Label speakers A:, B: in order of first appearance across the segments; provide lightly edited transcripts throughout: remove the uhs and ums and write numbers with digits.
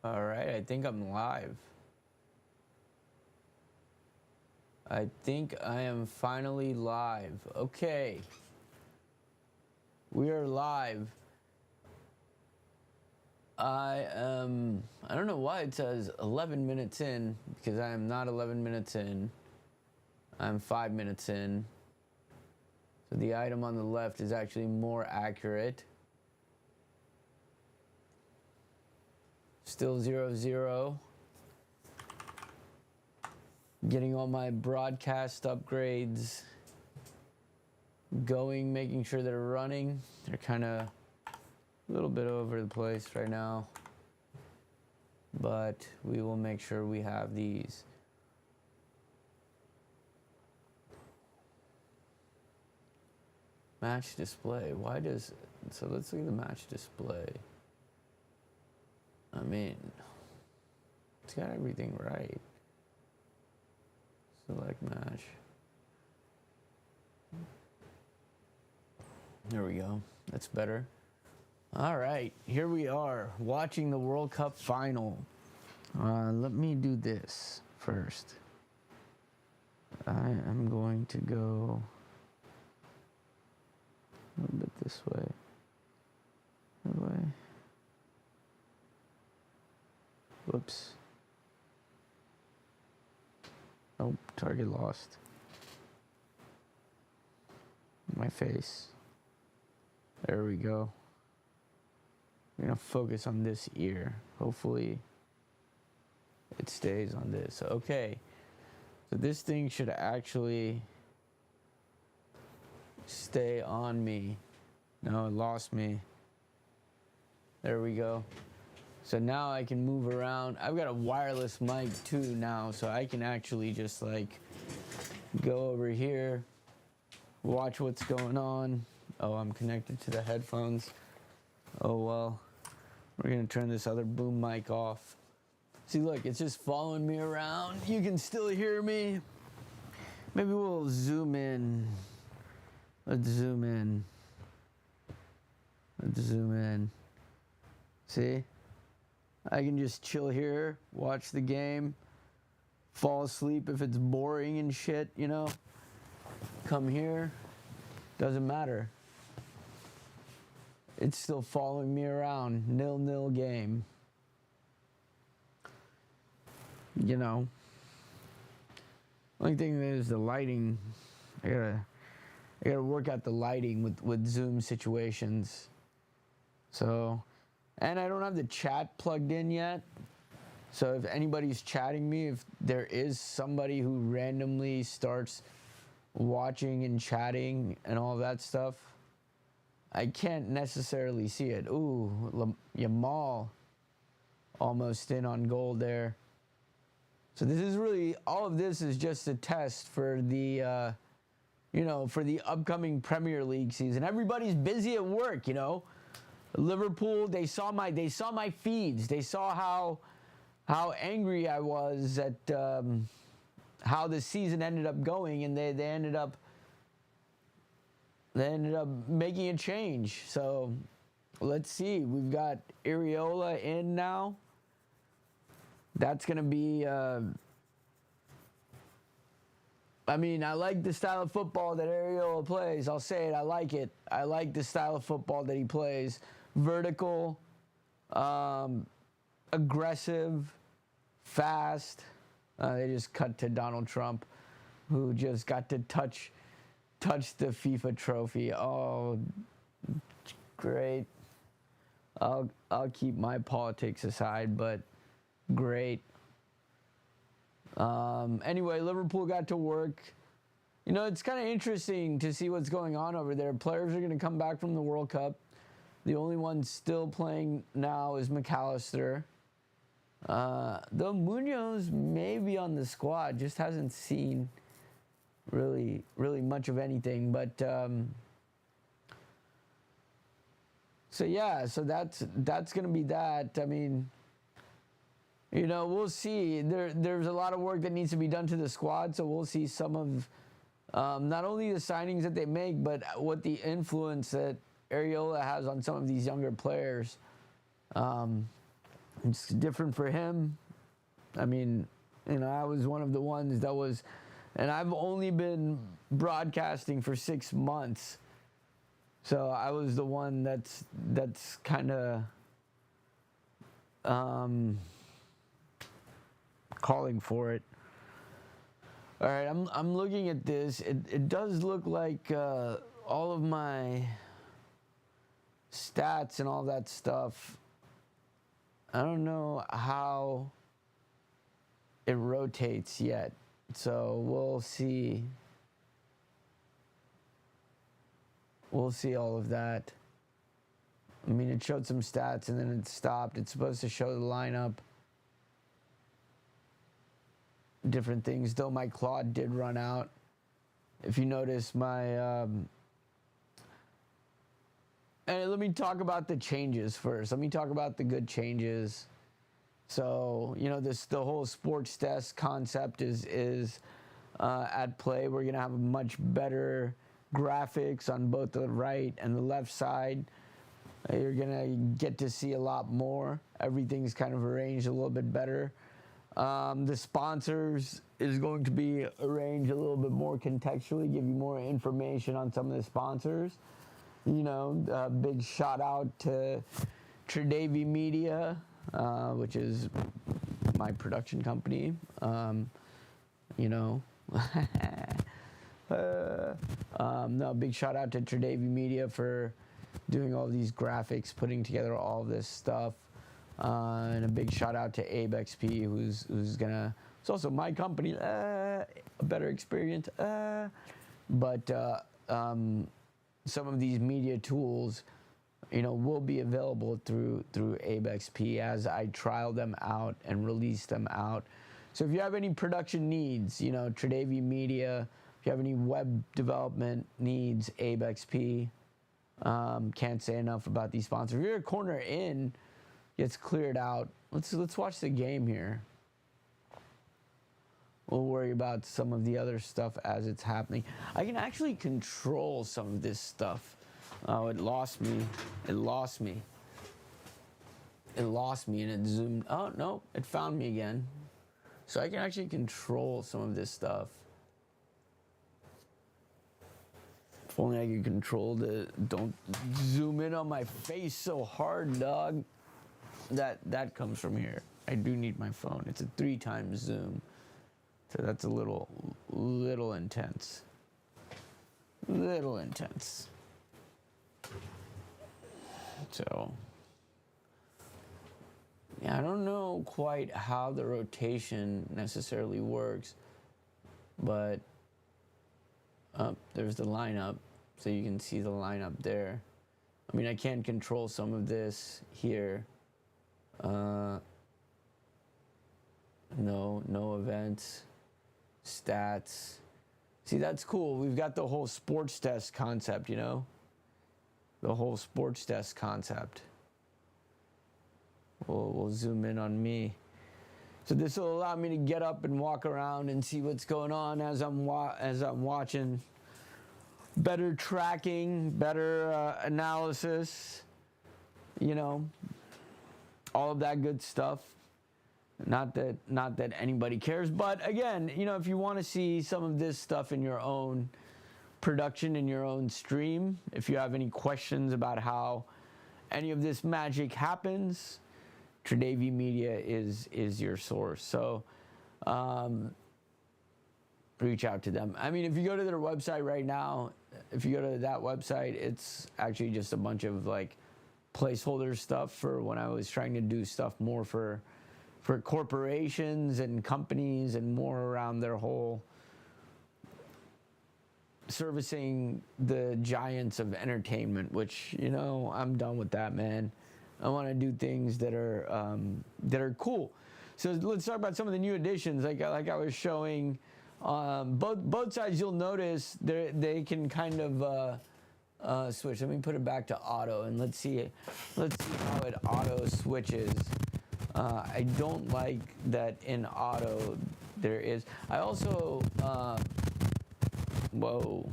A: All right, I think I'm live. I think I am finally live. Okay. We are live. I don't know why it says 11 minutes in, because I am not 11 minutes in. I'm 5 minutes in. So the item on the left is actually more accurate. Still 0-0. Getting all my broadcast upgrades going, making sure they're running. They're kind of a little bit over the place right now, but we will make sure we have these. Match display. Why does... So let's look at the match display. I mean, it's got everything right. Select match. There we go. That's better. All right, here we are watching the World Cup final. Let me do this first. I am going to go a little bit this way. That way. Whoops. Oh, target lost. My face. There we go. I'm gonna focus on this ear. Hopefully it stays on this. Okay. So this thing should actually stay on me. No, it lost me. There we go. So now I can move around. I've got a wireless mic too now, so I can actually just like go over here, watch what's going on. Oh, I'm connected to the headphones. Oh well. We're gonna turn this other boom mic off. See, look, it's just following me around. You can still hear me. Maybe we'll zoom in. Let's zoom in. Let's zoom in. See? I can just chill here, watch the game, fall asleep if it's boring and shit, you know? Come here. Doesn't matter. It's still following me around. 0-0 game. You know. Only thing is the lighting. I gotta work out the lighting with Zoom situations. So, and I don't have the chat plugged in yet. So if anybody's chatting me, if there is somebody who randomly starts watching and chatting and all that stuff, I can't necessarily see it. Ooh, Yamal almost in on goal there. So this is really, all of this is just a test for the, you know, for the upcoming Premier League season. Everybody's busy at work, you know. Liverpool, they saw my feeds. They saw how angry I was at how the season ended up going, and they ended up making a change. So let's see. We've got Areola in now. That's going to be, I mean, I like the style of football that Areola plays. I'll say it. I like it. I like the style of football that he plays. Vertical, aggressive, fast. They just cut to Donald Trump, who just got to touch the FIFA trophy. Oh, great. I'll keep my politics aside, but great. Anyway, Liverpool got to work. You know, it's kind of interesting to see what's going on over there. Players are going to come back from the World Cup. The only one still playing now is McAllister. Though Munoz may be on the squad, just hasn't seen really much of anything. But so yeah, so that's going to be that. I mean, you know, we'll see. There's a lot of work that needs to be done to the squad, so we'll see some of not only the signings that they make, but what the influence that Areola has on some of these younger players. It's different for him. I mean, I was one of the ones that was, and I've only been broadcasting for 6 months. So I was the one that's kind of calling for it. All right, I'm looking at this. It does look like all of my stats and all that stuff. I don't know how it rotates yet, so we'll see. We'll see all of that. I mean, it showed some stats and then it stopped. It's supposed to show the lineup. Different things, though my Claude did run out. If you notice my... and let me talk about the changes first. Let me talk about the good changes. So, the whole sports desk concept is at play. We're going to have a much better graphics on both the right and the left side. You're gonna get to see a lot more. Everything's kind of arranged a little bit better. The sponsors is going to be arranged a little bit more contextually, give you more information on some of the sponsors. Big shout out to Tredevi Media, which is my production company. No, big shout out to Tredevi Media for doing all these graphics, putting together all this stuff, and a big shout out to Abe XP, who's gonna. It's also my company, a better experience, but some of these media tools, will be available through Abe XP as I trial them out and release them out. So if you have any production needs, Tredevi Media. If you have any web development needs, Abe XP. Can't say enough about these sponsors. If you're a corner in, gets cleared out. Let's watch the game here. We'll worry about some of the other stuff as it's happening. I can actually control some of this stuff. Oh, it lost me. It lost me. It lost me and it zoomed. Oh, no, it found me again. So I can actually control some of this stuff. If only I could control don't zoom in on my face so hard, dog. That comes from here. I do need my phone. It's a 3x zoom. So that's a little intense. Little intense. So, yeah, I don't know quite how the rotation necessarily works, but there's the lineup, so you can see the lineup there. I mean, I can control some of this here. No events, stats. See, that's cool. We've got the whole sports desk concept, the whole sports desk concept. We'll zoom in on me. So this will allow me to get up and walk around and see what's going on as I'm watching. Better tracking, better analysis, all of that good stuff. Not that anybody cares, but again, if you want to see some of this stuff in your own production, in your own stream, if you have any questions about how any of this magic happens, Tredevi Media is your source. So reach out to them. I mean, if you go to their website right now, if you go to that website, it's actually just a bunch of like placeholder stuff for when I was trying to do stuff more for corporations and companies and more around their whole servicing the giants of entertainment, which, I'm done with that, man. I want to do things that are cool. So let's talk about some of the new additions. Like I was showing, both sides. You'll notice they can kind of switch. Let me put it back to auto and let's see how it auto switches. I don't like that in auto there is. I also whoa.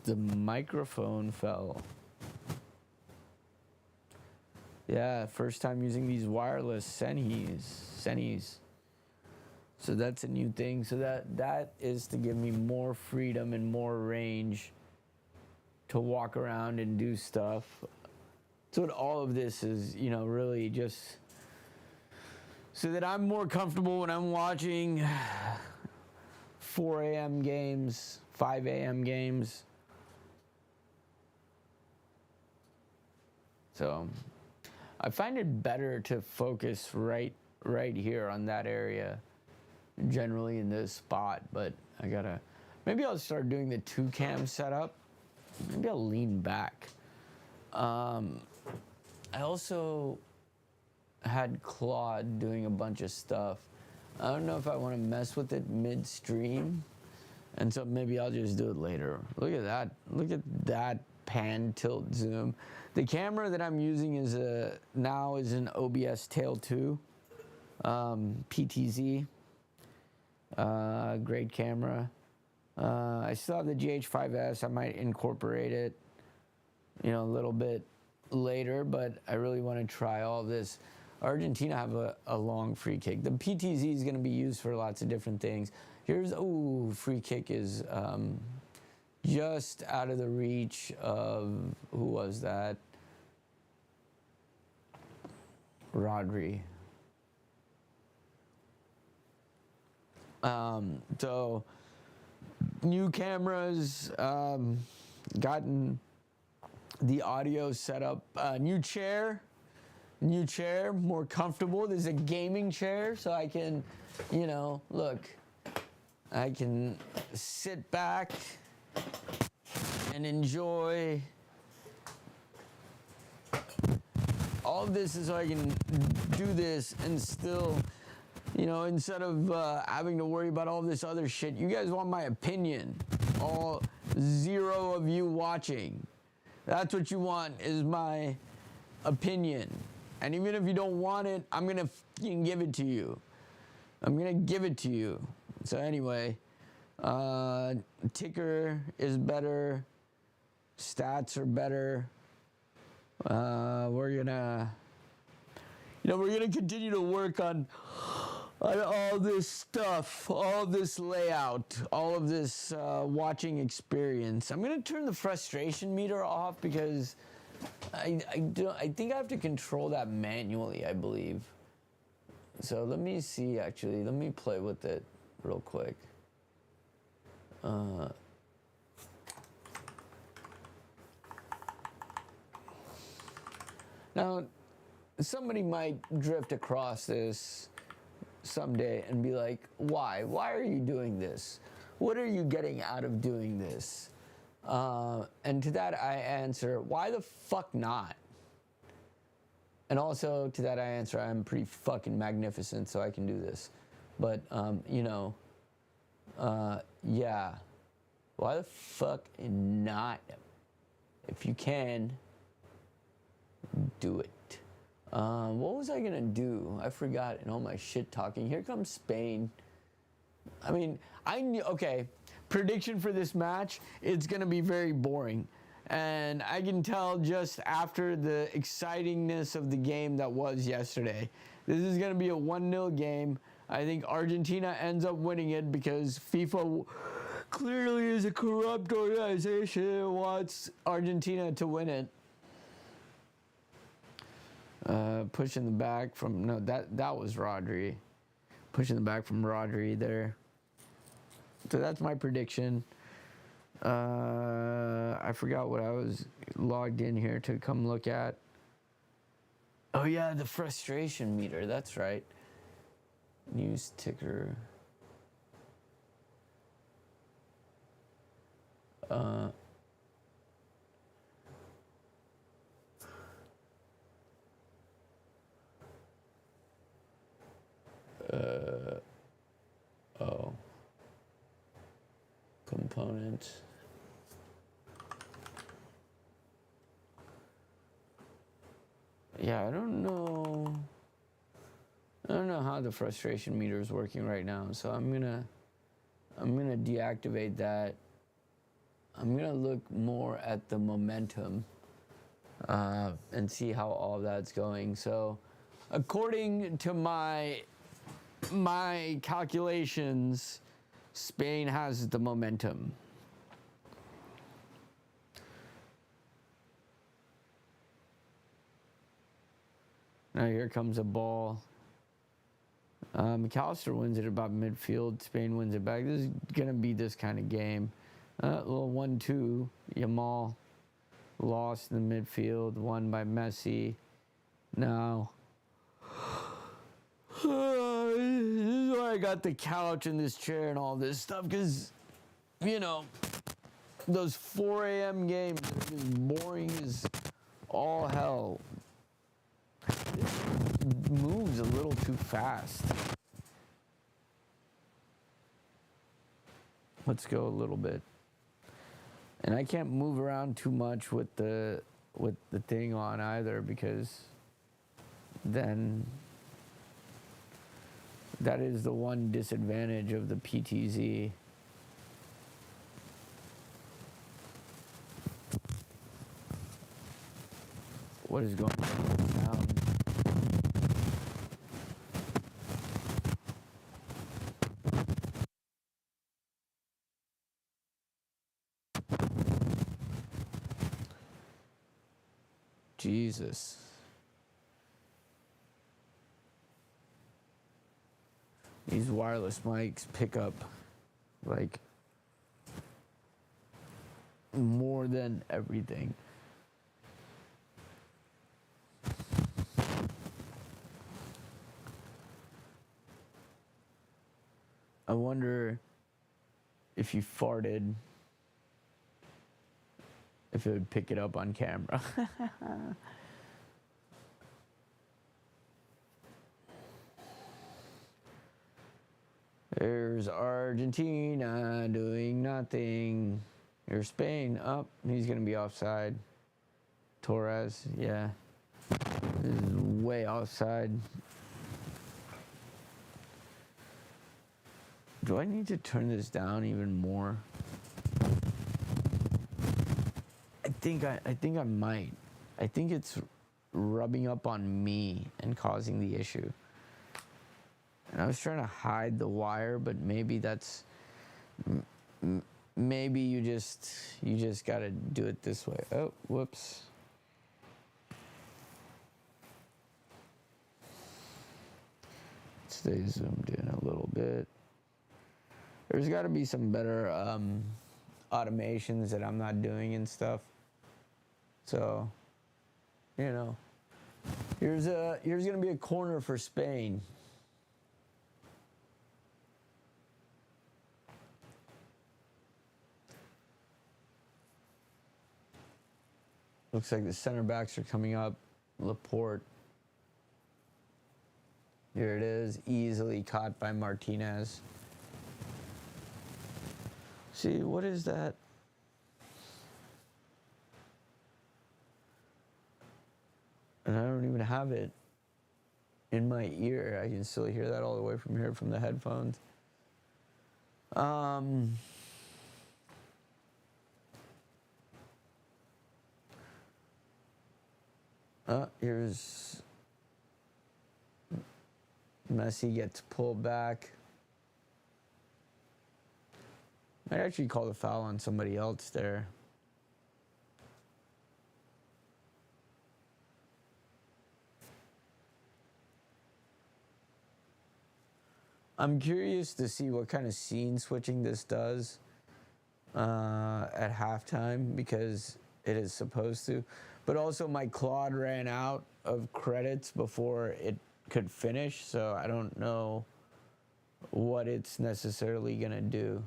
A: The microphone fell. Yeah, first time using these wireless Senis. So that's a new thing. So that is to give me more freedom and more range to walk around and do stuff. So what all of this is, you know, really just so that I'm more comfortable when I'm watching 4 a.m. games, 5 a.m. games. So I find it better to focus right here on that area, generally in this spot, but maybe I'll start doing the 2-cam setup. Maybe I'll lean back. I also had Claude doing a bunch of stuff. I don't know if I want to mess with it midstream, and so maybe I'll just do it later. Look at that. Look at that pan, tilt, zoom. The camera that I'm using is now is an OBS Tail 2 PTZ. Great camera. I still have the GH5S. I might incorporate it, you know, a little bit later, but I really want to try all this. Argentina have a long free kick. The PTZ is going to be used for lots of different things. Here's, free kick is just out of the reach of, who was that? Rodri. So new cameras, gotten the audio set up, new chair, more comfortable. This is a gaming chair, so I can, you know, look, I can sit back and enjoy. All of this is so I can do this and still, you know, instead of having to worry about all this other shit. You guys want my opinion. All 0 of you watching. That's what you want, is my opinion. And even if you don't want it, I'm going to fucking give it to you. I'm going to give it to you. So anyway, ticker is better. Stats are better. We're gonna continue to work on all this stuff, all of this layout, all of this watching experience. I'm gonna turn the frustration meter off because I think I have to control that manually, I believe. So let me see, actually. Let me play with it real quick. Now, somebody might drift across this someday and be like, why? Why are you doing this? What are you getting out of doing this? And to that I answer, why the fuck not? And also to that I answer, I'm pretty fucking magnificent, so I can do this. But, yeah. Why the fuck not? If you can, do it. What was I gonna do? I forgot in all my shit talking. Here comes Spain. I mean, I knew, okay, prediction for this match, it's gonna be very boring. And I can tell just after the excitingness of the game that was yesterday. This is gonna be a 1-0 game. I think Argentina ends up winning it because FIFA clearly is a corrupt organization and wants Argentina to win it. Pushing the back from, no, that was Rodri. Pushing the back from Rodri there. So that's my prediction. I forgot what I was logged in here to come look at. Oh yeah, the frustration meter, that's right. News ticker. Component. Yeah, I don't know how the frustration meter is working right now, so I'm gonna deactivate that. I'm gonna look more at the momentum and see how all that's going. So, according to my calculations, Spain has the momentum. Now here comes a ball. McAllister wins it about midfield. Spain wins it back. This is going to be this kind of game. A little 1-2. Yamal lost in the midfield. Won by Messi. Now, this is why I got the couch and this chair and all this stuff. Because, you know, those 4 a.m. games are just boring as all hell. It moves a little too fast. Let's go a little bit. And I can't move around too much with the thing on either, because then that is the one disadvantage of the PTZ. What is going on? Jesus. These wireless mics pick up like more than everything. I wonder if you farted, if it would pick it up on camera. There's Argentina doing nothing. Here's Spain. Oh, he's going to be offside. Torres, yeah. This is way offside. Do I need to turn this down even more? I think I might. I think it's rubbing up on me and causing the issue. And I was trying to hide the wire, but maybe that's maybe you just got to do it this way. Oh, whoops. Stay zoomed in a little bit. There's got to be some better automations that I'm not doing and stuff. So, you know, here's gonna be a corner for Spain. Looks like the center backs are coming up. Laporte. Here it is, easily caught by Martinez. See, what is that? And I don't even have it in my ear. I can still hear that all the way from here from the headphones. Here's Messi gets pulled back. Might actually call the foul on somebody else there. I'm curious to see what kind of scene switching this does at halftime, because it is supposed to. But also my Claude ran out of credits before it could finish, so I don't know what it's necessarily going to do.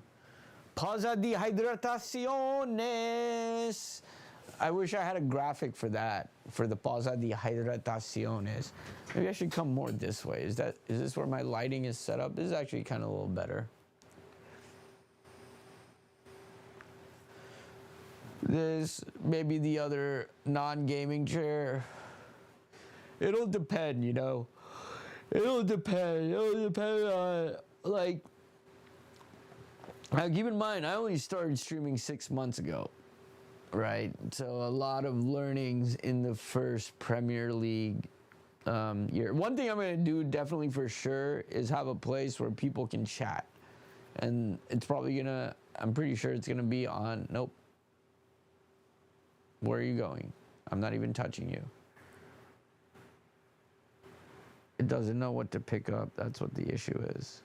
A: Pausa de hidrataciones. I wish I had a graphic for that, for the pausa de hidrataciones. Maybe I should come more this way. Is this where my lighting is set up? This is actually kind of a little better. This, maybe the other non-gaming chair. It'll depend, you know. It'll depend on, like, Now, keep in mind, I only started streaming 6 months ago, right? So a lot of learnings in the first Premier League year. One thing I'm going to do definitely for sure is have a place where people can chat. And it's probably going to, I'm pretty sure it's going to be on, nope. Where are you going? I'm not even touching you. It doesn't know what to pick up. That's what the issue is.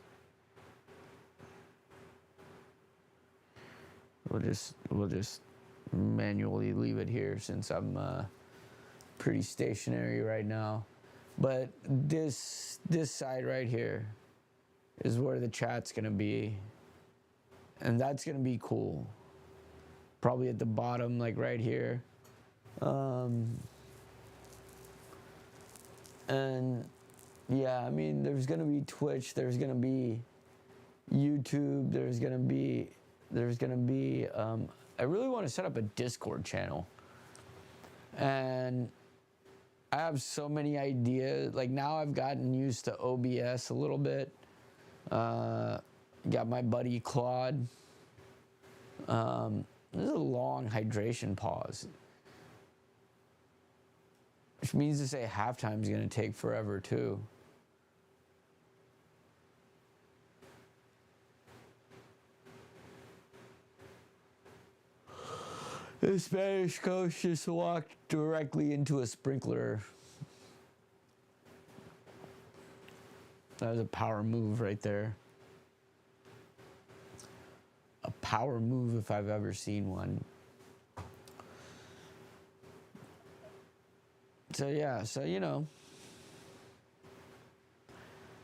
A: We'll just manually leave it here since I'm pretty stationary right now. But this side right here is where the chat's gonna be, and that's gonna be cool. Probably at the bottom, like right here. And yeah, I mean, there's gonna be Twitch, there's gonna be YouTube, there's gonna be I really want to set up a Discord channel, and I have so many ideas. Like now I've gotten used to OBS a little bit. Got my buddy Claude. This is a long hydration pause, which means to say halftime is going to take forever too. The Spanish coach just walked directly into a sprinkler. That was a power move right there. A power move if I've ever seen one. So yeah, so you know,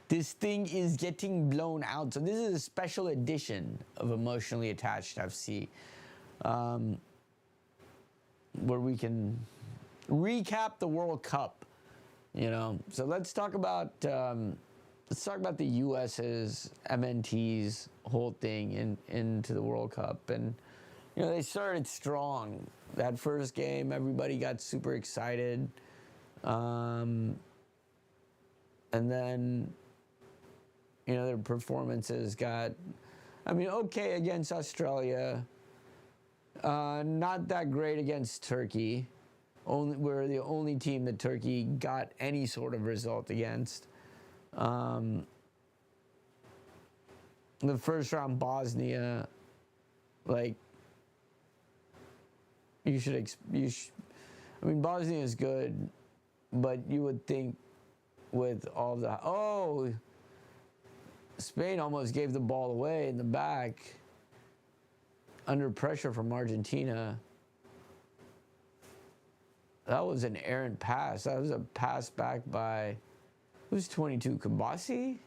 A: this thing is getting blown out. So this is a special edition of Emotionally Attached FC. Where we can recap the World Cup, you know. So let's talk about the U.S.'s MNT's whole thing into the World Cup, and you know they started strong. That first game, everybody got super excited, and then you know their performances got, I mean, okay against Australia. Not that great against Turkey. We're the only team that Turkey got any sort of result against. The first round, Bosnia, like, I mean, Bosnia is good, but you would think with all the, Spain almost gave the ball away in the back. Under pressure from Argentina. That was an errant pass. That was a pass back by, who's 22, Kabasi?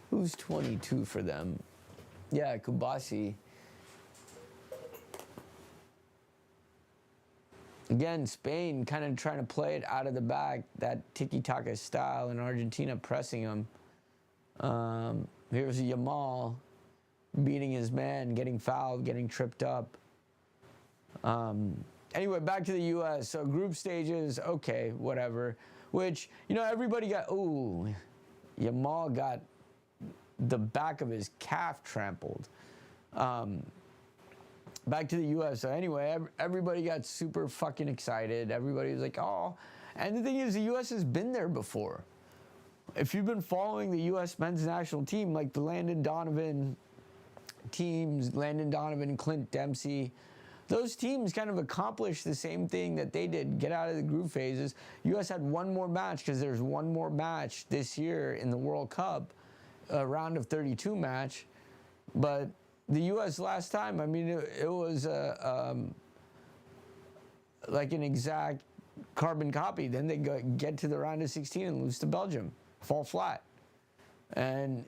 A: Who's 22 for them? Yeah, Kabasi. Again, Spain kind of trying to play it out of the back, that tiki-taka style, and Argentina pressing them. Here's Yamal beating his man, getting fouled, getting tripped up. Anyway, back to the U.S. So group stages, okay, whatever. Which, you know, everybody got, Yamal got the back of his calf trampled. Back to the U.S. So anyway, everybody got super fucking excited. Everybody was like, oh. And the thing is, the U.S. has been there before. If you've been following the U.S. men's national team, like the Landon Donovan teams, Landon Donovan, Clint Dempsey, those teams kind of accomplished the same thing that they did, get out of the group phases. U.S. had one more match because there's one more match this year in the World Cup, a round of 32 match. But the U.S. last time, I mean, it was like an exact carbon copy. Then they get to the round of 16 and lose to Belgium, fall flat. And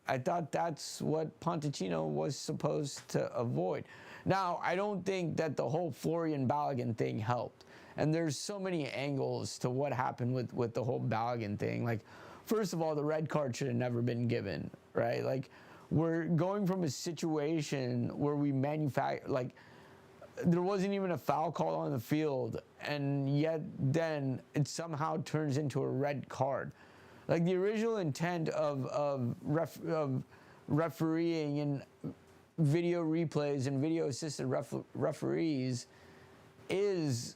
A: I thought that's what Pochettino was supposed to avoid. Now, I don't think that the whole Florian Balogun thing helped. And there's so many angles to what happened with the whole Balogun thing. Like, first of all, the red card should have never been given, right? Like, we're going from a situation where we manufacture, like, there wasn't even a foul call on the field, and yet then it somehow turns into a red card. Like the original intent of refereeing and video replays and video assisted referees is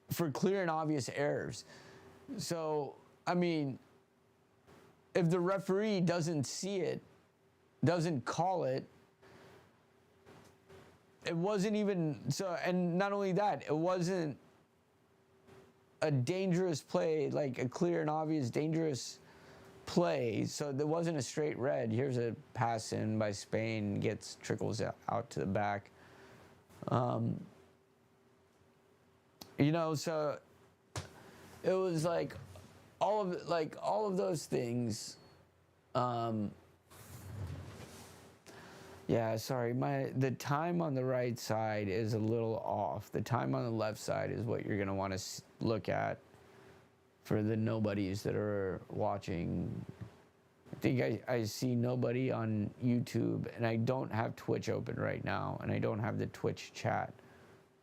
A: for clear and obvious errors. So, I mean, if the referee doesn't see it, doesn't call it, it wasn't even so. And not only that, it wasn't a dangerous play, like a clear and obvious dangerous play. So there wasn't a straight red. Here's a pass in by Spain, trickles out to the back. You know, so it was like all of those things. Yeah, sorry, the time on the right side is a little off. The time on the left side is what you're gonna want to look at for the nobodies that are watching. I think I see nobody on YouTube, and I don't have Twitch open right now, and I don't have the Twitch chat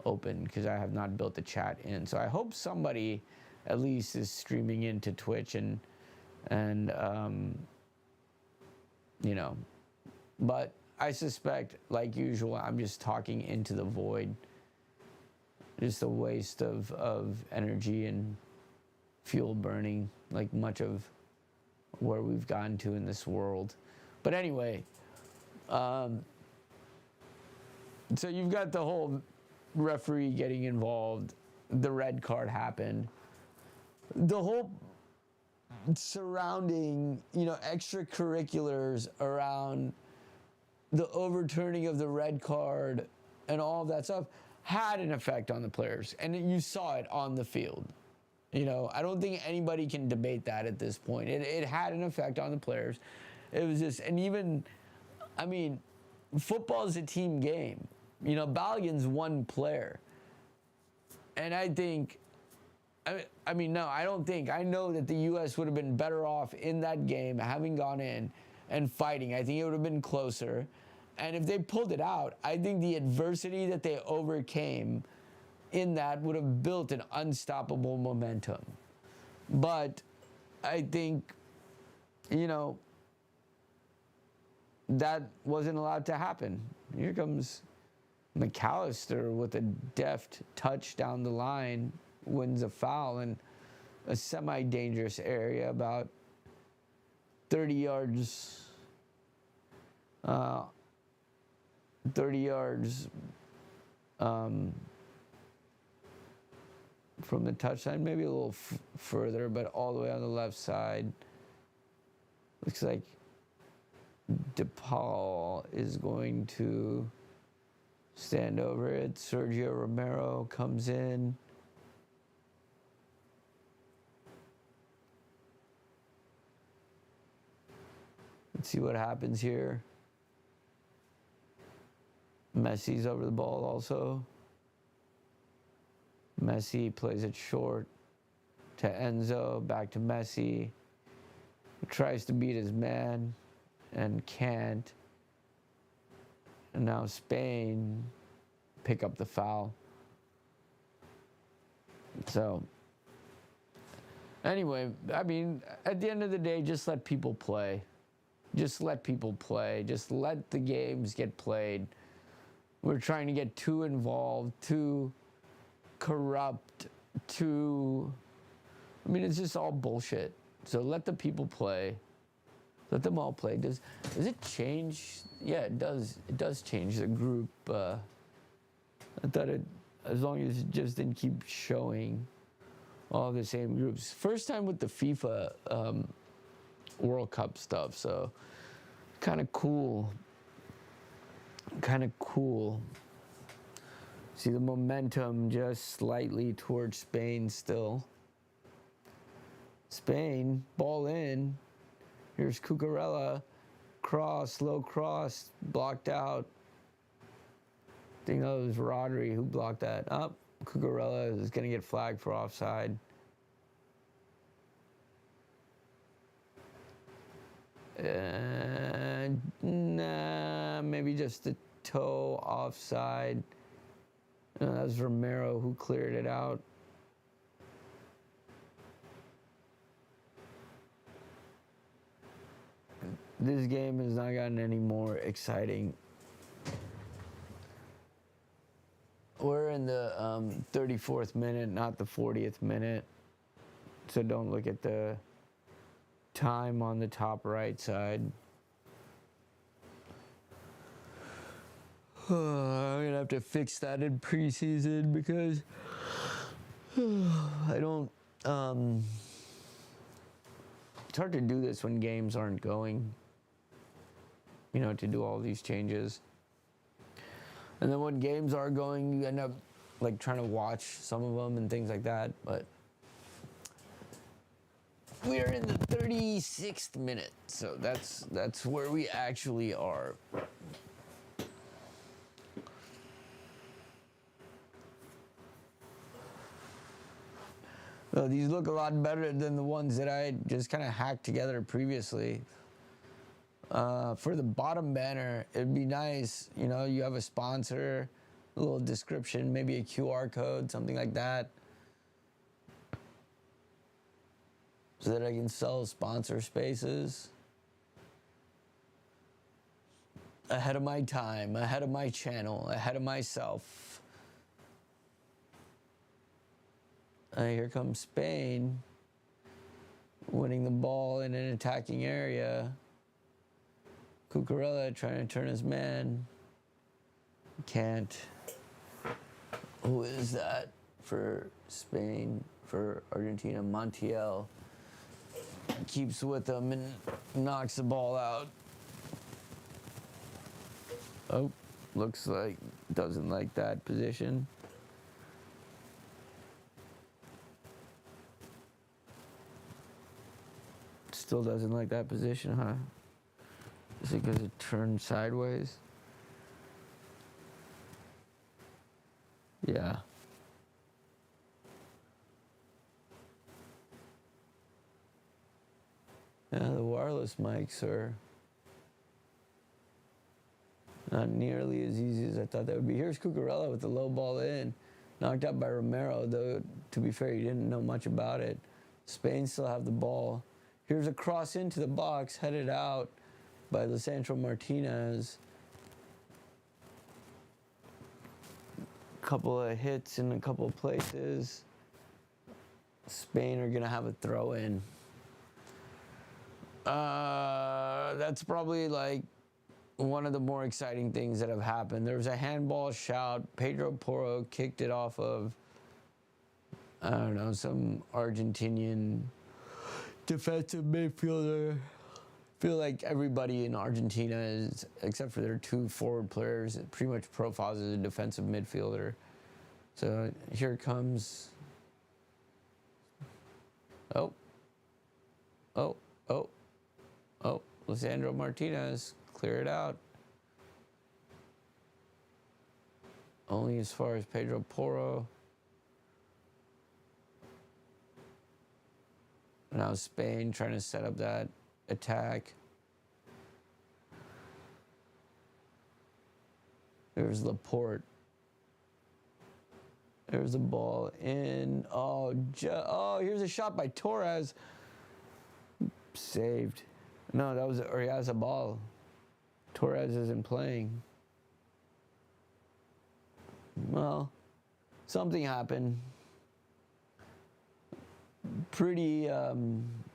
A: open because I have not built the chat in. So I hope somebody at least is streaming into Twitch and you know, but I suspect, like usual, I'm just talking into the void. Just a waste of energy and fuel burning, like much of where we've gotten to in this world. But anyway, so you've got the whole referee getting involved. The red card happened. The whole surrounding, you know, extracurriculars around the overturning of the red card and all of that stuff had an effect on the players, and you saw it on the field. You know, I don't think anybody can debate that at this point. It had an effect on the players. It was just, and even, I mean, football is a team game. You know, Balogun's one player. And I think, I mean, no, I don't think. I know that the U.S. would have been better off in that game having gone in and fighting. I think it would have been closer. And if they pulled it out, I think the adversity that they overcame in that would have built an unstoppable momentum. But I think, you know, that wasn't allowed to happen. Here comes McAllister with a deft touch down the line, wins a foul in a semi-dangerous area about 30 yards 30 yards from the touchline, maybe a little further, but all the way on the left side. Looks like DePaul is going to stand over it. Sergio Romero comes in. Let's see what happens here. Messi's over the ball also. Messi plays it short to Enzo, back to Messi. He tries to beat his man and can't. And now Spain pick up the foul. So, anyway, I mean, at the end of the day, just let people play. Just let people play. Just let the games get played. We're trying to get too involved, too corrupt, too... I mean, it's just all bullshit. So let the people play. Let them all play. Does it change? Yeah, it does. It does change the group. I thought it, as long as it just didn't keep showing all the same groups. First time with the FIFA World Cup stuff, so kind of cool. Kind of cool. See the momentum just slightly towards Spain still. Spain, ball in. Here's Cucurella. Cross, low cross, blocked out. I think that was Rodri who blocked that up. Cucurella is going to get flagged for offside. Nah, maybe just a toe offside. No, that was Romero who cleared it out. this game has not gotten any more exciting. We're in the 34th minute, not the 40th minute. So don't look at the time on the top right side. I'm going to have to fix that in preseason because I don't... it's hard to do this when games aren't going, you know, to do all these changes. And then when games are going, you end up like trying to watch some of them and things like that. But we are in the 36th minute, so that's where we actually are. So these look a lot better than the ones that I just kind of hacked together previously. For the bottom banner, it'd be nice, you know, you have a sponsor, a little description, maybe a QR code, something like that, so that I can sell sponsor spaces ahead of my time, ahead of my channel, ahead of myself. Here comes Spain, winning the ball in an attacking area. Cucurella trying to turn his man. Can't. Who is that for Spain? For Argentina, Montiel. Keeps with them and knocks the ball out. Oh, looks like doesn't like that position. Still doesn't like that position, huh? Is it because it turned sideways? Yeah. Yeah, the wireless mics are not nearly as easy as I thought that would be. Here's Cucurella with the low ball in. Knocked out by Romero, though, to be fair, he didn't know much about it. Spain still have the ball. Here's a cross into the box, headed out by Lisandro Martinez. Couple of hits in a couple of places. Spain are going to have a throw in. That's probably like one of the more exciting things that have happened. There was a handball shout. Pedro Porro kicked it off of, I don't know, some Argentinian defensive midfielder. I feel like everybody in Argentina is, except for their two forward players, it pretty much profiles as a defensive midfielder. So here comes. Oh. Lisandro Martinez, clear it out. Only as far as Pedro Porro. Now Spain trying to set up that attack. There's Laporte. There's the ball in. Oh, here's a shot by Torres. Saved. No, that was Oyarzabal. Torres isn't playing. Well, something happened. Pretty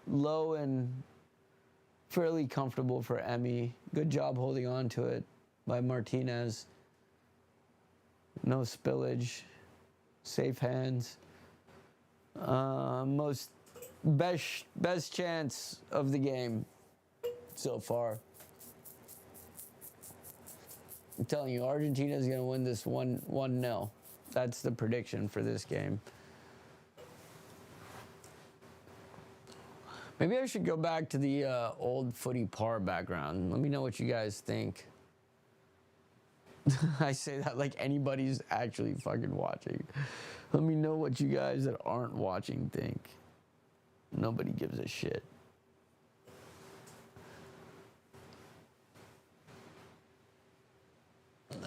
A: low and fairly comfortable for Emmy. Good job holding on to it by Martinez. No spillage. Safe hands. Best chance of the game so far. I'm telling you, Argentina is going to win this 1-0. That's the prediction for this game. Maybe I should go back to the old footy par background. Let me know what you guys think. I say that like anybody's actually fucking watching. Let me know what you guys that aren't watching think. Nobody gives a shit.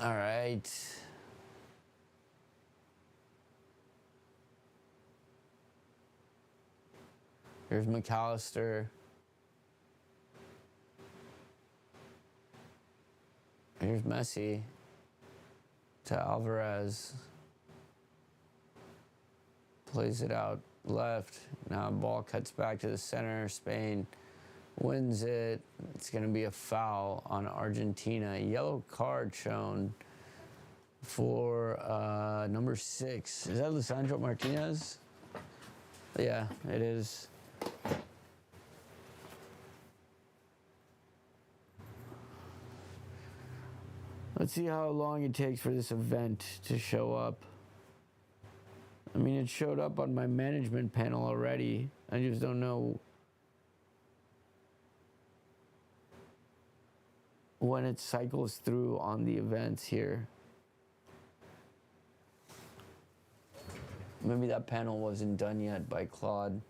A: All right. Here's McAllister. Here's Messi to Alvarez. Plays it out left. Now ball cuts back to the center. Spain wins it. It's going to be a foul on Argentina. Yellow card shown for number 6. Is that Lisandro Martinez? Yeah, it is. Let's see how long it takes for this event to show up. I mean, it showed up on my management panel already. I just don't know when it cycles through on the events here. Maybe that panel wasn't done yet by Claude.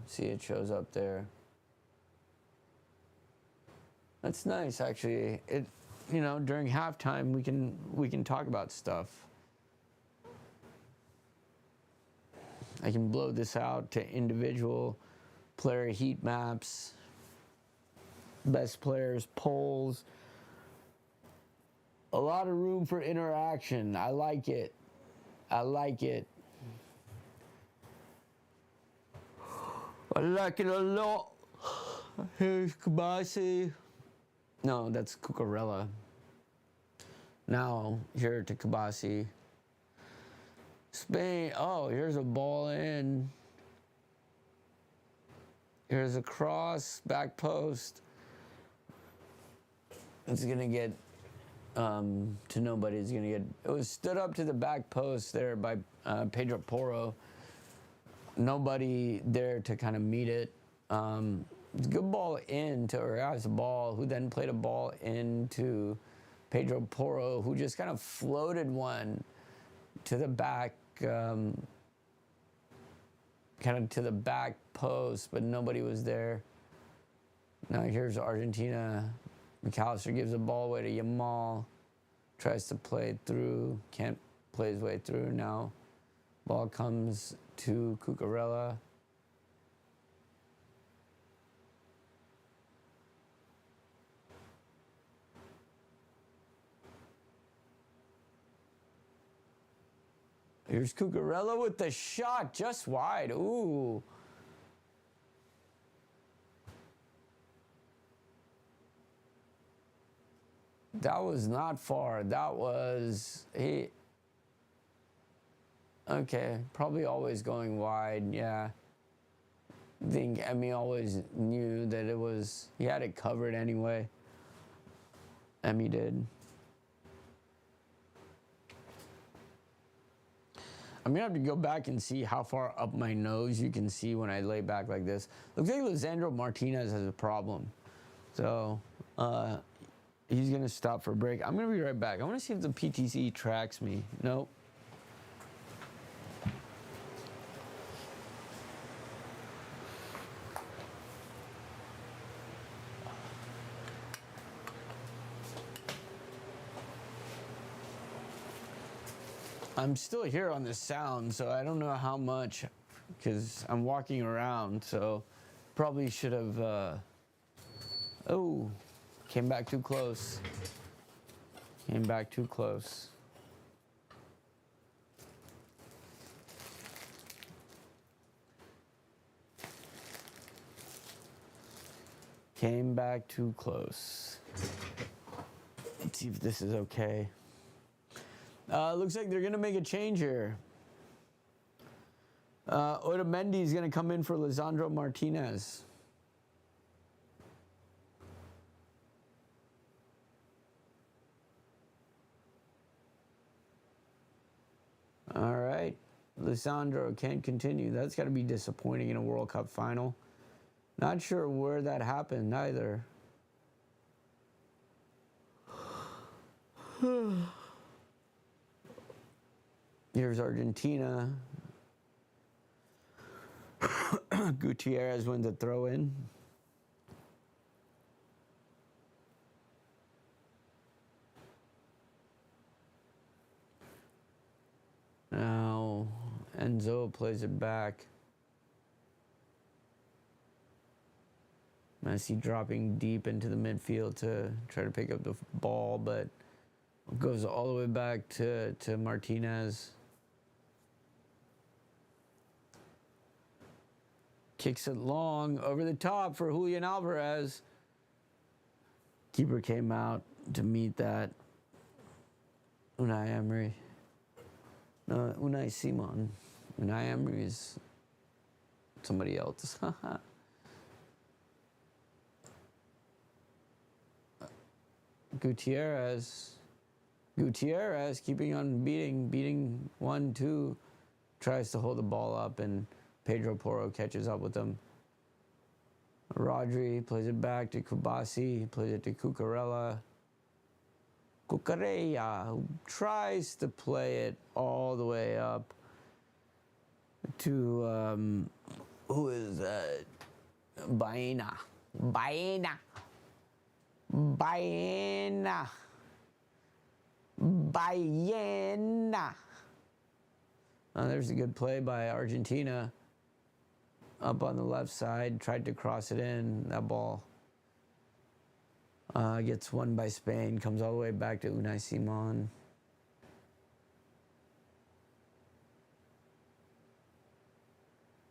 A: See, it shows up there. That's nice, actually. It, you know, during halftime we can talk about stuff. I can blow this out to individual player heat maps, best players polls. A lot of room for interaction. I like it. I like it. I like it a lot. Here's Kabasi. No, that's Cucurella. Now, here to Kabasi. Spain. Oh, here's a ball in. Here's a cross, back post. It's going to get to nobody. It's going to get. It was stood up to the back post there by Pedro Porro. Nobody there to kind of meet it. Good ball in to Urias Ball, who then played a ball into Pedro Porro, who just kind of floated one to the back, kind of to the back post, but nobody was there. Now here's Argentina. McAllister gives the ball away to Yamal, tries to play it through, can't play his way through. Now ball comes to Cucurella. Here's Cucurella with the shot just wide. Ooh. That was not far. That was okay, probably always going wide. Yeah. I think Emmy always knew that it was, he had it covered anyway. Emmy did. I'm gonna have to go back and see how far up my nose you can see when I lay back like this. Looks like Lisandro Martinez has a problem. So he's gonna stop for a break. I'm gonna be right back. I wanna see if the PTC tracks me. Nope. I'm still here on the sound, so I don't know how much, because I'm walking around, so probably should have, oh, came back too close. Came back too close. Came back too close. Let's see if this is okay. Looks like they're going to make a change here. Otamendi is going to come in for Lisandro Martinez. All right. Lisandro can't continue. That's got to be disappointing in a World Cup final. Not sure where that happened either. Here's Argentina. Gutierrez wins a throw in. Now Enzo plays it back. Messi dropping deep into the midfield to try to pick up the ball, but goes all the way back to Martinez. Kicks it long over the top for Julian Alvarez. Keeper came out to meet that. Unai Emery. No, Unai Simon. Unai Emery is somebody else. Gutierrez keeping on beating 1-2, tries to hold the ball up, and Pedro Porro catches up with him. Rodri plays it back to Kubasi, plays it to Cucurella. Cucurella, who tries to play it all the way up to, who is that? Baena. There's a good play by Argentina. Up on the left side, tried to cross it in. That ball gets won by Spain, comes all the way back to Unai Simon.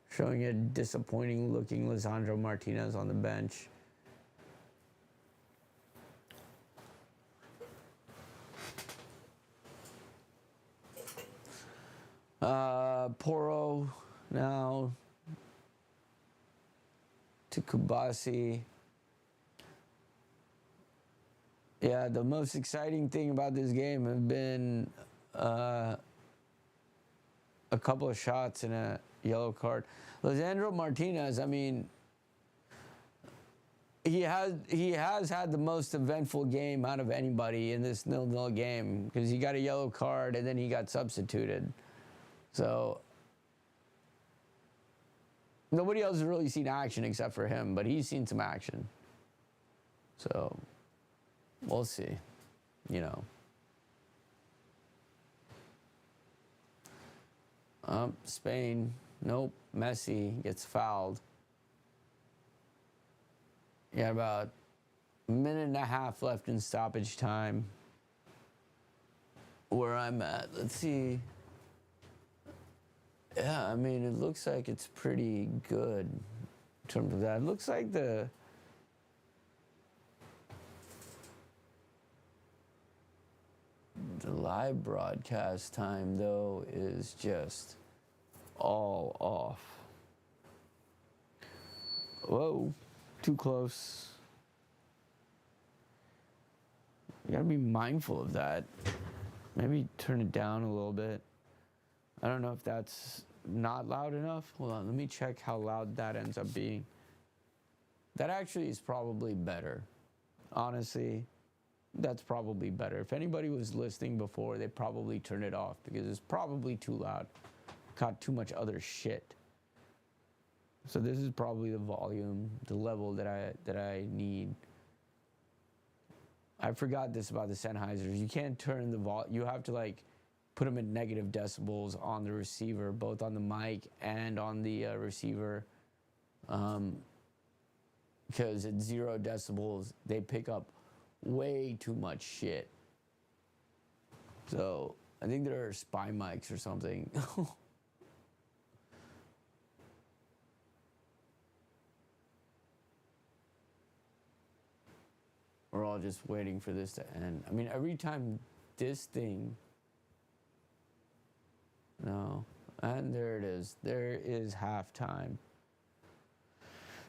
A: Showing a disappointing looking Lisandro Martinez on the bench. Porro now to Kubasi. Yeah, the most exciting thing about this game have been a couple of shots and a yellow card. Lisandro Martinez, I mean, he has had the most eventful game out of anybody in this 0-0 game because he got a yellow card and then he got substituted. So nobody else has really seen action except for him, but he's seen some action. So we'll see, you know. Spain, nope, Messi gets fouled. Yeah, about a minute and a half left in stoppage time. Where I'm at, let's see. Yeah, I mean, it looks like it's pretty good in terms of that. It looks like the live broadcast time, though, is just all off. Whoa, too close. You gotta be mindful of that. Maybe turn it down a little bit. I don't know if that's not loud enough. Hold on, let me check how loud that ends up being. That actually is probably better. Honestly, that's probably better. If anybody was listening before, they probably turned it off because it's probably too loud. Caught too much other shit. So this is probably the volume, the level that I need. I forgot this about the Sennheisers. You can't turn the you have to like put them at negative decibels on the receiver, both on the mic and on the receiver. Because at 0 decibels, they pick up way too much shit. So I think there are spy mics or something. We're all just waiting for this to end. I mean, every time this thing... No. And there it is. There is halftime.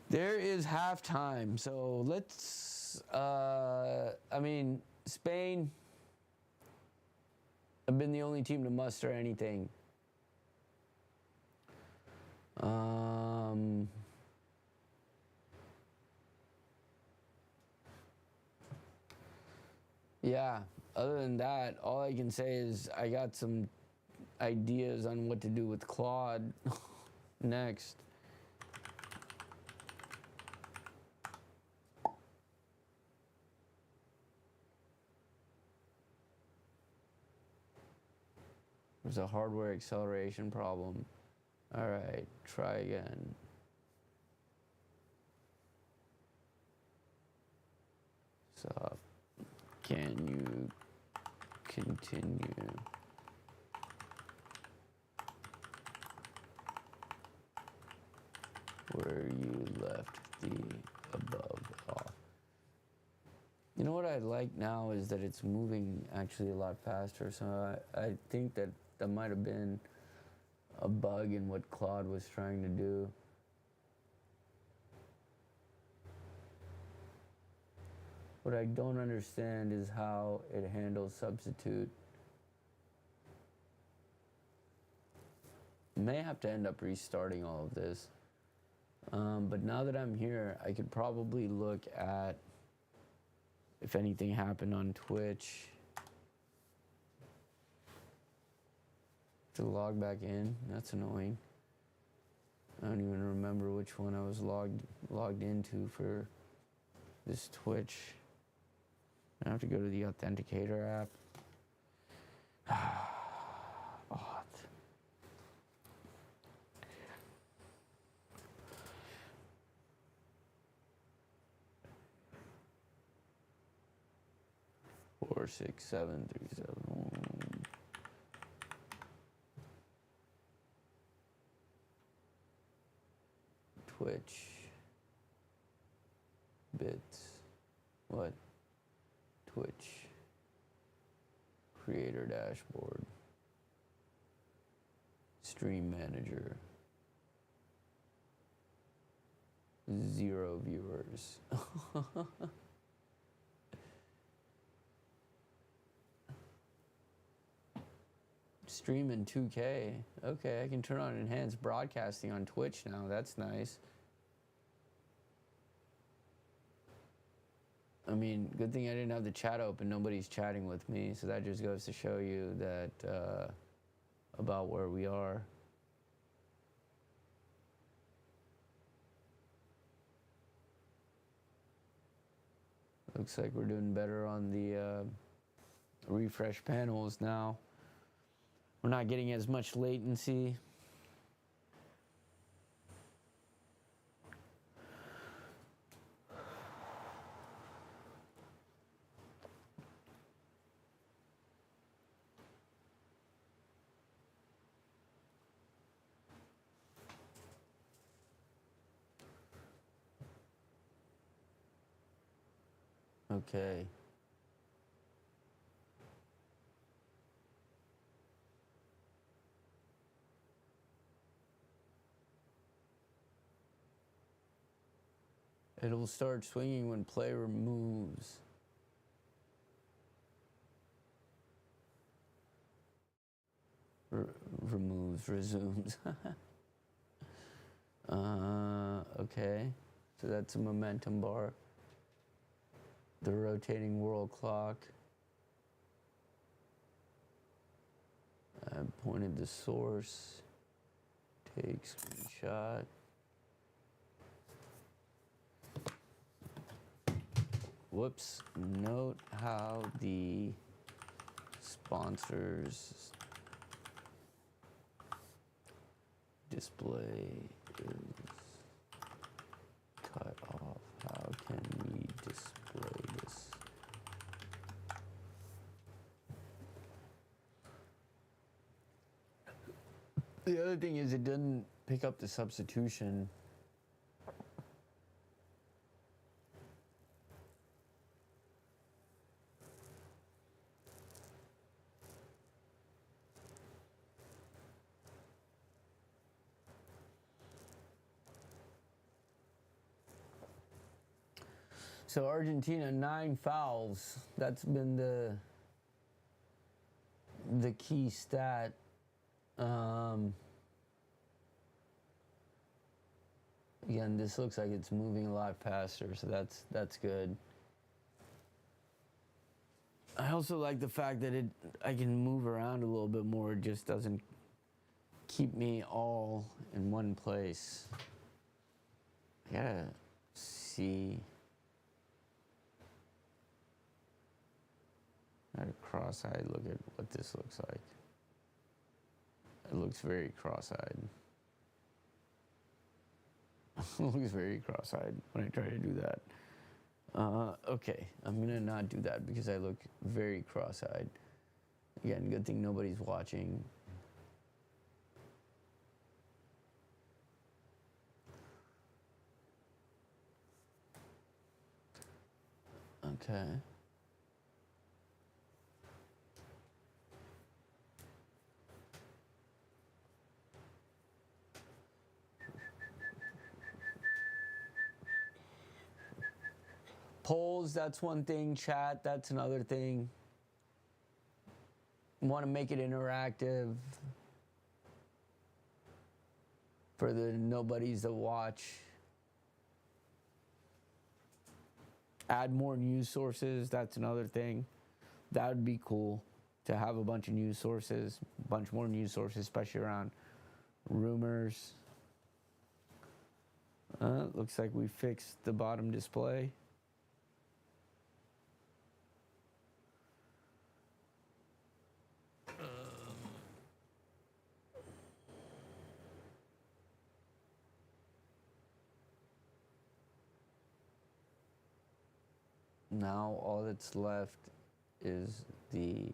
A: There is halftime. So let's... I mean, Spain have been the only team to muster anything. Yeah, other than that, all I can say is I got some ideas on what to do with Claude next. There's a hardware acceleration problem. All right, try again. So, can you continue where you left the above off? You know what I like now is that it's moving actually a lot faster. So I think that might have been a bug in what Claude was trying to do. What I don't understand is how it handles substitute. May have to end up restarting all of this. But now that I'm here, I could probably look at if anything happened on Twitch. To log back in, that's annoying. I don't even remember which one I was logged into for this Twitch. I have to go to the Authenticator app. Auth. Four, 6, 7, 3, 7, 1. Twitch. Bits. What? Twitch. Creator dashboard. Stream manager. 0 viewers. Stream in 2K. Okay, I can turn on enhanced broadcasting on Twitch now. That's nice. I mean, good thing I didn't have the chat open. Nobody's chatting with me, so that just goes to show you that about where we are. Looks like we're doing better on the refresh panels now. We're not getting as much latency. Okay. It'll start swinging when player moves. Removes, resumes. Okay. So that's a momentum bar. The rotating world clock. I pointed the source. Take screenshot. Whoops. Note how the sponsors display is cut off. How can we display this? The other thing is it didn't pick up the substitution. So Argentina, 9 fouls. That's been the key stat. Again, this looks like it's moving a lot faster, so that's good. I also like the fact that I can move around a little bit more. It just doesn't keep me all in one place. I gotta see. I gotta cross-eyed look at what this looks like. It looks very cross-eyed. It looks very cross-eyed when I try to do that. Okay, I'm gonna not do that because I look very cross-eyed. Again, good thing nobody's watching. Okay. Polls, that's one thing. Chat, that's another thing. Want to make it interactive for the nobodies that watch. Add more news sources, that's another thing. That would be cool to have a bunch of news sources, a bunch more news sources, especially around rumors. Looks like we fixed the bottom display. Now all that's left is the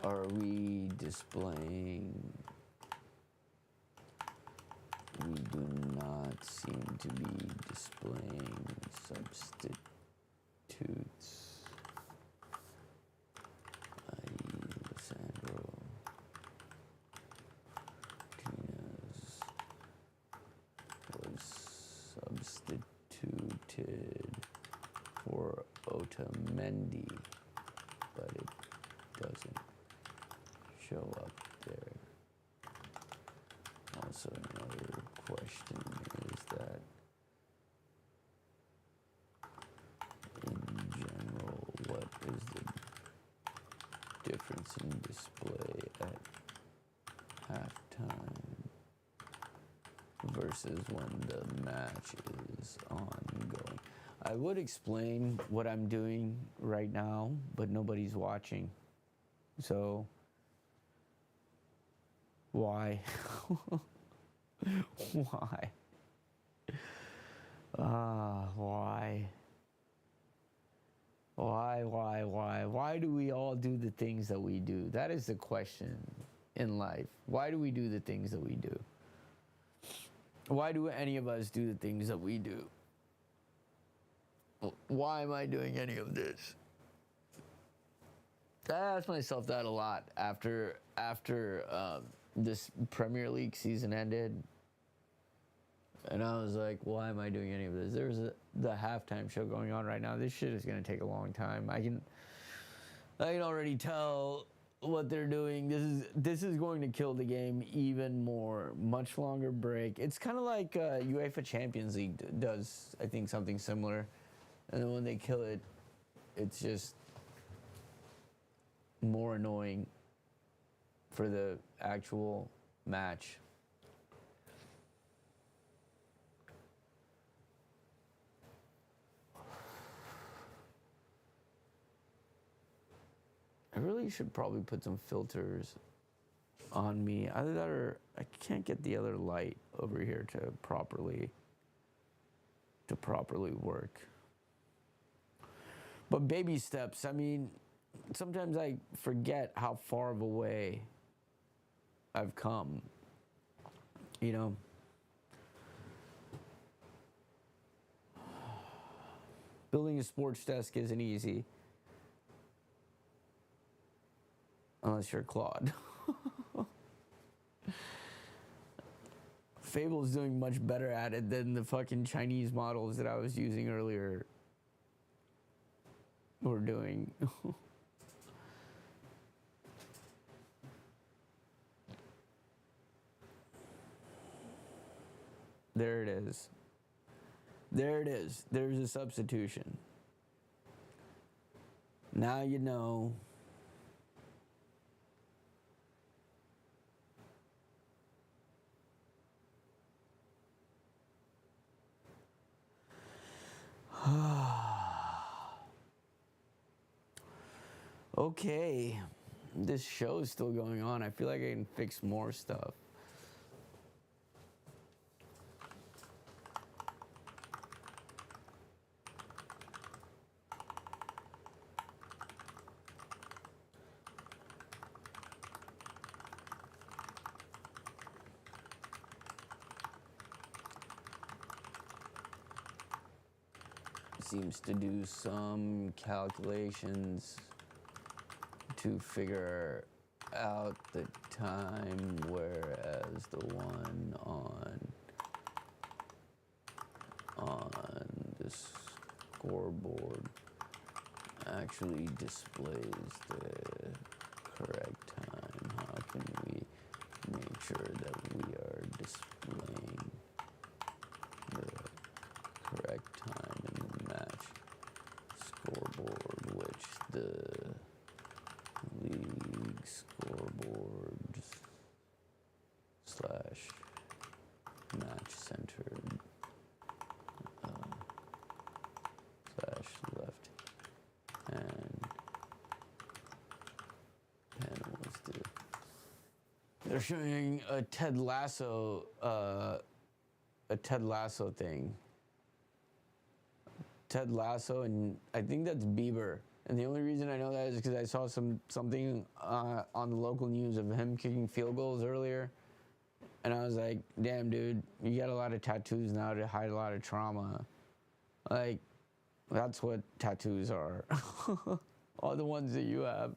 A: are we displaying? We do not seem to be displaying substitutes, i.e. Lisandro Martinez was substituted for Otamendi, but it doesn't show up there. Also, another question is that in general, what is the difference in display at halftime versus when the match is ongoing? I would explain what I'm doing right now, but nobody's watching. So, why? Why? Why? Why do we all do the things that we do? That is the question in life. Why do we do the things that we do? Why do any of us do the things that we do? Why am I doing any of this? I asked myself that a lot after this Premier League season ended. And I was like, why am I doing any of this? There's the halftime show going on right now. This shit is going to take a long time. I can already tell what they're doing. This is going to kill the game even more. Much longer break. It's kind of like UEFA Champions League does, I think, something similar. And then when they kill it, it's just more annoying for the actual match. I really should probably put some filters on me. Either that or I can't get the other light over here to properly work. But baby steps, I mean, sometimes I forget how far of a way I've come, you know. Building a sports desk isn't easy. Unless you're Claude. Fable's doing much better at it than the fucking Chinese models that I was using earlier were doing. There it is. There it is. There's a substitution. Now you know Okay, this show is still going on. I feel like I can fix more stuff. Seems to do some calculations to figure out the time, whereas the one on the scoreboard actually displays the correct time. How can we make sure that we are displaying the correct time in the match scoreboard, which the league scoreboards slash match center slash left hand panels do. They're showing a Ted Lasso thing. Ted Lasso, and I think that's Bieber. And the only reason I know that is because I saw something on the local news of him kicking field goals earlier, and I was like, damn, dude, you got a lot of tattoos now to hide a lot of trauma. Like, that's what tattoos are. All the ones that you have.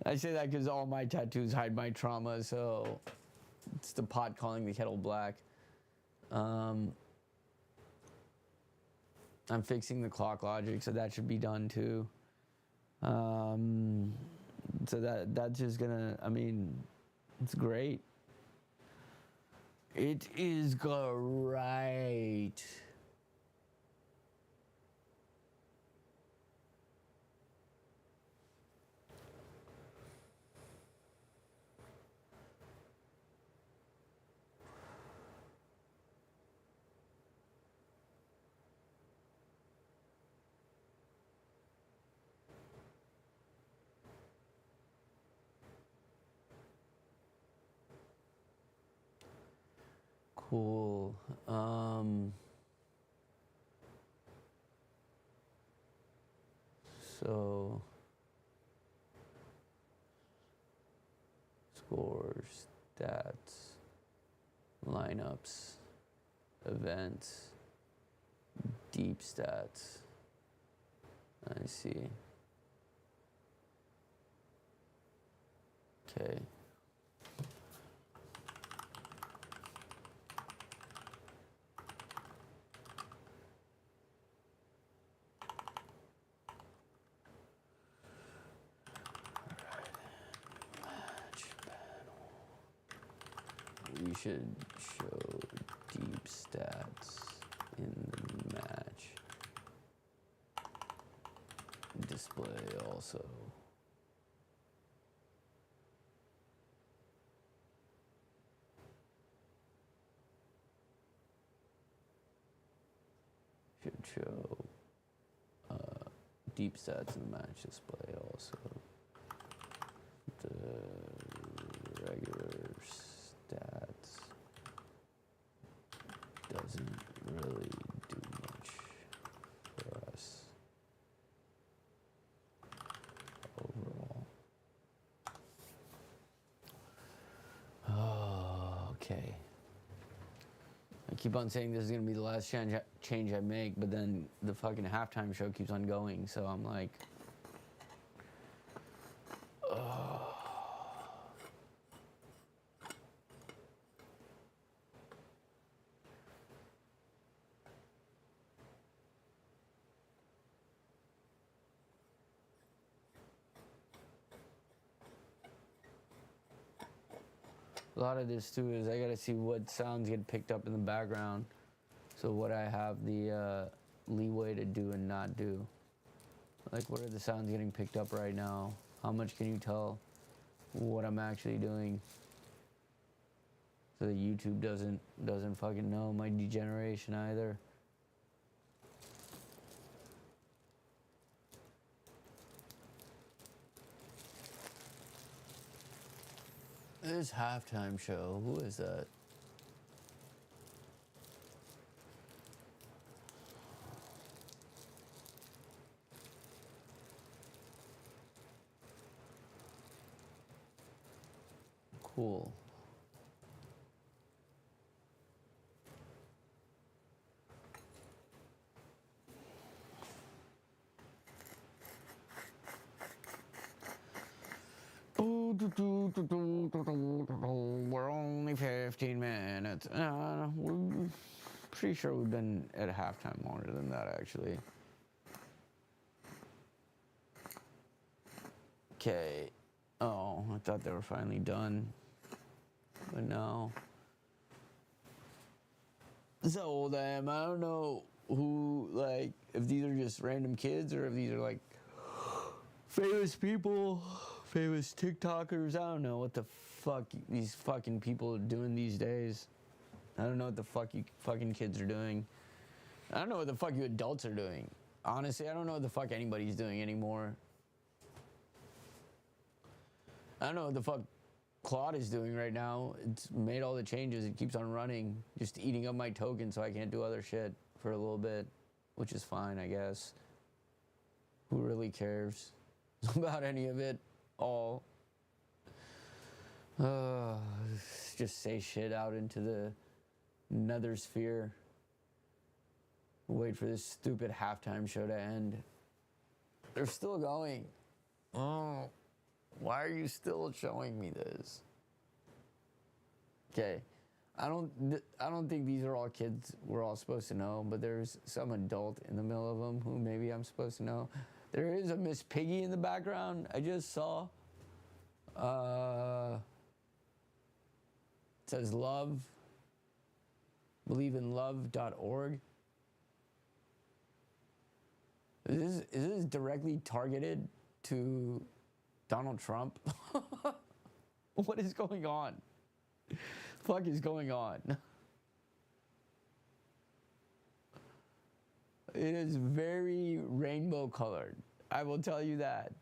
A: I say that because all my tattoos hide my trauma, so it's the pot calling the kettle black. I'm fixing the clock logic, so that should be done too. So that's just gonna, I mean, it's great. It is great. Cool. So scores, stats, lineups, events, deep stats. I see. Okay. We should show deep stats in the match display also. Should show deep stats in the match display also. The regular stats doesn't really do much for us overall. Oh, okay. I keep on saying this is gonna be the last change I make, but then the fucking halftime show keeps on going, so I'm like, a lot of this too is I gotta see what sounds get picked up in the background. So what I have the leeway to do and not do. Like, what are the sounds getting picked up right now? How much can you tell what I'm actually doing? So that YouTube doesn't fucking know my degeneration either. This halftime show, who is that? Cool. We're only 15 minutes. We're pretty sure we've been at halftime longer than that, actually. Okay. Oh, I thought they were finally done. But no. This is how old I am. I don't know who, like, if these are just random kids or if these are, like, famous people, famous TikTokers. I don't know what the fuck these fucking people are doing these days. I don't know what the fuck you fucking kids are doing. I don't know what the fuck you adults are doing. Honestly, I don't know what the fuck anybody's doing anymore. I don't know what the fuck Claude is doing right now. It's made all the changes. It keeps on running, just eating up my token so I can't do other shit for a little bit, which is fine, I guess. Who really cares about any of it all? Just say shit out into the nether sphere. Wait for this stupid halftime show to end. They're still going. Oh, why are you still showing me this? Okay, I don't think these are all kids we're all supposed to know, but there's some adult in the middle of them who maybe I'm supposed to know. There is a Miss Piggy in the background I just saw. It says love, believeinlove.org. Is this directly targeted to Donald Trump? What is going on? Fuck is going on? It is very rainbow colored. I will tell you that.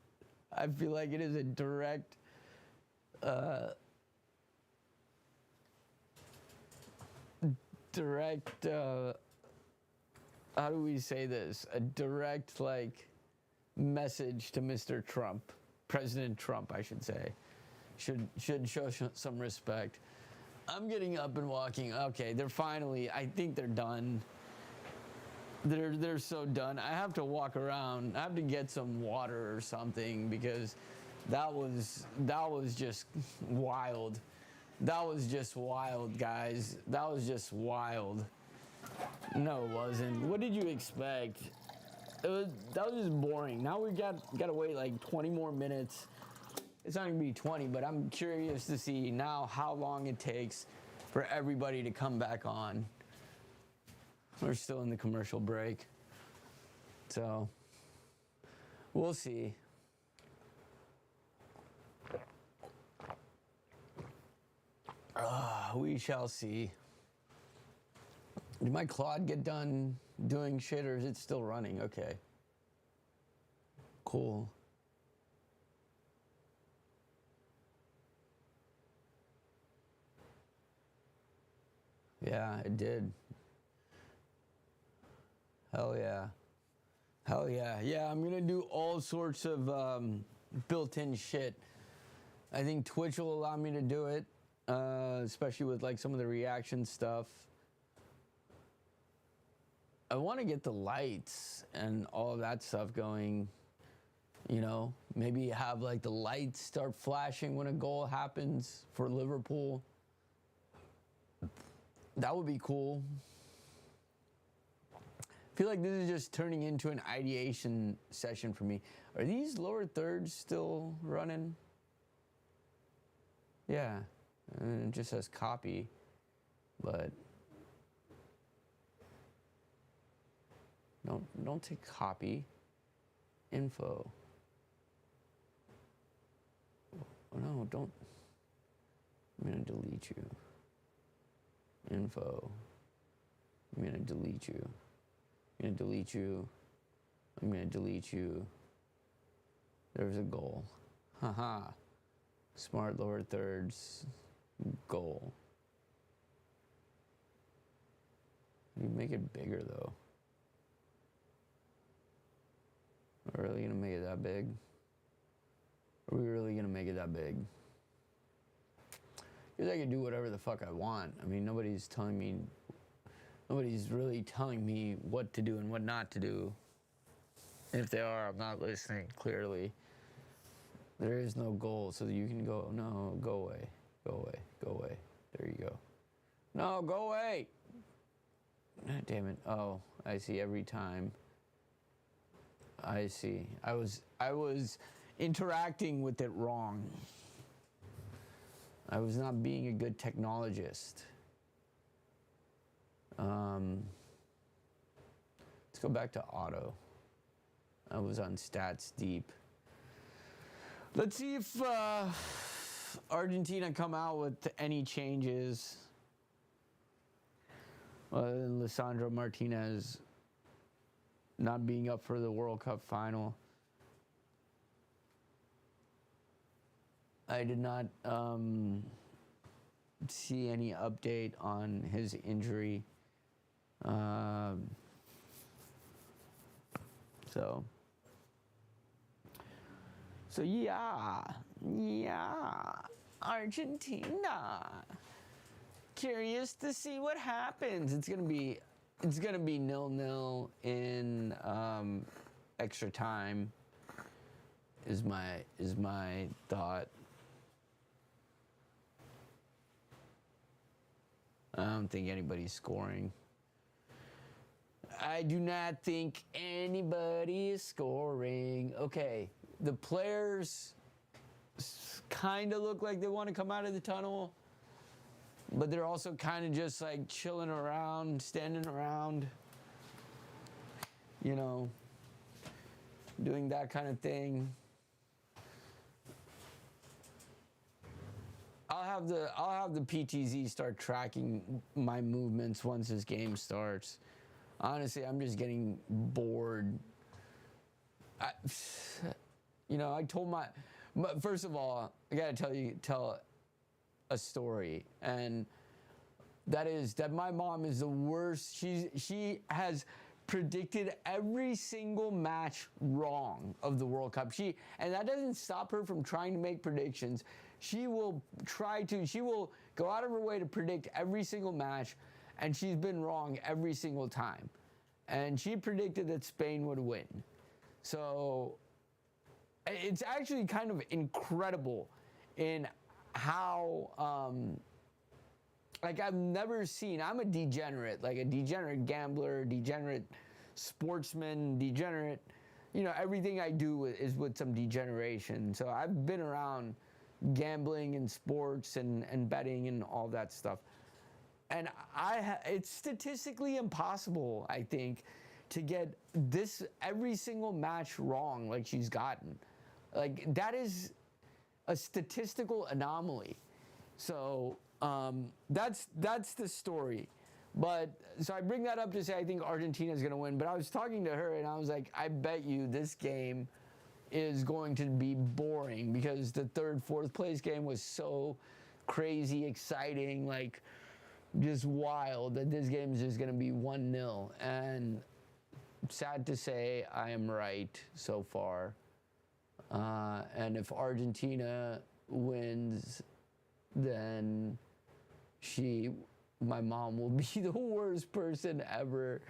A: I feel like it is a direct how do we say this? A direct, like, message to Mr. Trump. President Trump, I should say. Should show some respect. I'm getting up and walking. Okay, they're finally, I think they're done. They're so done. I have to walk around. I have to get some water or something because that was just wild. That was just wild, guys. That was just wild. No, it wasn't. What did you expect? That was just boring. Now we gotta wait like 20 more minutes. It's not gonna be 20, but I'm curious to see now how long it takes for everybody to come back on. We're still in the commercial break, so we'll see. We shall see. Did my Claude get done doing shit, or is it still running? Okay. Cool. Yeah, it did. Hell yeah. Hell yeah. Yeah, I'm gonna do all sorts of built-in shit. I think Twitch will allow me to do it, especially with like some of the reaction stuff. I want to get the lights and all of that stuff going, you know, maybe have like the lights start flashing when a goal happens for Liverpool. That would be cool. I feel like this is just turning into an ideation session for me. Are these lower thirds still running? Yeah, and it just says copy, but don't take copy. Info. Oh, no, don't. I'm gonna delete you. Info. I'm gonna delete you. I'm gonna delete you. I'm gonna delete you. There's a goal. Haha. Smart lower thirds goal. You make it bigger though. Are we really gonna make it that big? Are we really gonna make it that big? Because I can do whatever the fuck I want. I mean, nobody's really telling me what to do and what not to do. And if they are, I'm not listening, clearly. There is no goal, so you can go, no, go away, go away, go away. There you go. No, go away! God damn it. Oh, I see every time. I see. I was interacting with it wrong. I was not being a good technologist. Let's go back to auto. I was on stats deep. Let's see if Argentina come out with any changes. Lisandro Martinez not being up for the World Cup final. I did not see any update on his injury. So yeah, Argentina. Curious to see what happens. It's gonna be 0-0 in extra time. Is my thought. I don't think anybody's scoring. I do not think anybody is scoring. Okay, the players kind of look like they want to come out of the tunnel, but they're also kind of just like chilling around, standing around, you know, doing that kind of thing. I'll have the PTZ start tracking my movements once this game starts. Honestly, I'm just getting bored. I told first of all, I gotta tell a story, and that is that my mom is the worst. She has predicted every single match wrong of the World Cup. And that doesn't stop her from trying to make predictions. She will go out of her way to predict every single match, and she's been wrong every single time. And she predicted that Spain would win. So it's actually kind of incredible in how, I've never seen, I'm a degenerate gambler, degenerate sportsman, degenerate, everything I do is with some degeneration. So I've been around gambling and sports and betting and all that stuff. And it's statistically impossible, I think, to get every single match wrong like she's gotten. Like, that is a statistical anomaly. So that's the story. So I bring that up to say I think Argentina is going to win. But I was talking to her and I was like, I bet you this game is going to be boring because the third, fourth place game was so crazy, exciting, like just wild, that this game is just going to be 1-0. And sad to say, I am right so far. And if Argentina wins, then my mom will be the worst person ever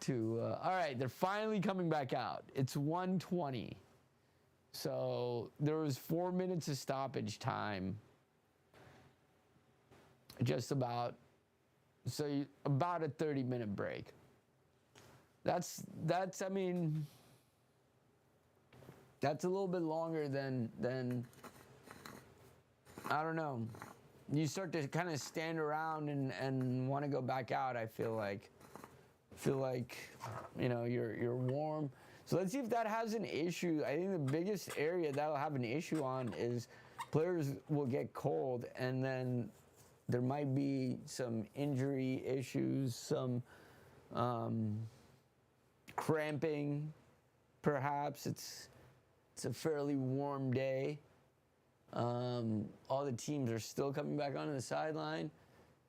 A: to. All right, they're finally coming back out. It's 1:20. So there was 4 minutes of stoppage time. Just about. So about a 30-minute break. That's a little bit longer than I don't know. You start to kind of stand around and want to go back out. I feel like you're warm. So let's see if that has an issue. I think the biggest area that'll have an issue on is players will get cold, and then there might be some injury issues, some cramping, perhaps. It's a fairly warm day. All the teams are still coming back onto the sideline.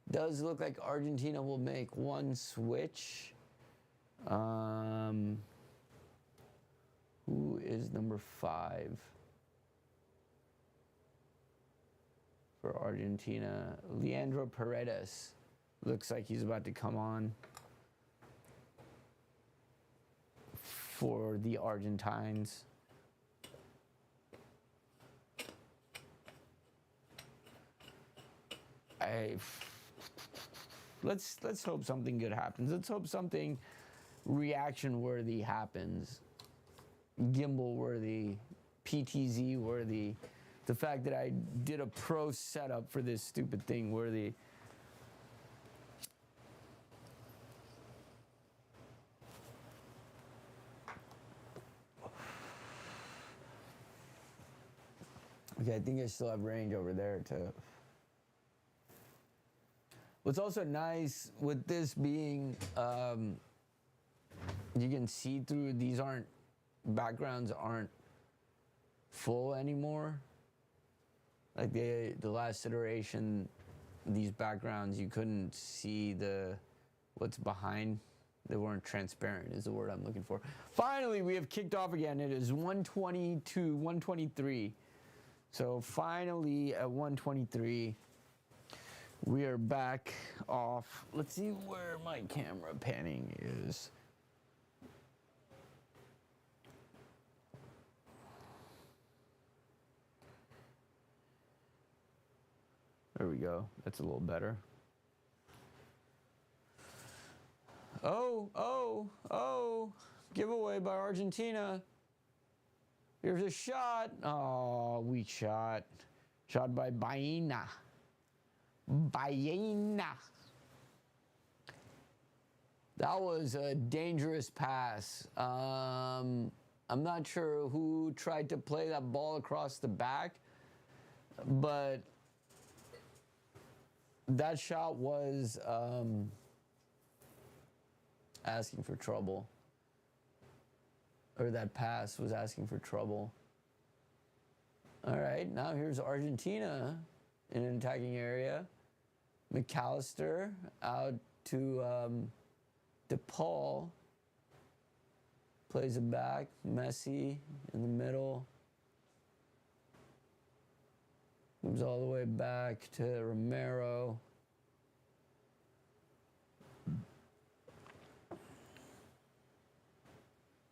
A: Does look like Argentina will make one switch. Who is number 5 for Argentina? Leandro Paredes. Looks like he's about to come on for the Argentines. Let's hope something good happens. Let's hope something reaction worthy happens. Gimbal worthy, PTZ worthy. The fact that I did a pro setup for this stupid thing worthy. Okay, I think I still have range over there too. What's also nice with this being, you can see through, backgrounds aren't full anymore. Like the last iteration, these backgrounds, you couldn't see what's behind. They weren't transparent is the word I'm looking for. Finally, we have kicked off again. It is 122, 123. So finally at 123, we are back off. Let's see where my camera panning is. There we go. That's a little better. Oh, giveaway by Argentina. Here's a shot. Oh, weak shot. Shot by Baena. That was a dangerous pass. I'm not sure who tried to play that ball across the back, but that shot was asking for trouble. Or that pass was asking for trouble. All right, now here's Argentina in an attacking area. McAllister out to DePaul. Plays it back. Messi in the middle. Moves all the way back to Romero.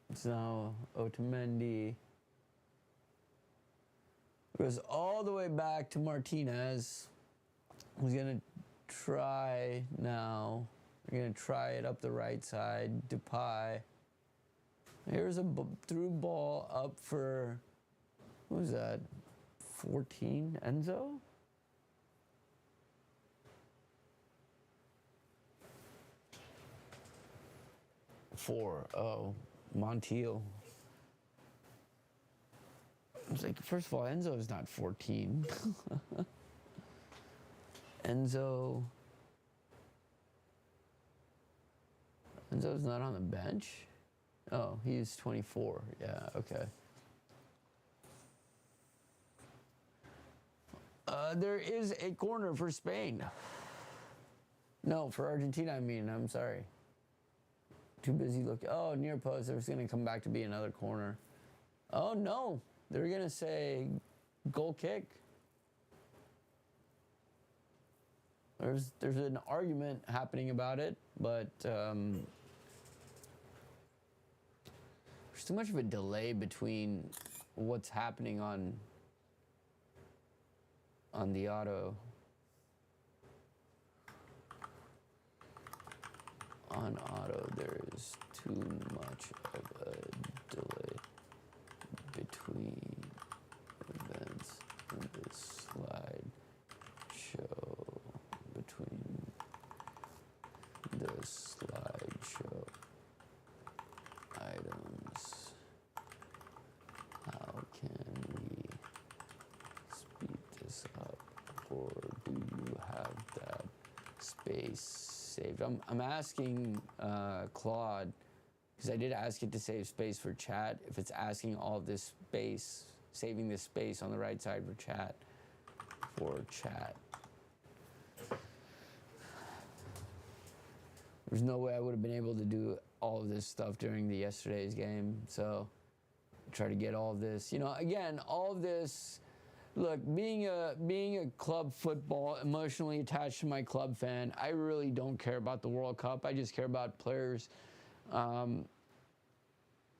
A: It's now Otamendi. Goes all the way back to Martinez. Who's gonna try now. We're gonna try it up the right side. Depay. Here's a through ball up for, who's that? 14, Enzo? Oh, Montiel. I was like, first of all, Enzo is not 14. Enzo's not on the bench? Oh, he's 24. Yeah, okay. There is a corner for Spain. No, for Argentina, I mean. I'm sorry. Too busy looking. Oh, near post. There's going to come back to be another corner. Oh, no. They're going to say goal kick. There's an argument happening about it, but there's too much of a delay between what's happening on the auto. On auto, there is too much of a delay between events in this slide show. Between the slideshow items. How can we speed this up, or do you have that space saved? I'm asking Claude, because I did ask it to save space for chat, if it's asking all of this space saving this space on the right side for chat. There's no way I would have been able to do all of this stuff during yesterday's game. So try to get all of this. You know, again, all of this. Look, being a club football, emotionally attached to my club fan, I really don't care about the World Cup. I just care about players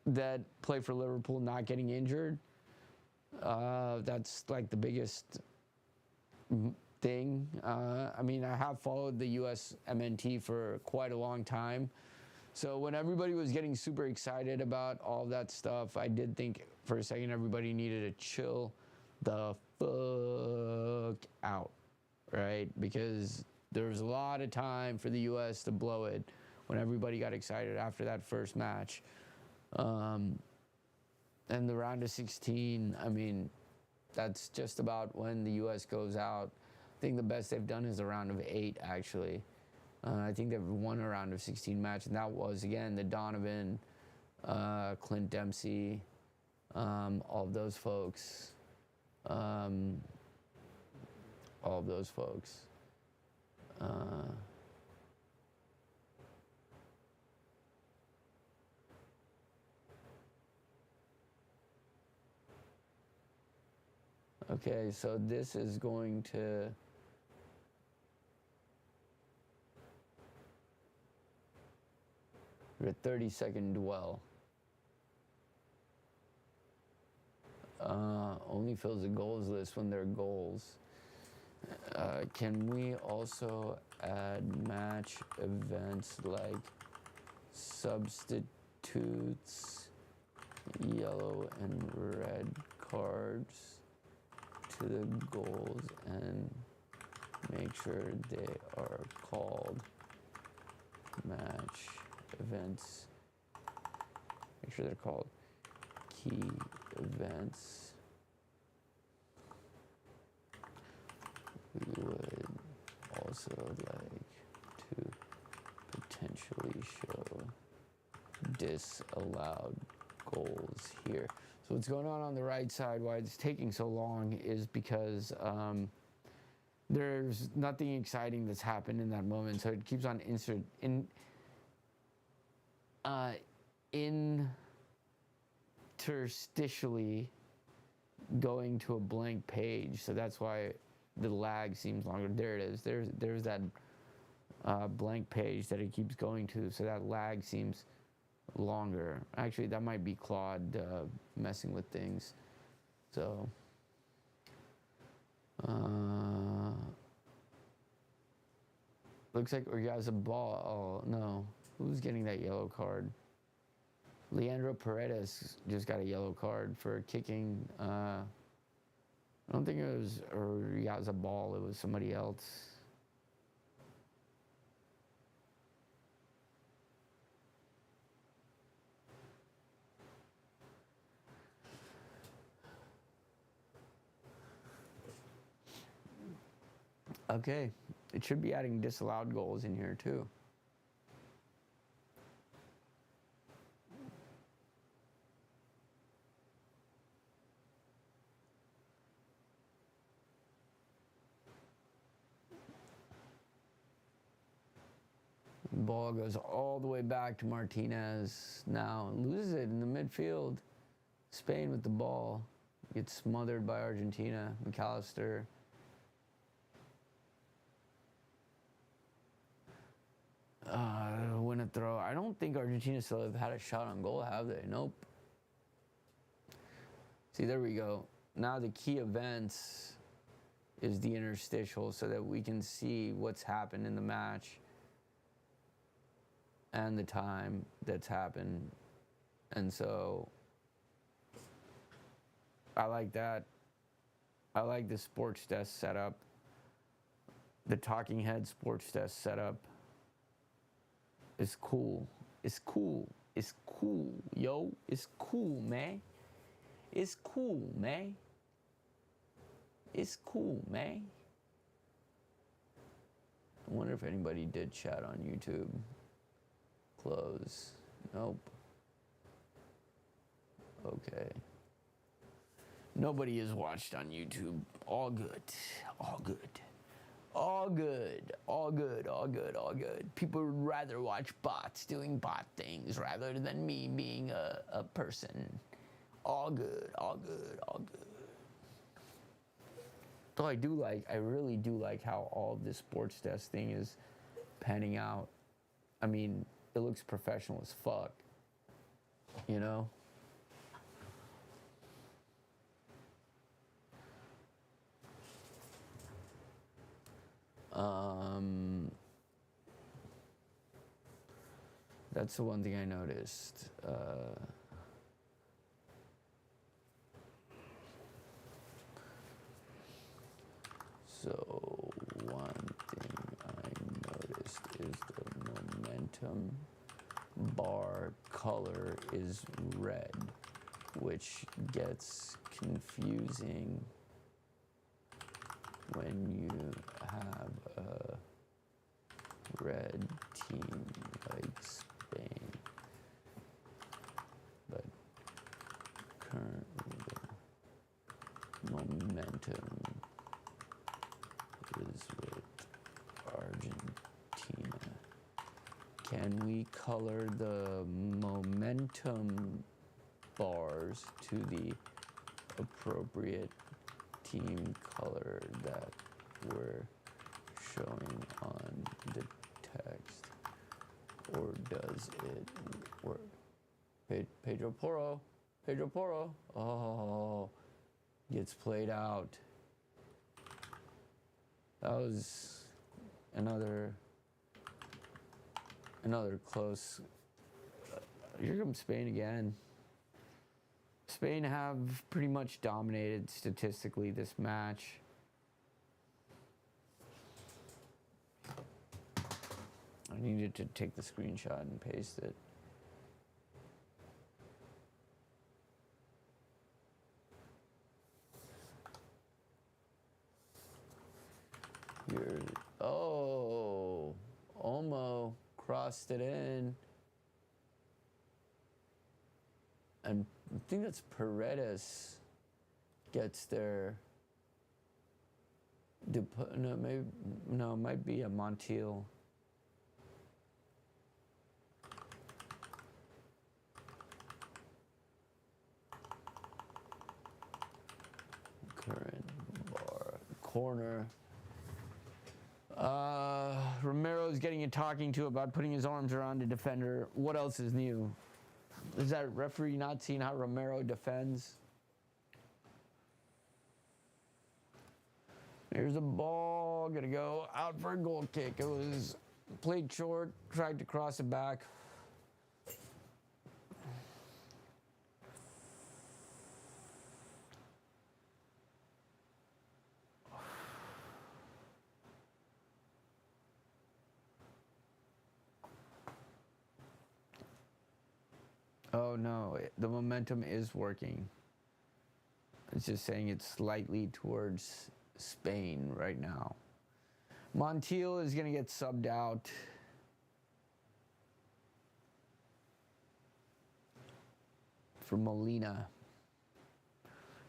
A: that play for Liverpool not getting injured. That's like the biggest thing. I mean, I have followed the US MNT for quite a long time. So when everybody was getting super excited about all that stuff, I did think for a second everybody needed to chill the fuck out, right? Because there was a lot of time for the US to blow it when everybody got excited after that first match. And the round of 16, I mean, that's just about when the US goes out. I think the best they've done is a round of 8, actually. I think they've won a round of 16 match, and that was, again, the Donovan, Clint Dempsey, all of those folks. Okay, so this is going to a 30-second dwell. Only fills the goals list when they're goals. Can we also add match events like substitutes, yellow and red cards to the goals and make sure they are called match events? Make sure they're called key events. We would also like to potentially show disallowed goals here. So what's going on the right side, why it's taking so long, is because there's nothing exciting that's happened in that moment. So it keeps on interstitially going to a blank page. So that's why the lag seems longer. There it is. There's that blank page that it keeps going to. So that lag seems longer. Actually, that might be Claude messing with things. So looks like Oyarzabal. Oh no, who's getting that yellow card? Leandro Paredes just got a yellow card for kicking. I don't think it was Oyarzabal. It was somebody else. Okay, it should be adding disallowed goals in here too. Ball goes all the way back to Martinez now, loses it in the midfield. Spain with the ball, gets smothered by Argentina. McAllister. Win a throw. I don't think Argentina still have had a shot on goal, have they? Nope. See, there we go. Now the key events is the interstitial so that we can see what's happened in the match and the time that's happened. And so I like that. I like the sports desk setup. The talking head sports desk setup is cool. It's cool. It's cool, yo. It's cool, man. It's cool, man. It's cool, man. I wonder if anybody did chat on YouTube. Close. Nope. Okay. Nobody is watched on YouTube. All good. All good. All good. All good. All good. All good. People would rather watch bots doing bot things rather than me being a person. All good. All good. All good. Though I really do like how all of this sports desk thing is panning out. I mean, it looks professional as fuck. You know? That's the one thing I noticed. So one thing I noticed is the momentum bar color is red, which gets confusing when you have a red team like Spain. But currently the momentum is with Argentina. Can we color the momentum bars to the appropriate team color that we're showing on the text? Or does it work? Pedro Porro. Oh, gets played out. That was another close. Here comes Spain again. Spain have pretty much dominated statistically this match. I needed to take the screenshot and paste it. Here, oh, Olmo crossed it in. And I think that's Paredes gets there. No, maybe, no, it might be a Montiel. Current bar corner. Romero's getting a talking to about putting his arms around a defender. What else is new? Is that referee not seeing how Romero defends? Here's a ball, gonna go out for a goal kick. It was played short, tried to cross it back. Oh no, the momentum is working. It's just saying it's slightly towards Spain right now. Montiel is gonna get subbed out. For Molina.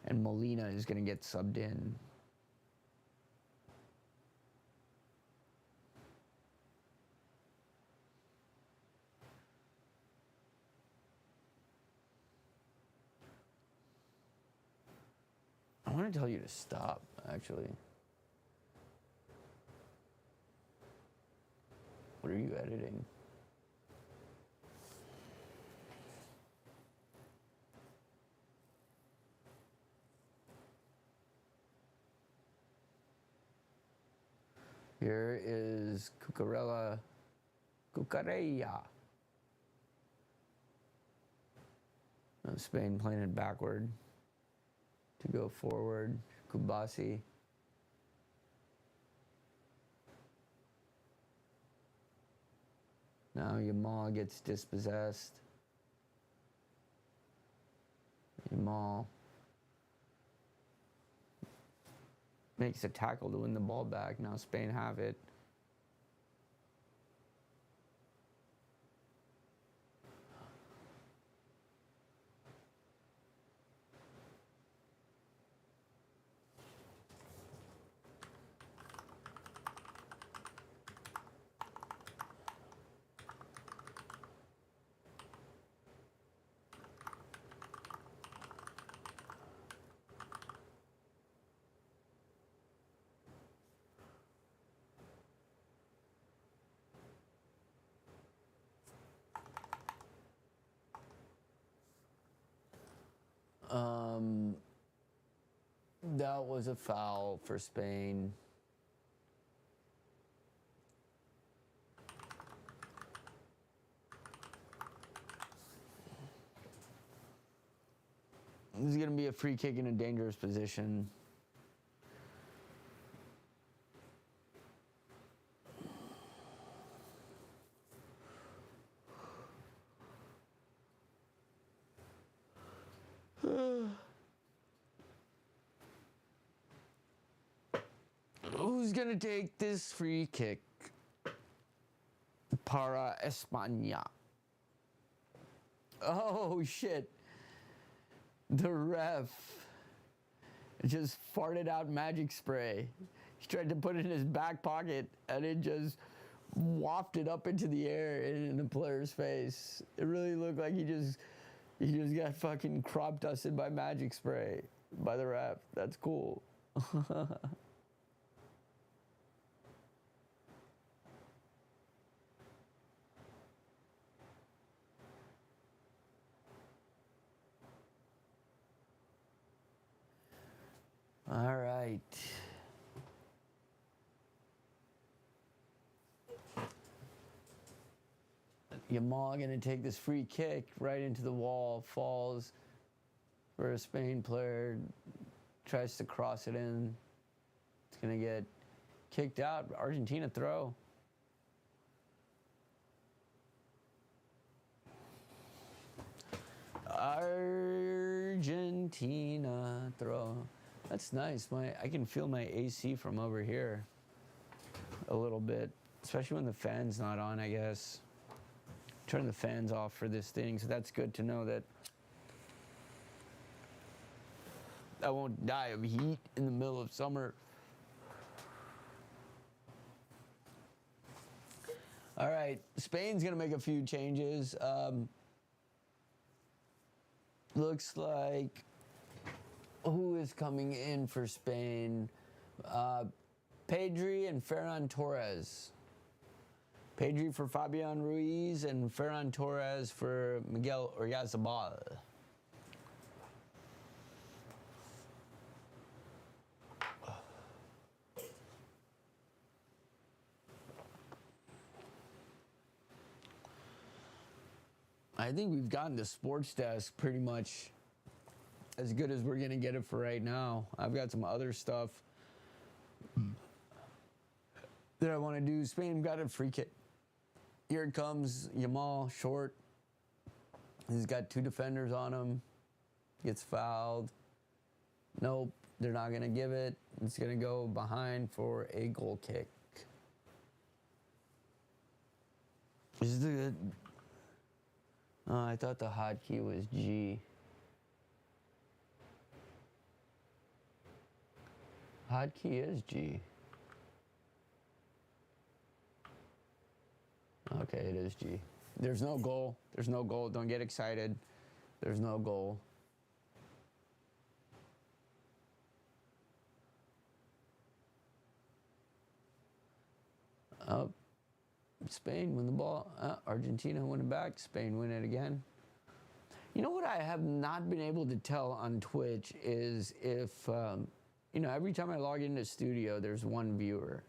A: And Molina is gonna get subbed in. I want to tell you to stop, actually. What are you editing? Here is Cucurella. Spain playing it backward to go forward. Kubasi. Now Yamal gets dispossessed. Yamal makes a tackle to win the ball back. Now Spain have it. That was a foul for Spain. This is going to be a free kick in a dangerous position. Who's going to take this free kick? Para España. Oh, shit. The ref just farted out magic spray. He tried to put it in his back pocket, and it just wafted up into the air in the player's face. It really looked like he just got fucking crop dusted by magic spray by the ref. That's cool. All right. Yamal gonna take this free kick right into the wall, falls for a Spain player, tries to cross it in. It's gonna get kicked out. Argentina throw. Argentina throw. That's nice. I can feel my AC from over here a little bit, especially when the fan's not on, I guess. Turn the fans off for this thing, so that's good to know that I won't die of heat in the middle of summer. All right, Spain's gonna make a few changes. Looks like who is coming in for Spain? Pedri and Ferran Torres. Pedri for Fabian Ruiz and Ferran Torres for Miguel Oyarzabal. I think we've gotten the sports desk pretty much as good as we're going to get it for right now. I've got some other stuff that I want to do. Spain got a free kick. Here it comes, Yamal, short. He's got two defenders on him. Gets fouled. Nope, they're not going to give it. It's going to go behind for a goal kick. Is the... I thought the hotkey was G. Hotkey is G. Okay, it is G. There's no goal. There's no goal. Don't get excited. There's no goal. Spain win the ball. Argentina win it back. Spain win it again. You know what I have not been able to tell on Twitch is if, every time I log into Studio, there's one viewer.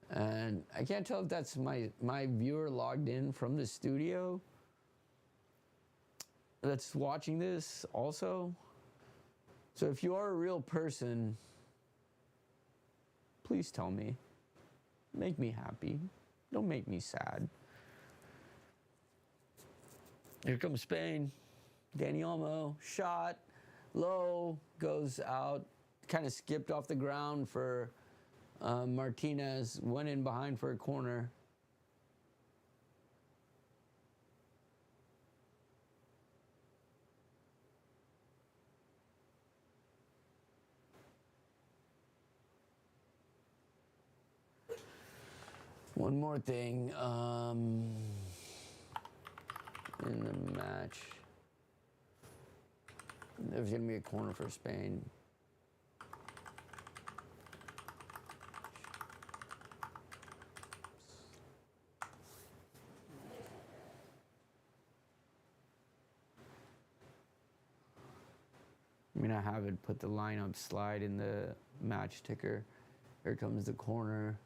A: And I can't tell if that's my viewer logged in from the studio that's watching this also. So if you are a real person, please tell me. Make me happy. Don't make me sad. Here comes Spain. Dani Olmo, shot, low, goes out. Kind of skipped off the ground for Martinez. Went in behind for a corner. One more thing, in the match, there's going to be a corner for Spain. I'm gonna have it put the lineup slide in the match ticker. Here comes the corner.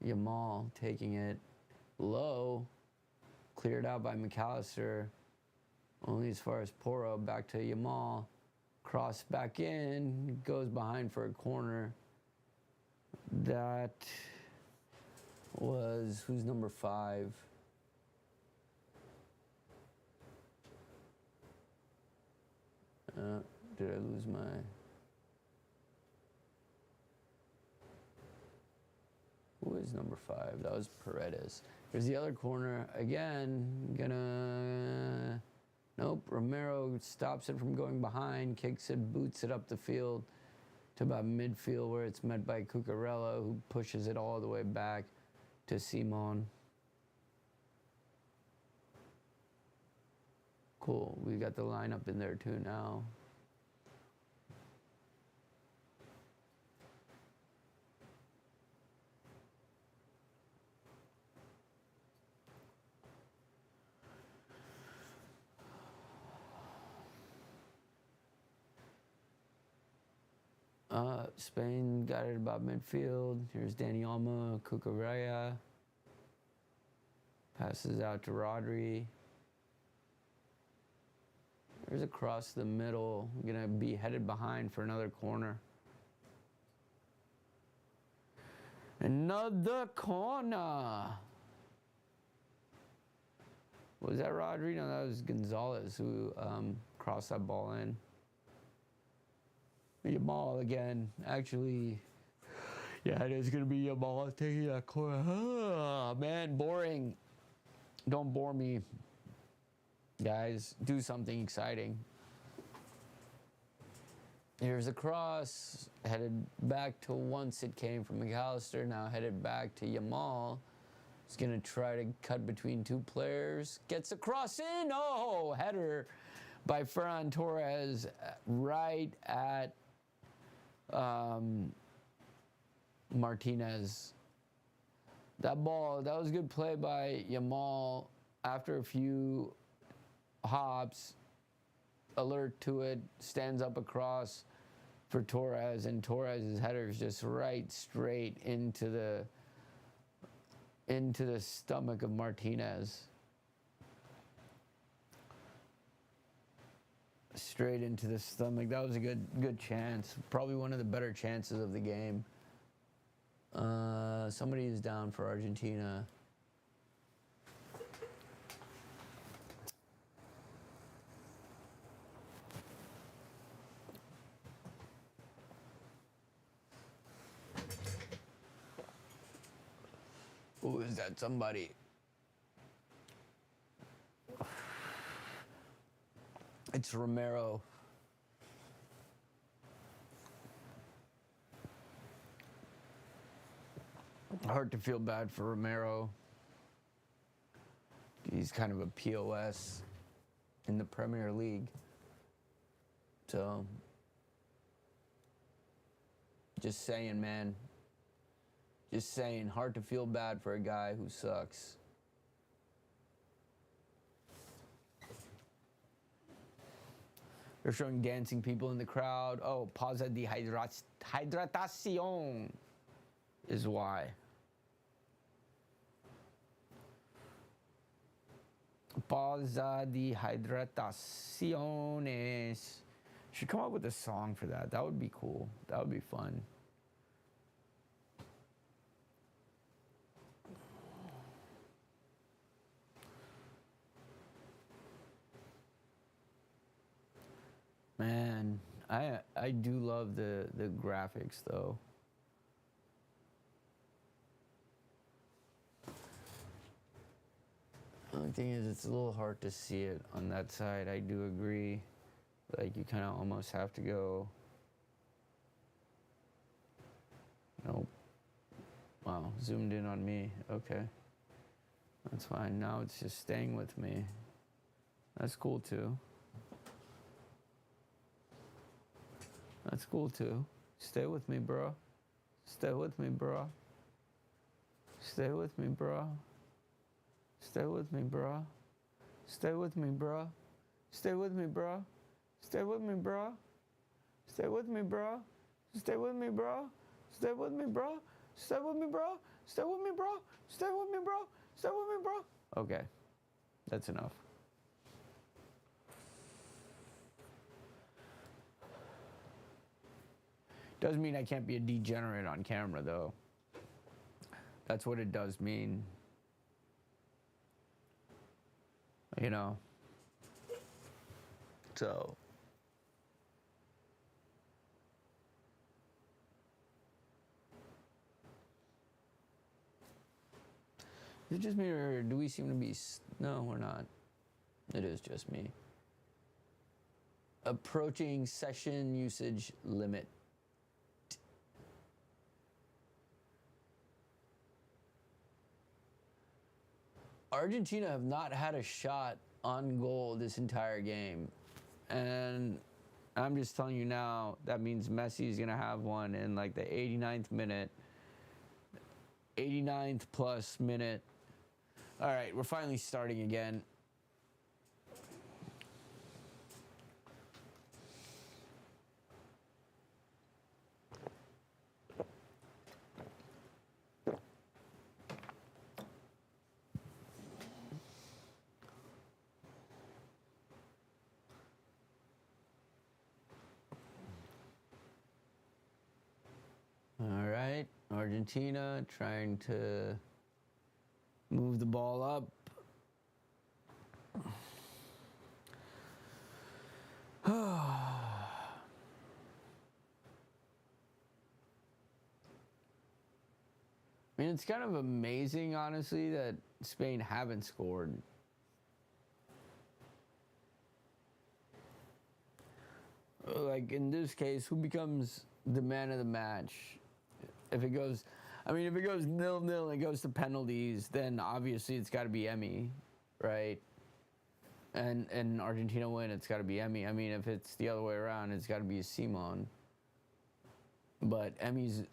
A: Yamal taking it low, cleared out by McAllister. Only as far as Porro, back to Yamal. Cross back in, goes behind for a corner. That was, who's number 5? Did I lose my... Who is number 5? That was Paredes. Here's the other corner. Again, gonna... Nope, Romero stops it from going behind, kicks it, boots it up the field to about midfield where it's met by Cucurella, who pushes it all the way back to Simon. Cool, we got the lineup in there too now. Spain got it about midfield. Here's Dani Olmo, Cucurella. Passes out to Rodri. There's a cross the middle. Gonna be headed behind for another corner. Another corner. Was that Rodri? No, that was Gonzalez who crossed that ball in. Yamal again. Actually, yeah, it is going to be Yamal taking that corner. Oh, man, boring. Don't bore me. Guys, do something exciting. Here's a cross. Headed back to once it came from McAllister. Now headed back to Yamal. He's going to try to cut between two players. Gets a cross in. Oh, header by Ferran Torres right at Martinez. That ball, that was good play by Yamal. After a few hops, alert to it, stands up across for Torres, and Torres' header is just right straight into the stomach of Martinez. Straight into the stomach. That was a good chance. Probably one of the better chances of the game. Somebody is down for Argentina. Who is that somebody? It's Romero. Hard to feel bad for Romero. He's kind of a POS in the Premier League. So, just saying, man. Just saying, hard to feel bad for a guy who sucks. They're showing dancing people in the crowd. Oh, pausa de hidratación is why. Pausa de hidrataciones. Should come up with a song for that. That would be cool. That would be fun. Man, I do love the graphics though. The only thing is it's a little hard to see it on that side. I do agree. Like you kind of almost have to go. Nope. Wow, zoomed in on me. Okay. That's fine. Now it's just staying with me. That's cool too. That's cool too. Stay with me, bro. Stay with me, bro. Stay with me, bro. Stay with me, bro. Stay with me, bro. Stay with me, bro. Stay with me, bro. Stay with me, bro. Stay with me, bro. Stay with me, bro. Stay with me, bro. Stay with me, bro. Stay with me, bro. Stay with me, bro. Okay. That's enough. Doesn't mean I can't be a degenerate on camera, though. That's what it does mean. You know? So. Is it just me, or do we seem to be... No, we're not. It is just me. Approaching session usage limit. Argentina have not had a shot on goal this entire game. And I'm just telling you now, that means Messi's going to have one in like the 89th minute. 89th plus minute. All right, we're finally starting again. All right, Argentina trying to move the ball up. I mean, it's kind of amazing, honestly, that Spain haven't scored. Like, in this case, who becomes the man of the match? If it goes, I mean, if it goes 0-0 and goes to penalties, then obviously it's got to be Emi, right? And Argentina win, it's got to be Emi. I mean, if it's the other way around, it's got to be Simon. But Emi's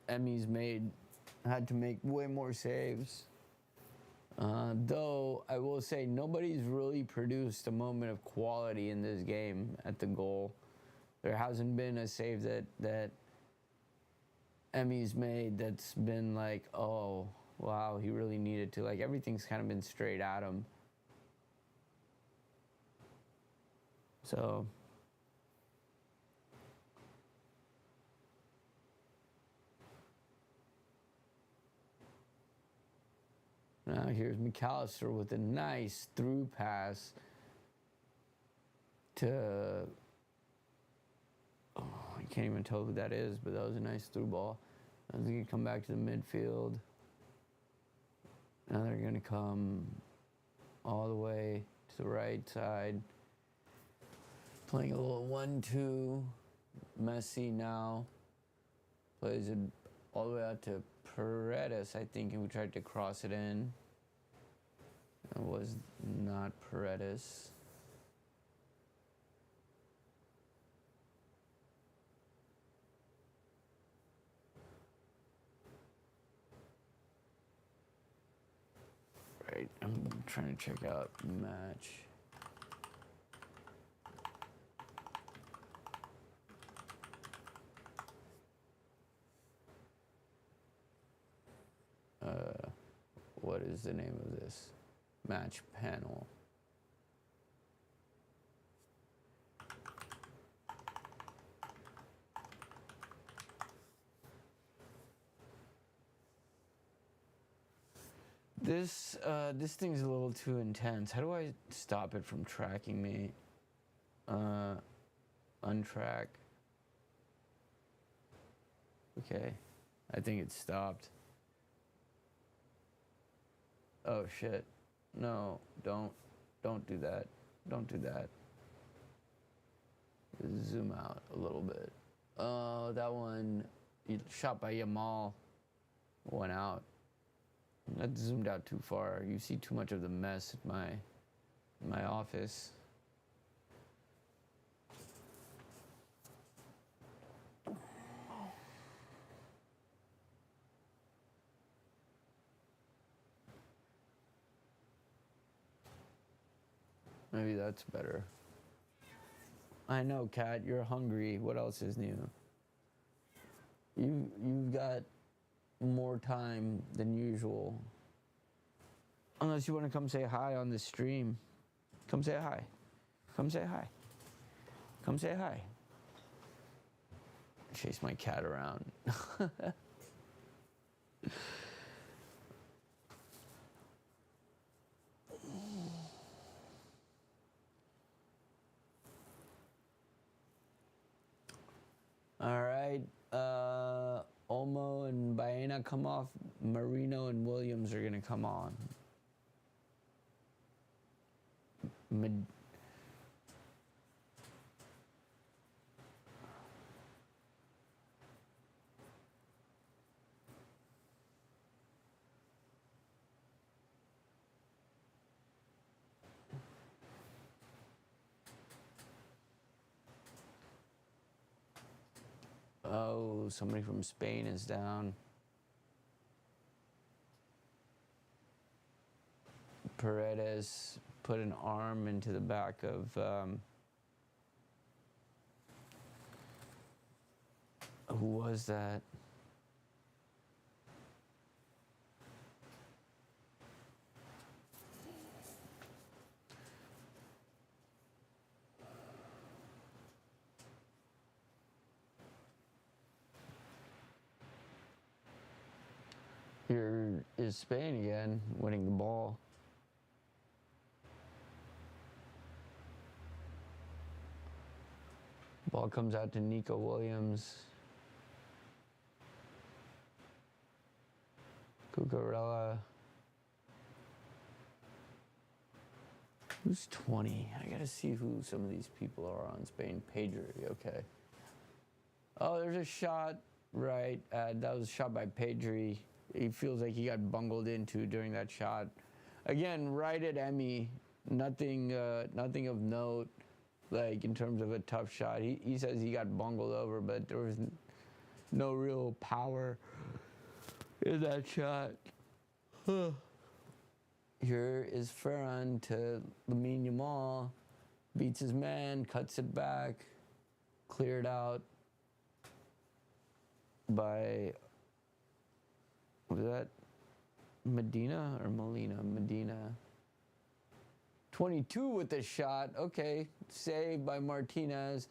A: had to make way more saves. Though I will say nobody's really produced a moment of quality in this game at the goal. There hasn't been a save that Emi's made that's been like, oh, wow, he really needed to. Like, everything's kind of been straight at him. So, now here's McAllister with a nice through pass to, oh, I can't even tell who that is, but that was a nice through ball. I was going to come back to the midfield. Now they're going to come all the way to the right side. Playing a little 1-2. Messi now plays it all the way out to Paredes, I think, who tried to cross it in. It was not Paredes. Right, I'm trying to check out match. What is the name of this? Match panel. This thing's a little too intense. How do I stop it from tracking me? Untrack. Okay, I think it stopped. Oh shit. No, don't do that. Don't do that. Zoom out a little bit. Oh, that one shot by Yamal went out. That zoomed out too far. You see too much of the mess at my office. Maybe that's better. I know, Kat, you're hungry. What else is new? You've got more time than usual. Unless you want to come say hi on the stream. Come say hi. Come say hi. Come say hi. Chase my cat around. All right. Olmo and Baena come off. Marino and Williams are going to come on. Oh, somebody from Spain is down. Paredes put an arm into the back of who was that? Here is Spain again, winning the ball. Ball comes out to Nico Williams. Cucurella. Who's 20? I gotta see who some of these people are on Spain. Pedri, okay. Oh, there's a shot, right. That was a shot by Pedri. He feels like he got bungled into during that shot. Again, right at Emmy, nothing of note, like in terms of a tough shot. He says he got bungled over, but there was no real power in that shot. Here is Ferran to Lamine Yamal, beats his man, cuts it back, cleared out by, was that Medina or Molina? Medina. 22 with the shot. Okay, saved by Martinez.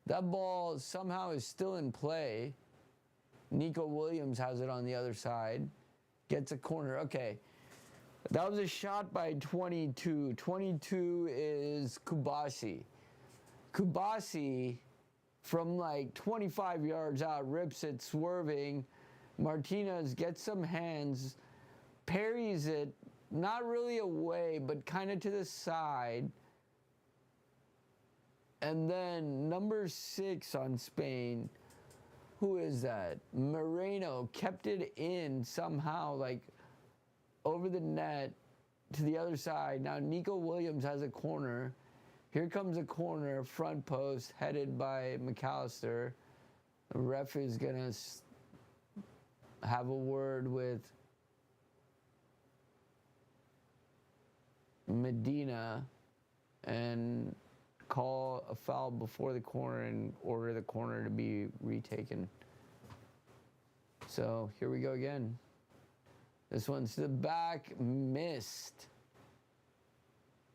A: That ball somehow is still in play. Nico Williams has it on the other side. Gets a corner. Okay. That was a shot by 22. 22 is Kubasi. Kubasi, from like 25 yards out, rips it, swerving. Martinez gets some hands, parries it, not really away, but kind of to the side. And then number 6 on Spain, who is that? Moreno kept it in somehow, like over the net to the other side. Now Nico Williams has a corner. Here comes a corner, front post, headed by McAllister. The ref is going to have a word with Medina and call a foul before the corner and order the corner to be retaken. So here we go again. This one's to the back, missed.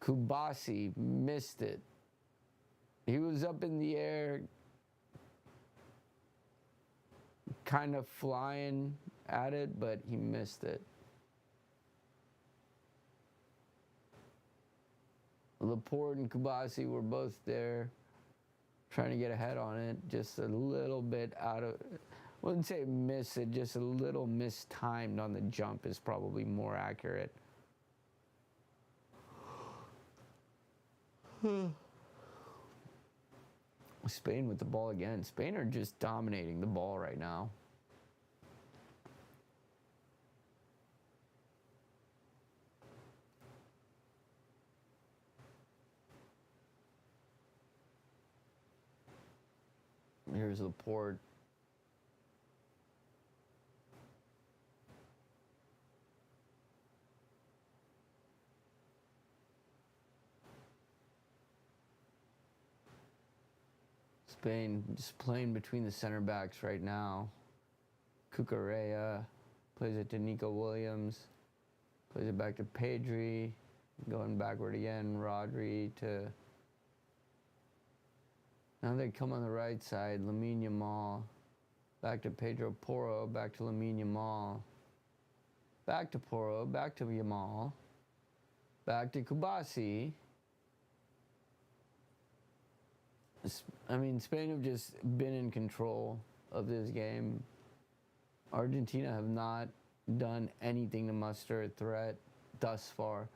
A: Kubasi missed it. He was up in the air, kind of flying at it, but he missed it. Laporte and Kubasi were both there, trying to get ahead on it. Just a little bit out of, I wouldn't say miss it, just a little mistimed on the jump is probably more accurate. Spain with the ball again. Spain are just dominating the ball right now. Here's Laporte. Spain just playing between the center backs right now. Cucurella plays it to Nico Williams, plays it back to Pedri, going backward again, Rodri to... Now they come on the right side, Lamine Yamal, back to Pedro Porro, back to Lamine Yamal, back to Porro, back to Yamal, back to Kubasi. I mean, Spain have just been in control of this game. Argentina have not done anything to muster a threat thus far.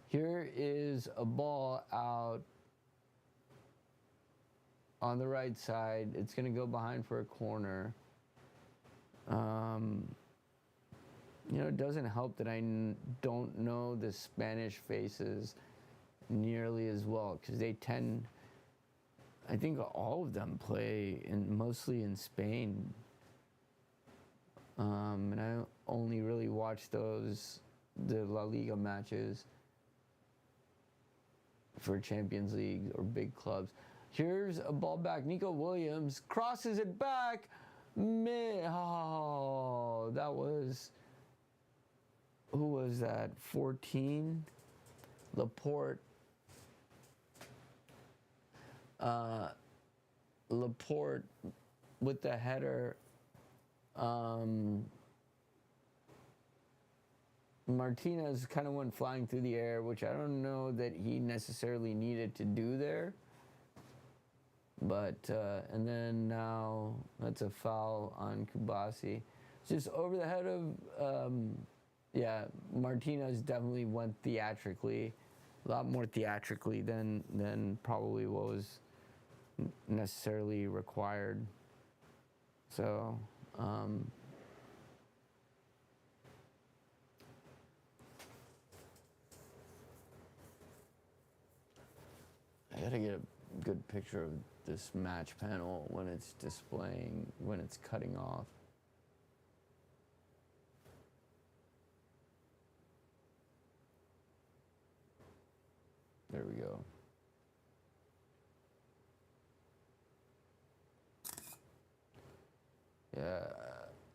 A: Here is a ball out on the right side. It's going to go behind for a corner. You know, it doesn't help that I don't know the Spanish faces nearly as well, because they tend... I think all of them play mostly in Spain. And I only really watch the La Liga matches for Champions League or big clubs. Here's a ball back. Nico Williams crosses it back. Oh, that was... Who was that? 14? Laporte. Laporte with the header. Martinez kind of went flying through the air, which I don't know that he necessarily needed to do there. But, and then now that's a foul on Kubasi. Just over the head of, yeah, Martinez definitely went theatrically, a lot more theatrically than probably what was necessarily required. So, I gotta get a good picture of this match panel when it's displaying, when it's cutting off. There we go. Yeah,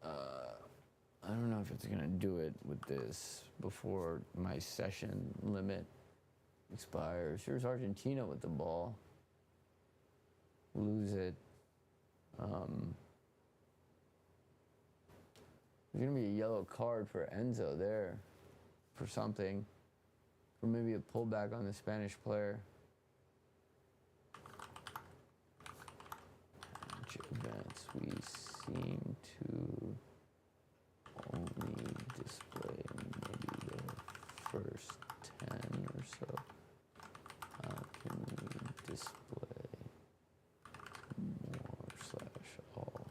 A: I don't know if it's gonna do it with this before my session limit expires. Here's Argentina with the ball. Lose it. There's gonna be a yellow card for Enzo there, for something, or maybe a pullback on the Spanish player. Which events we seem to only display maybe the first 10 or so. How can we display more/all?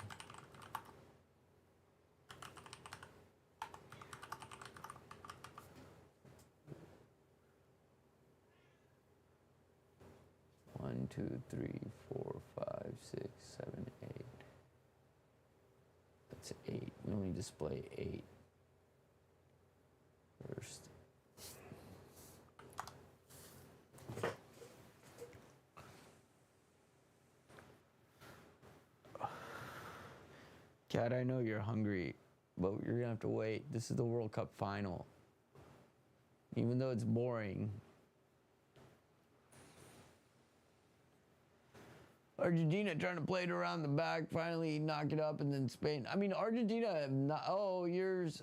A: One, two, three, 4, 5, 6, 7, 8. That's 8. We only display 8 first. Cat, I know you're hungry, but you're gonna have to wait. This is the World Cup final. Even though it's boring. Argentina trying to play it around the back, finally knock it up, and then Spain. I mean, Argentina have not... Oh, there's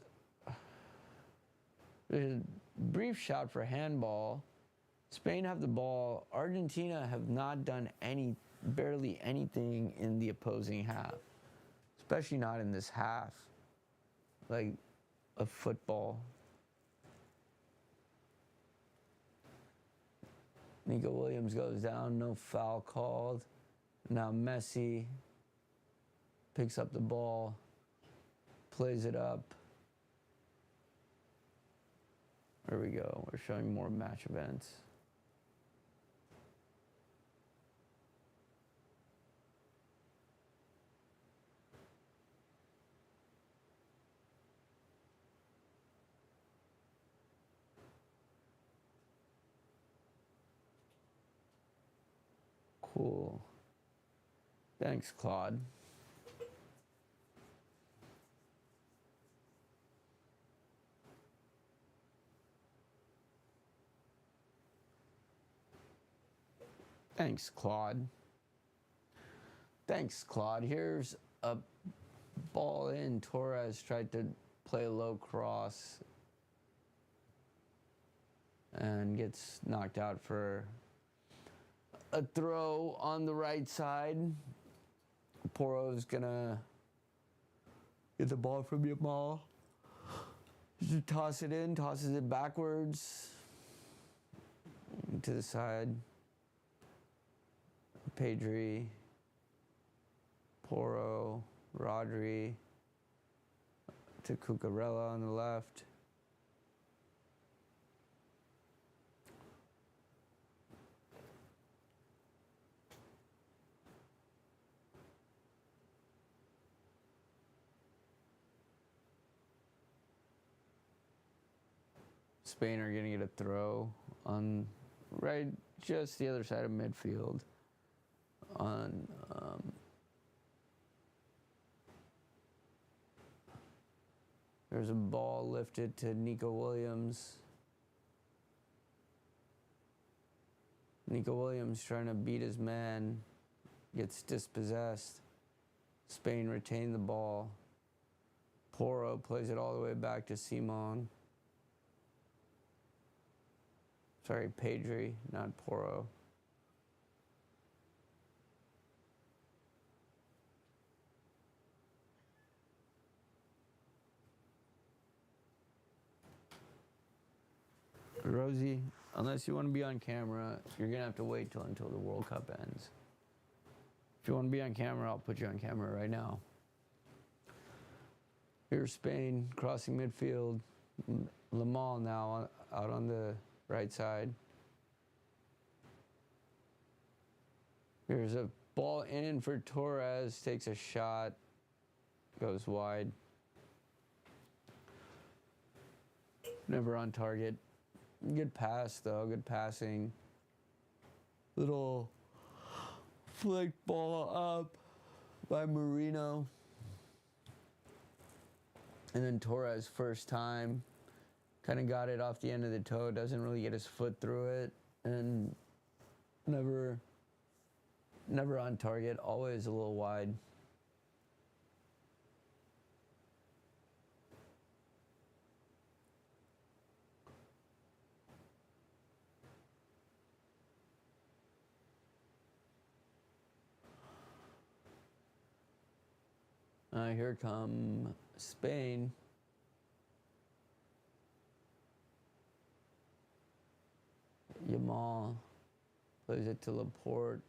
A: a brief shot for handball. Spain have the ball. Argentina have not done barely anything in the opposing half. Especially not in this half. Like, of football. Nico Williams goes down, no foul called. Now Messi picks up the ball, plays it up. There we go. We're showing more match events. Cool. Thanks, Claude. Thanks, Claude. Thanks, Claude. Here's a ball in. Torres tried to play a low cross and gets knocked out for a throw on the right side. Poro's gonna get the ball from Yamal. Just toss it in, tosses it backwards to the side. Pedri, Poro, Rodri to Cucurella on the left. Spain are going to get a throw on right just the other side of midfield on there's a ball lifted to Nico Williams. Nico Williams trying to beat his man, gets dispossessed. Spain retain the ball. Poro plays it all the way back to Simon. Sorry, Pedri, not Poro. Rosie, unless you want to be on camera, you're going to have to wait until the World Cup ends. If you want to be on camera, I'll put you on camera right now. Here's Spain crossing midfield. Lamal now out on the right side. Here's a ball in for Torres, takes a shot, goes wide. Never on target. Good pass though, good passing. Little flick ball up by Marino. And then Torres, first time, kind of got it off the end of the toe, doesn't really get his foot through it, and never on target, always a little wide. Here come Spain. Yamal plays it to Laporte,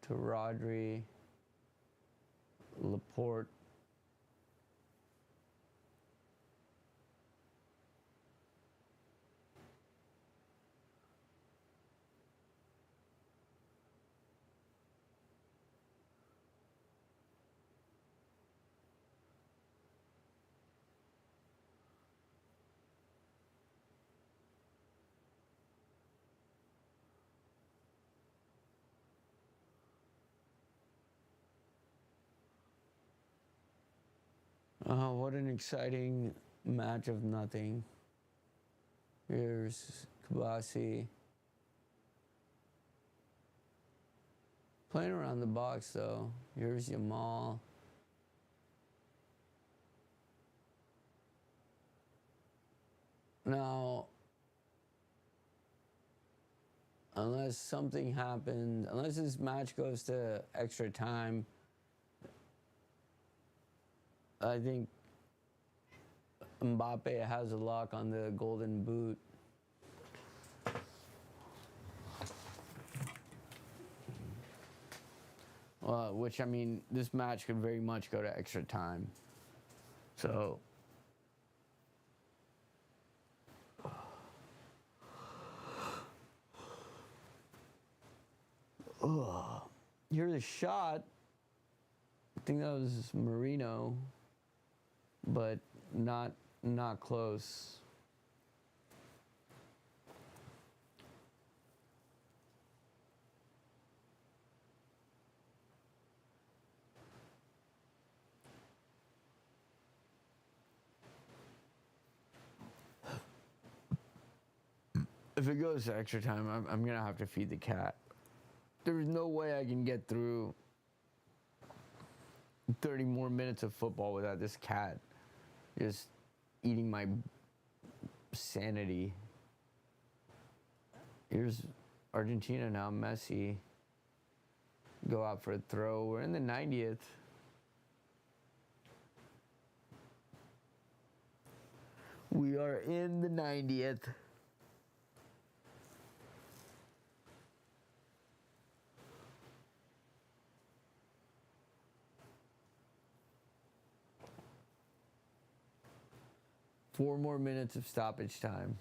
A: to Rodri, Laporte. What an exciting match of nothing. Here's Kabasi. Playing around the box though. Here's Yamal. Now, unless something happens, unless this match goes to extra time, I think Mbappe has a lock on the golden boot. Which, I mean, this match could very much go to extra time. So, here's a shot. I think that was Marino, but not close. if it goes to extra time, I'm gonna have to feed the cat. There's no way I can get through 30 more minutes of football without this cat just eating my sanity. Here's Argentina now. Messi go out for a throw. We're in the 90th. We are in the 90th. Four more minutes of stoppage time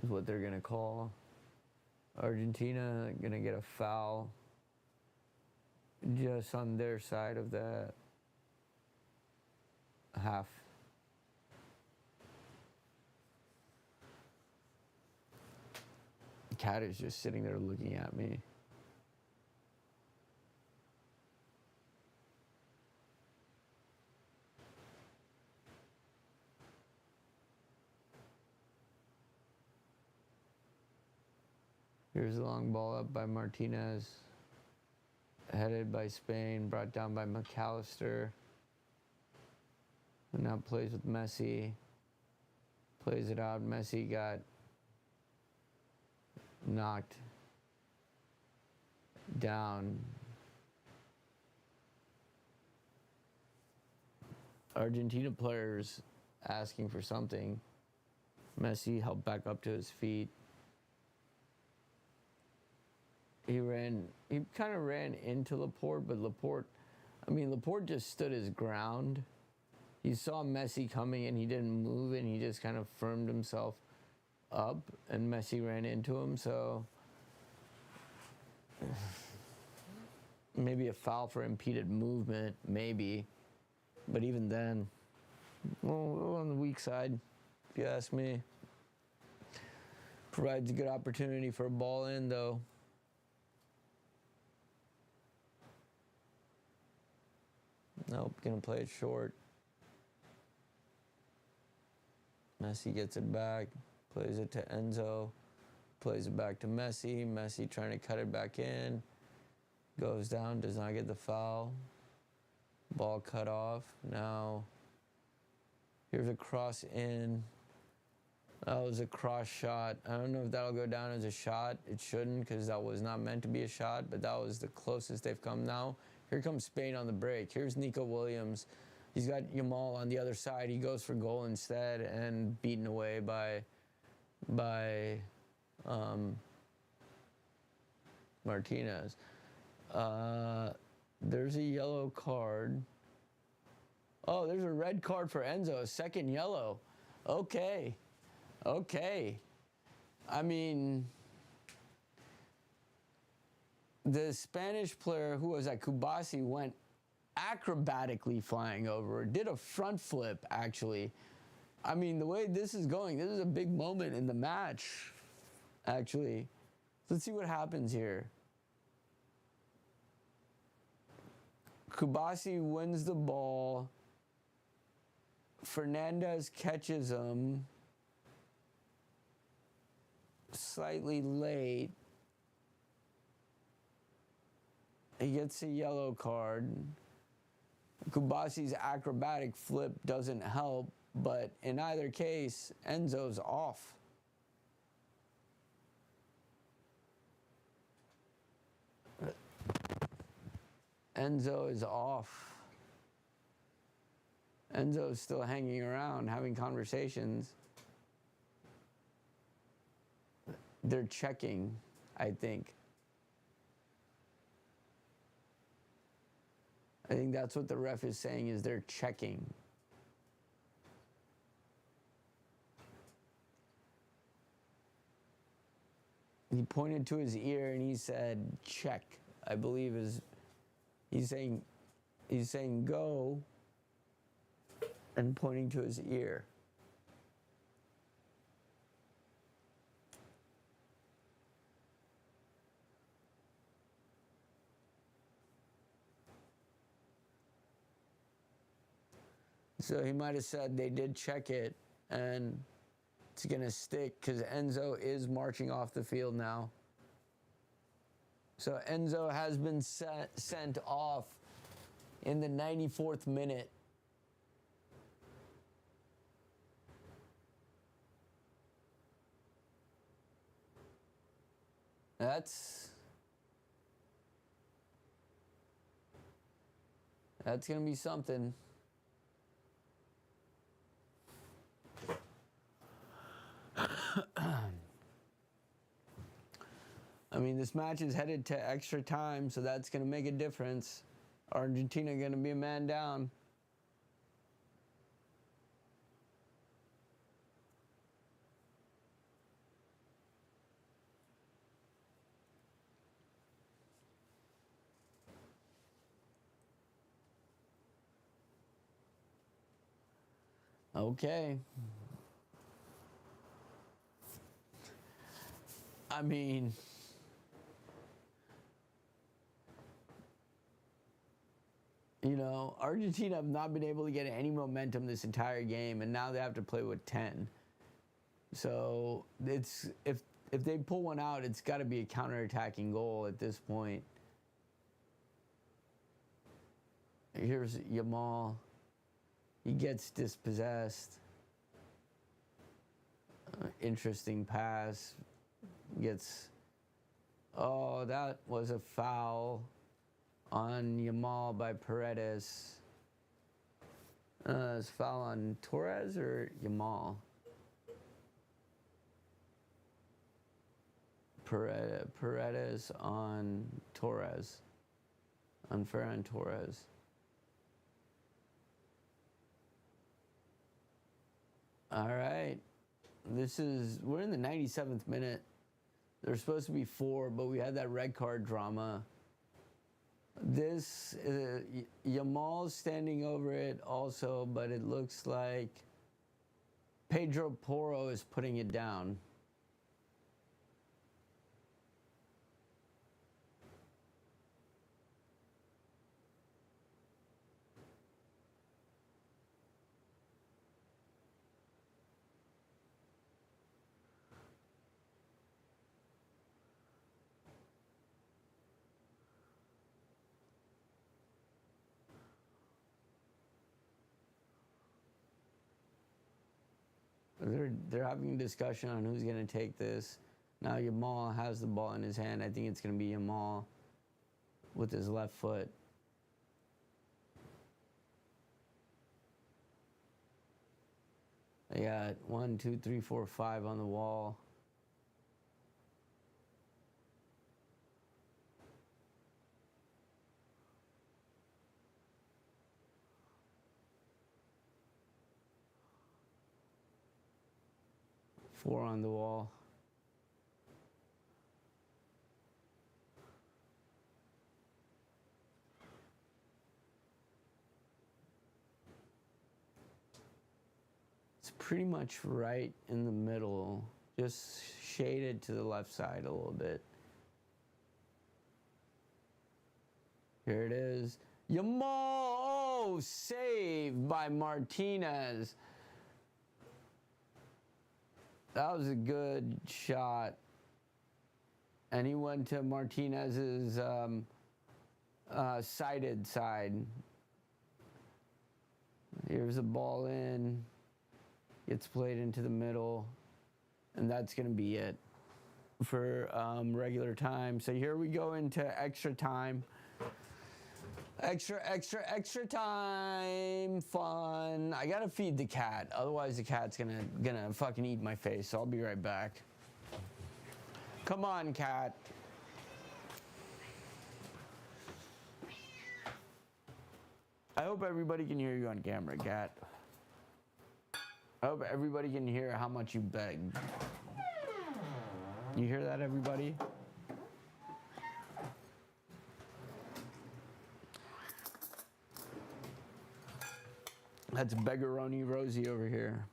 A: is what they're going to call. Argentina going to get a foul just on their side of the half. The cat is just sitting there looking at me. Here's a long ball up by Martinez. Headed by Spain, brought down by McAllister. And now plays with Messi. Plays it out. Messi got knocked down. Argentina players asking for something. Messi helped back up to his feet. He kind of ran into Laporte, but Laporte just stood his ground. He saw Messi coming and he didn't move, and he just kind of firmed himself up, and Messi ran into him. So maybe a foul for impeded movement, maybe. But even then, well, on the weak side, if you ask me. Provides a good opportunity for a ball in, though. Nope, gonna play it short. Messi gets it back, plays it to Enzo, plays it back to Messi. Messi trying to cut it back in, goes down, does not get the foul. Ball cut off. Now, here's a cross in. That was a cross shot. I don't know if that'll go down as a shot. It shouldn't, because that was not meant to be a shot, but that was the closest they've come now. Here comes Spain on the break. Here's Nico Williams. He's got Yamal on the other side. He goes for goal instead, and beaten away by Martinez. There's a yellow card. Oh, there's a red card for Enzo. A second yellow. Okay. I mean, the Spanish player, who was at Kubasi, went acrobatically flying over. Did a front flip, actually. I mean, the way this is going, this is a big moment in the match, actually. Let's see what happens here. Kubasi wins the ball. Fernandez catches him slightly late. He gets a yellow card. Kubasi's acrobatic flip doesn't help, but in either case, Enzo's off. Enzo is off. Enzo's still hanging around, having conversations. They're checking, I think. I think that's what the ref is saying, is they're checking. He pointed to his ear and he said, check, I believe is, he's saying go, and pointing to his ear. So he might have said they did check it, and it's going to stick because Enzo is marching off the field now. So Enzo has been sent off in the 94th minute. That's going to be something. I mean, this match is headed to extra time, so that's going to make a difference. Argentina going to be a man down. Okay. I mean, you know, Argentina have not been able to get any momentum this entire game, and now they have to play with 10. So it's if they pull one out, it's got to be a counterattacking goal at this point. Here's Yamal. He gets dispossessed. Interesting pass. Gets. Oh, that was a foul on Yamal by Paredes. It's foul on Torres or Yamal? Paredes on Torres. Unfair on Torres. All right. We're in the 97th minute. There's supposed to be 4, but we had that red card drama. This, Yamal's standing over it also, but it looks like Pedro Porro is putting it down. They're having a discussion on who's going to take this. Now Yamal has the ball in his hand. I think it's going to be Yamal with his left foot. They got 1, 2, 3, 4, 5 on the wall. Four on the wall. It's pretty much right in the middle, just shaded to the left side a little bit. Here it is. Yamal, oh, saved by Martinez. That was a good shot. And he went to Martinez's sighted side. Here's the ball in. Gets played into the middle. And that's going to be it for regular time. So here we go into extra time. Extra time, fun. I gotta feed the cat, otherwise the cat's gonna fucking eat my face. So I'll be right back. Come on, cat. I hope everybody can hear you on camera, cat. I hope everybody can hear how much you begged. You hear that, everybody? That's Beggaroni Rosie over here.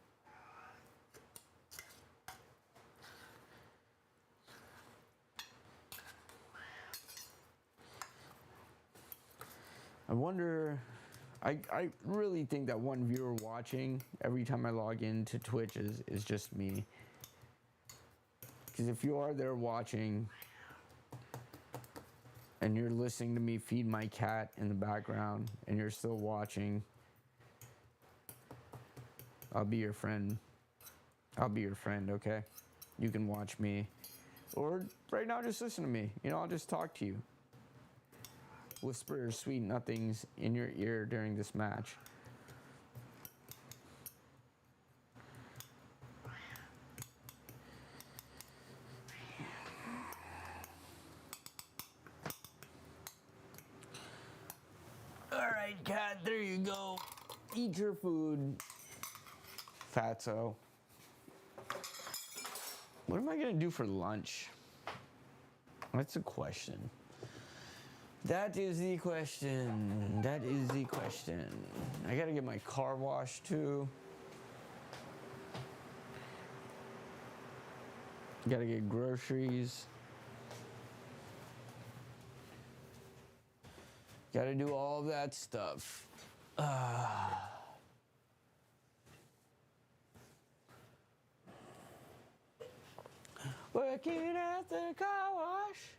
A: I really think that one viewer watching every time I log into Twitch is just me. Because if you are there watching and you're listening to me feed my cat in the background and you're still watching, I'll be your friend. I'll be your friend, okay? You can watch me. Or right now, just listen to me. You know, I'll just talk to you. Whisper sweet nothings in your ear during this match. All right, cat, there you go. Eat your food, fatso. What am I gonna do for lunch? That's the question. That is the question. That is the question. I gotta get my car washed too. Gotta get groceries. Gotta do all that stuff. Working at the car wash.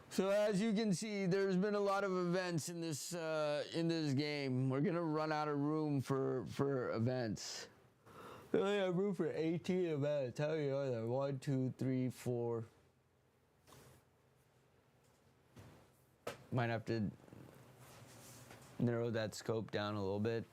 A: So as you can see, there's been a lot of events in this game. We're gonna run out of room for events. We only have room for 18 events. How many are there? 1, 2, 3, 4. Might have to narrow that scope down a little bit.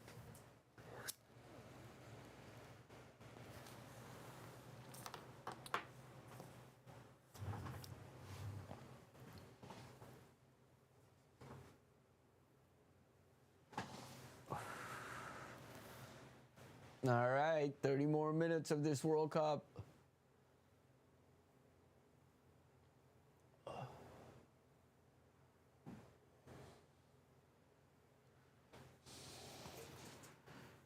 A: All right, 30 more minutes of this World Cup.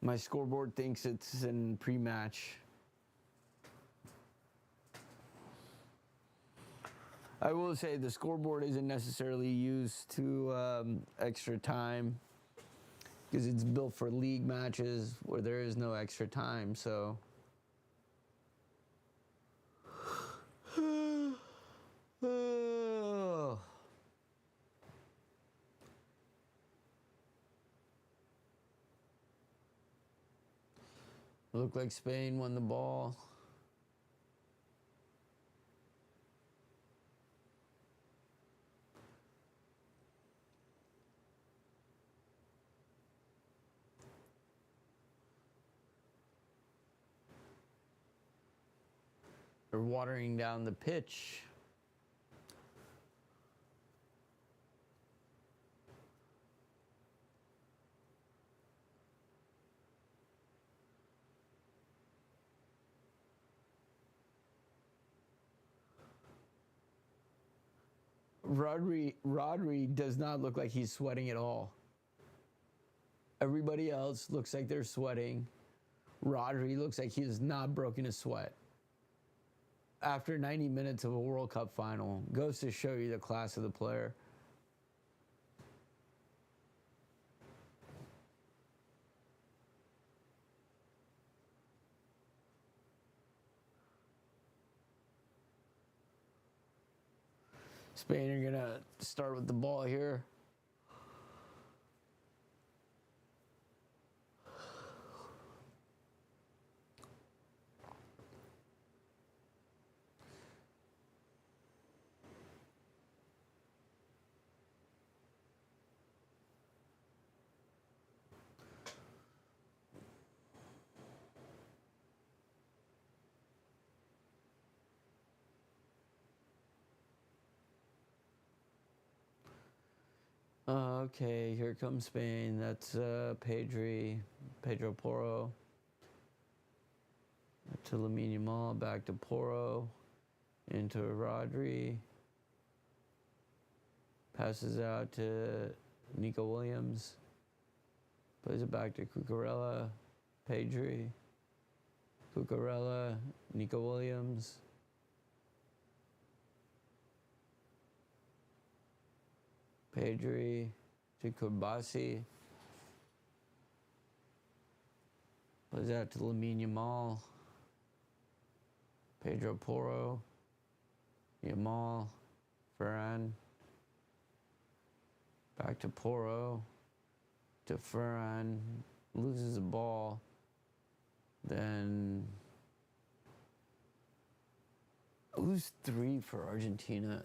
A: My scoreboard thinks it's in pre-match. I will say the scoreboard isn't necessarily used to extra time because it's built for league matches where there is no extra time, so. Looked like Spain won the ball. They're watering down the pitch. Rodri does not look like he's sweating at all. Everybody else looks like they're sweating. Rodri looks like he has not broken a sweat. After 90 minutes of a World Cup final, goes to show you the class of the player. Spain are gonna start with the ball here. Okay, here comes Spain. That's Pedro Porro. To Lamine Yamal, back to Porro, into Rodri. Passes out to Nico Williams. Plays it back to Cucurella, Pedri. Cucurella, Nico Williams. Pedri, Chikubasi. Plays out to Lamine Yamal. Pedro Porro. Yamal. Ferran. Back to Porro. To Ferran. Loses the ball. Then who's 3 for Argentina?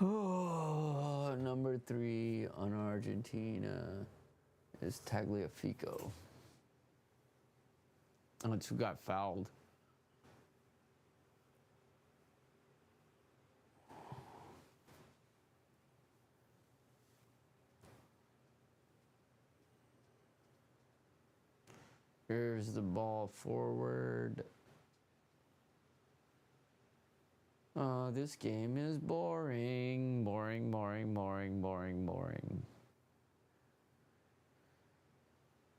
A: Oh, number 3 on Argentina is Tagliafico. That's who got fouled. Here's the ball forward. This game is boring, boring, boring, boring, boring, boring.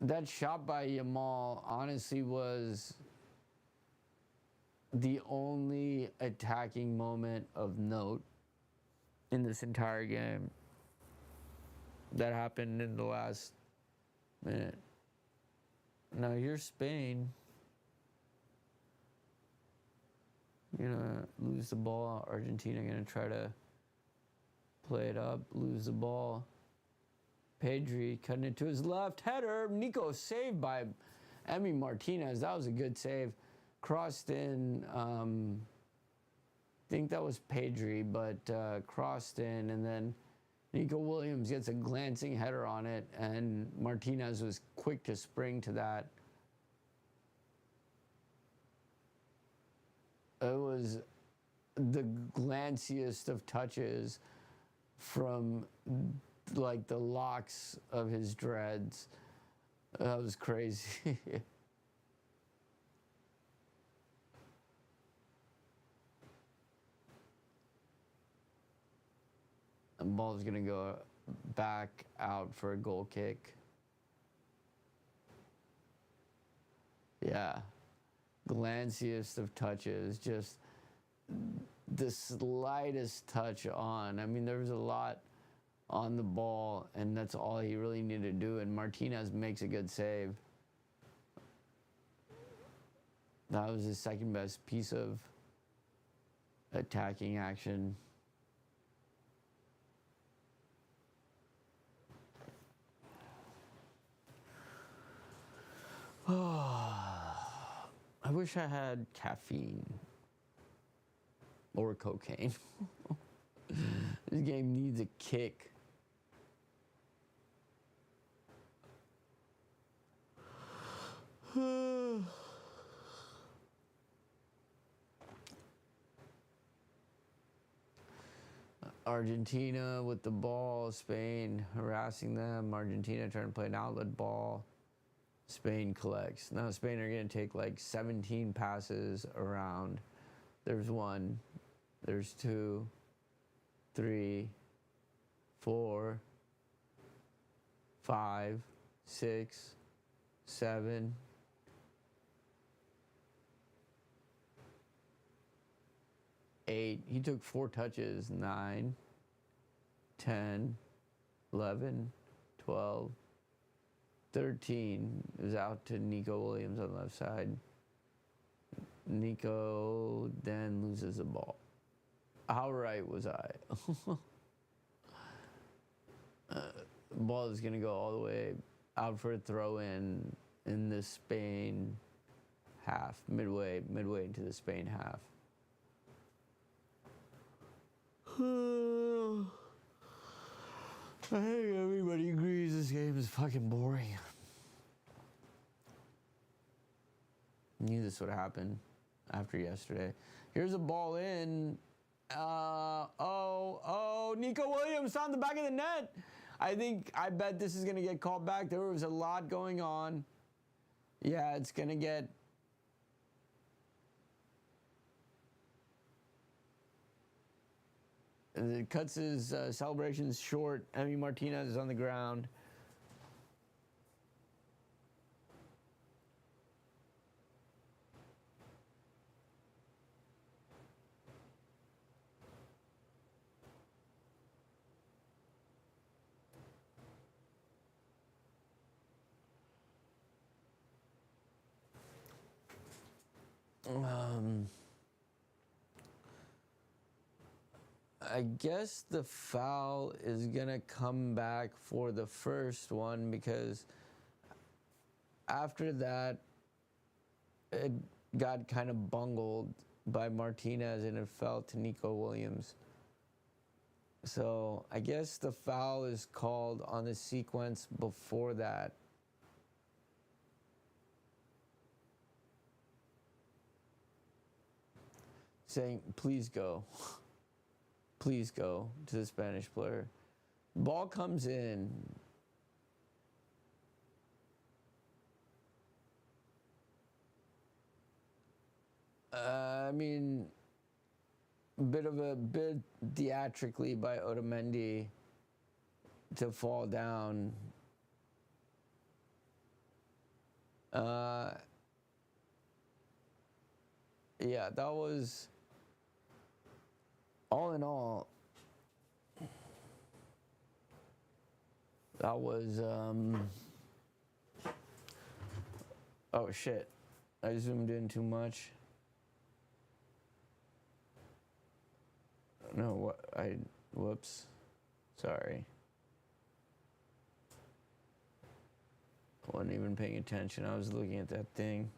A: That shot by Yamal honestly was the only attacking moment of note in this entire game. That happened in the last minute. Now here's Spain. Gonna lose the ball. Argentina gonna try to play it up, lose the ball. Pedri cutting it to his left. Header. Nico saved by Emi Martinez. That was a good save. Crossed in. I think that was Pedri, but crossed in. And then Nico Williams gets a glancing header on it. And Martinez was quick to spring to that. It was the glanciest of touches from like the locks of his dreads. That was crazy. The ball's gonna go back out for a goal kick. Yeah. Glanciest of touches, just the slightest touch on. I mean, there was a lot on the ball, and that's all he really needed to do, and Martinez makes a good save. That was his second best piece of attacking action. I wish I had caffeine or cocaine. This game needs a kick. Argentina with the ball, Spain harassing them. Argentina trying to play an outlet ball. Spain collects. Now Spain are going to take like 17 passes around. There's 1, there's 2, 3, 4, 5, 6, 7, 8. He took 4 touches. 9, 10, 11, 12, 13 is out to Nico Williams on the left side. Nico then loses the ball. How right was I? Ball is going to go all the way out for a throw in the Spain half, midway into the Spain half. I think everybody agrees this game is fucking boring. Knew this would happen after yesterday. Here's a ball in. Nico Williams found the back of the net. I bet this is going to get called back. There was a lot going on. Yeah, it's going to get It cuts his celebrations short. Emi Martinez is on the ground. I guess the foul is gonna come back for the first one because after that it got kind of bungled by Martinez and it fell to Nico Williams. So I guess the foul is called on the sequence before that. Saying, please go. Please go to the Spanish player. Ball comes in. I mean, bit theatrically by Otamendi to fall down. Yeah, that was all in all. That was oh shit. I zoomed in too much. No, whoops. Sorry. I wasn't even paying attention. I was looking at that thing.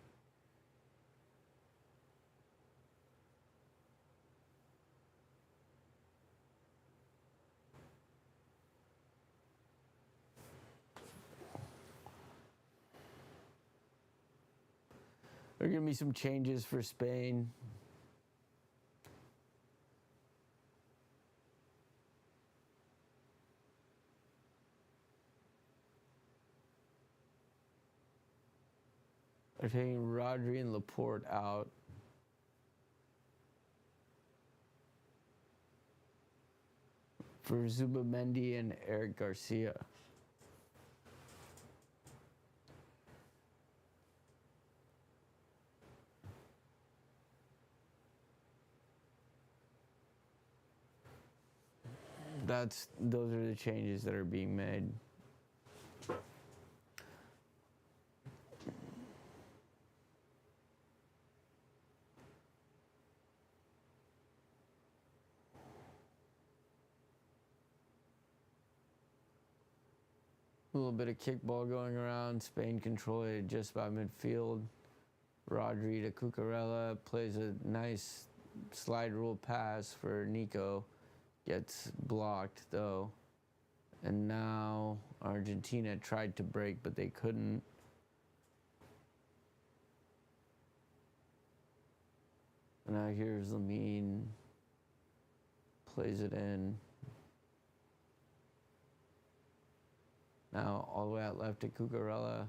A: There are going to be some changes for Spain. They're taking Rodri and Laporte out. For Zubimendi and Eric Garcia. Those are the changes that are being made. A little bit of kickball going around. Spain controlled it just by midfield. Rodri to Cucurella plays a nice slide rule pass for Nico. Gets blocked though. And now Argentina tried to break, but they couldn't. And now here's Lamine. Plays it in. Now all the way out left to Cucurella.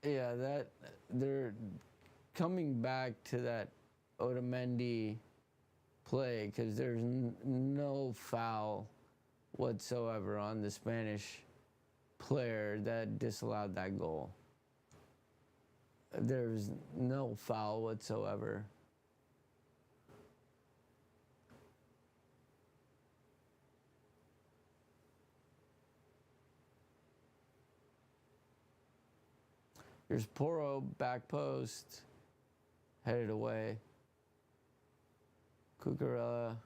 A: Yeah, they're coming back to that Otamendi play because there's no foul whatsoever on the Spanish player that disallowed that goal. There's no foul whatsoever. Here's Porro, back post, headed away. Cucurella,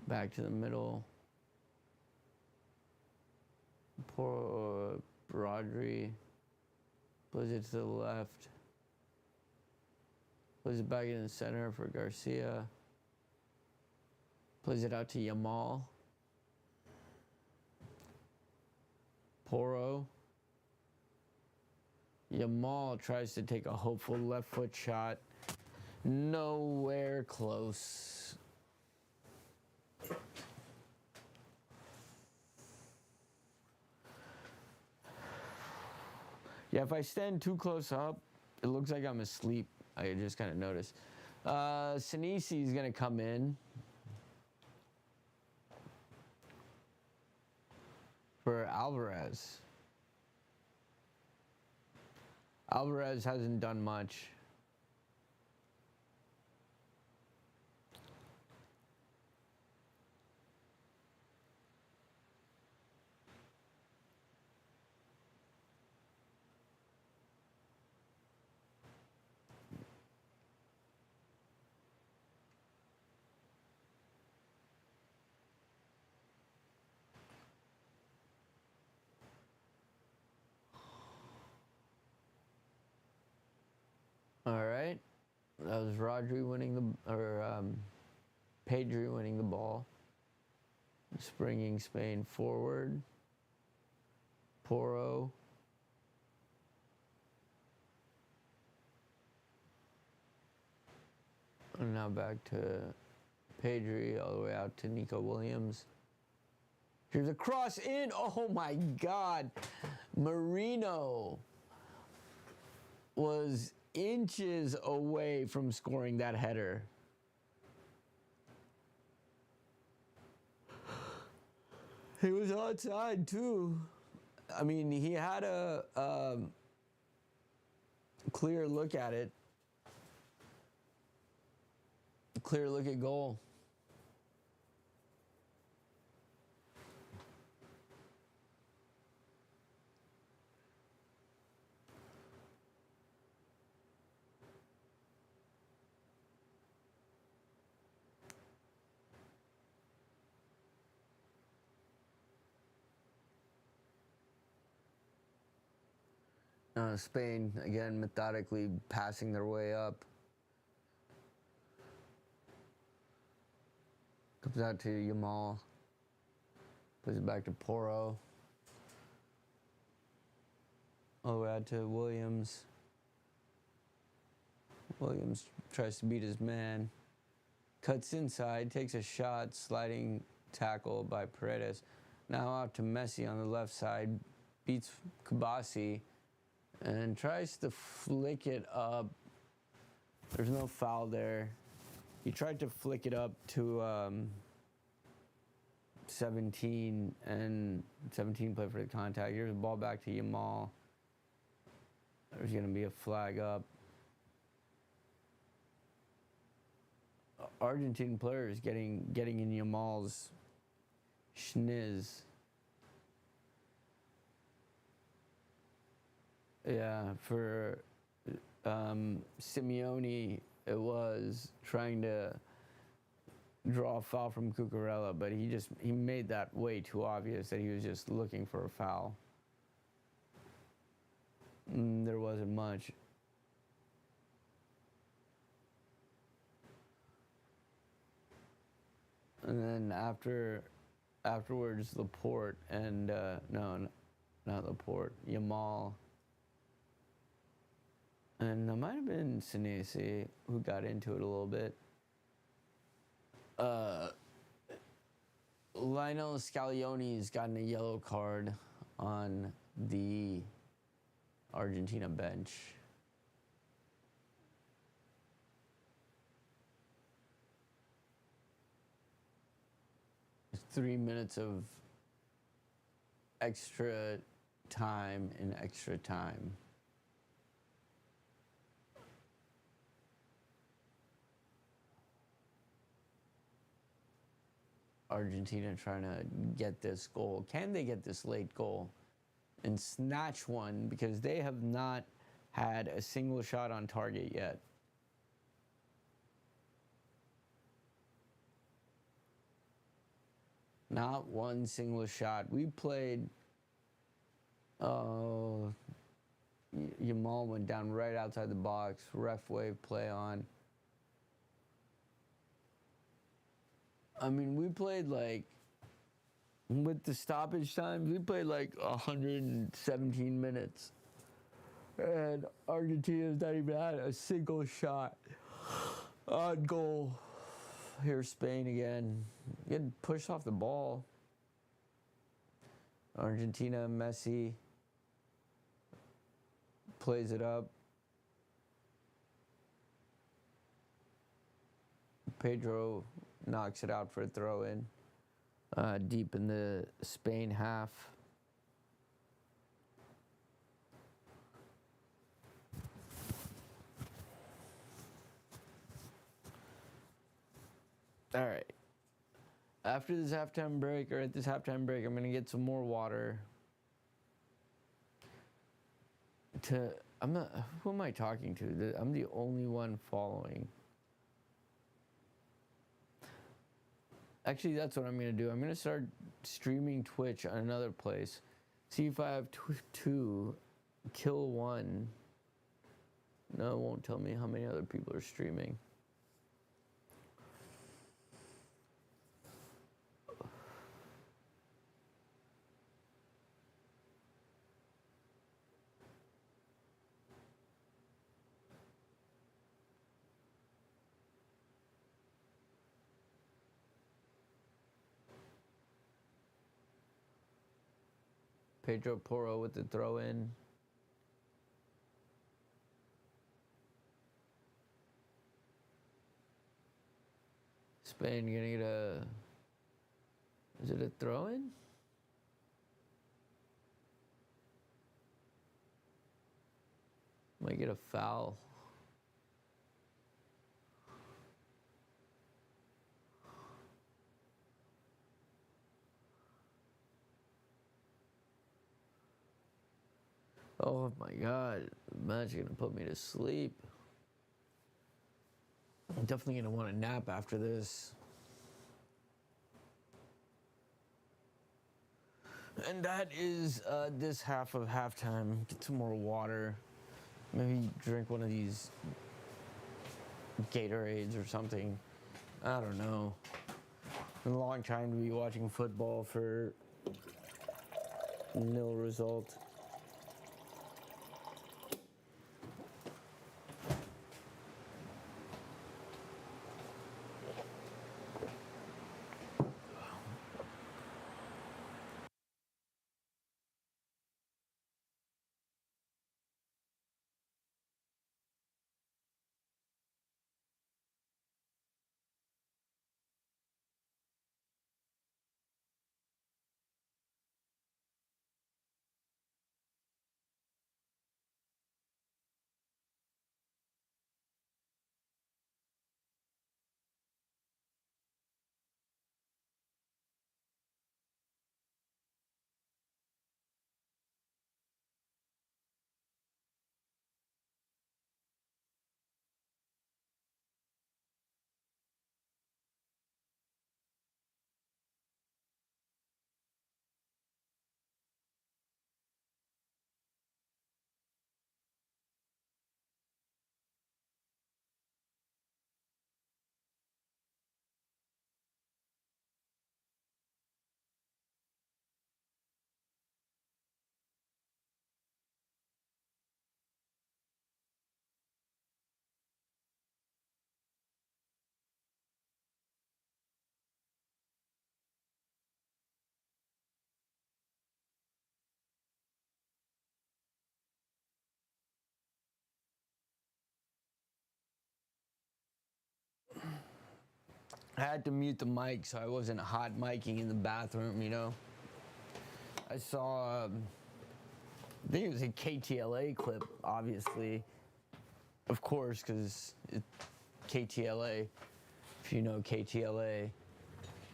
A: back to the middle. Porro, Rodri, plays it to the left. Plays it back in the center for Garcia. Plays it out to Yamal. Porro. Yamal tries to take a hopeful left foot shot. Nowhere close. Yeah, if I stand too close up, it looks like I'm asleep. I just kind of noticed. Senesi is going to come in for Alvarez. Alvarez hasn't done much. All right. That was Rodri winning Pedri winning the ball. Springing Spain forward. Porro. And now back to Pedri, all the way out to Nico Williams. Here's a cross in. Oh my God. Marino was inches away from scoring that header. He was outside too. I mean, he had a clear look at it. Clear look at goal. Spain, again, methodically passing their way up. Comes out to Yamal. Puts it back to Porro. All the way out to Williams. Williams tries to beat his man. Cuts inside, takes a shot, sliding tackle by Paredes. Now out to Messi on the left side. Beats Kabasi. And tries to flick it up. There's no foul there. He tried to flick it up to 17, and 17 played for the contact. Here's the ball back to Yamal. There's going to be a flag up. Argentine players getting in Yamal's schniz. Yeah, for Simeone, it was trying to draw a foul from Cucurella, but he made that way too obvious that he was just looking for a foul. There wasn't much. And then afterwards, Laporte and no, not Laporte, Yamal. And it might have been Senesi who got into it a little bit. Lionel Scaloni's gotten a yellow card on the Argentina bench. It's 3 minutes of extra time in extra time. Argentina trying to get this goal. Can they get this late goal and snatch one? Because they have not had a single shot on target yet. Not one single shot. We played... Oh... Yamal went down right outside the box. Ref wave play on. I mean, we played like, with the stoppage times, we played like 117 minutes. And Argentina's not even had a single shot on goal. Here's Spain again. Getting pushed off the ball. Argentina, Messi plays it up. Pedro knocks it out for a throw in. Deep in the Spain half. All right. After this halftime break, or at this halftime break, I'm gonna get some more water. Who am I talking to? I'm the only one following. Actually, that's what I'm gonna do. I'm gonna start streaming Twitch on another place. See if I have two, kill one. No, it won't tell me how many other people are streaming. Pedro Porro with the throw in. Spain gonna get a. Is it a throw in? Might get a foul. Oh my God, Imagine gonna put me to sleep. I'm definitely gonna want a nap after this. And that is this half of halftime. Get some more water. Maybe drink one of these Gatorades or something. I don't know. Been a long time to be watching football for nil result. I had to mute the mic so I wasn't hot micing in the bathroom, you know. I saw, I think it was a KTLA clip, obviously. Of course, because it's KTLA, if you know KTLA.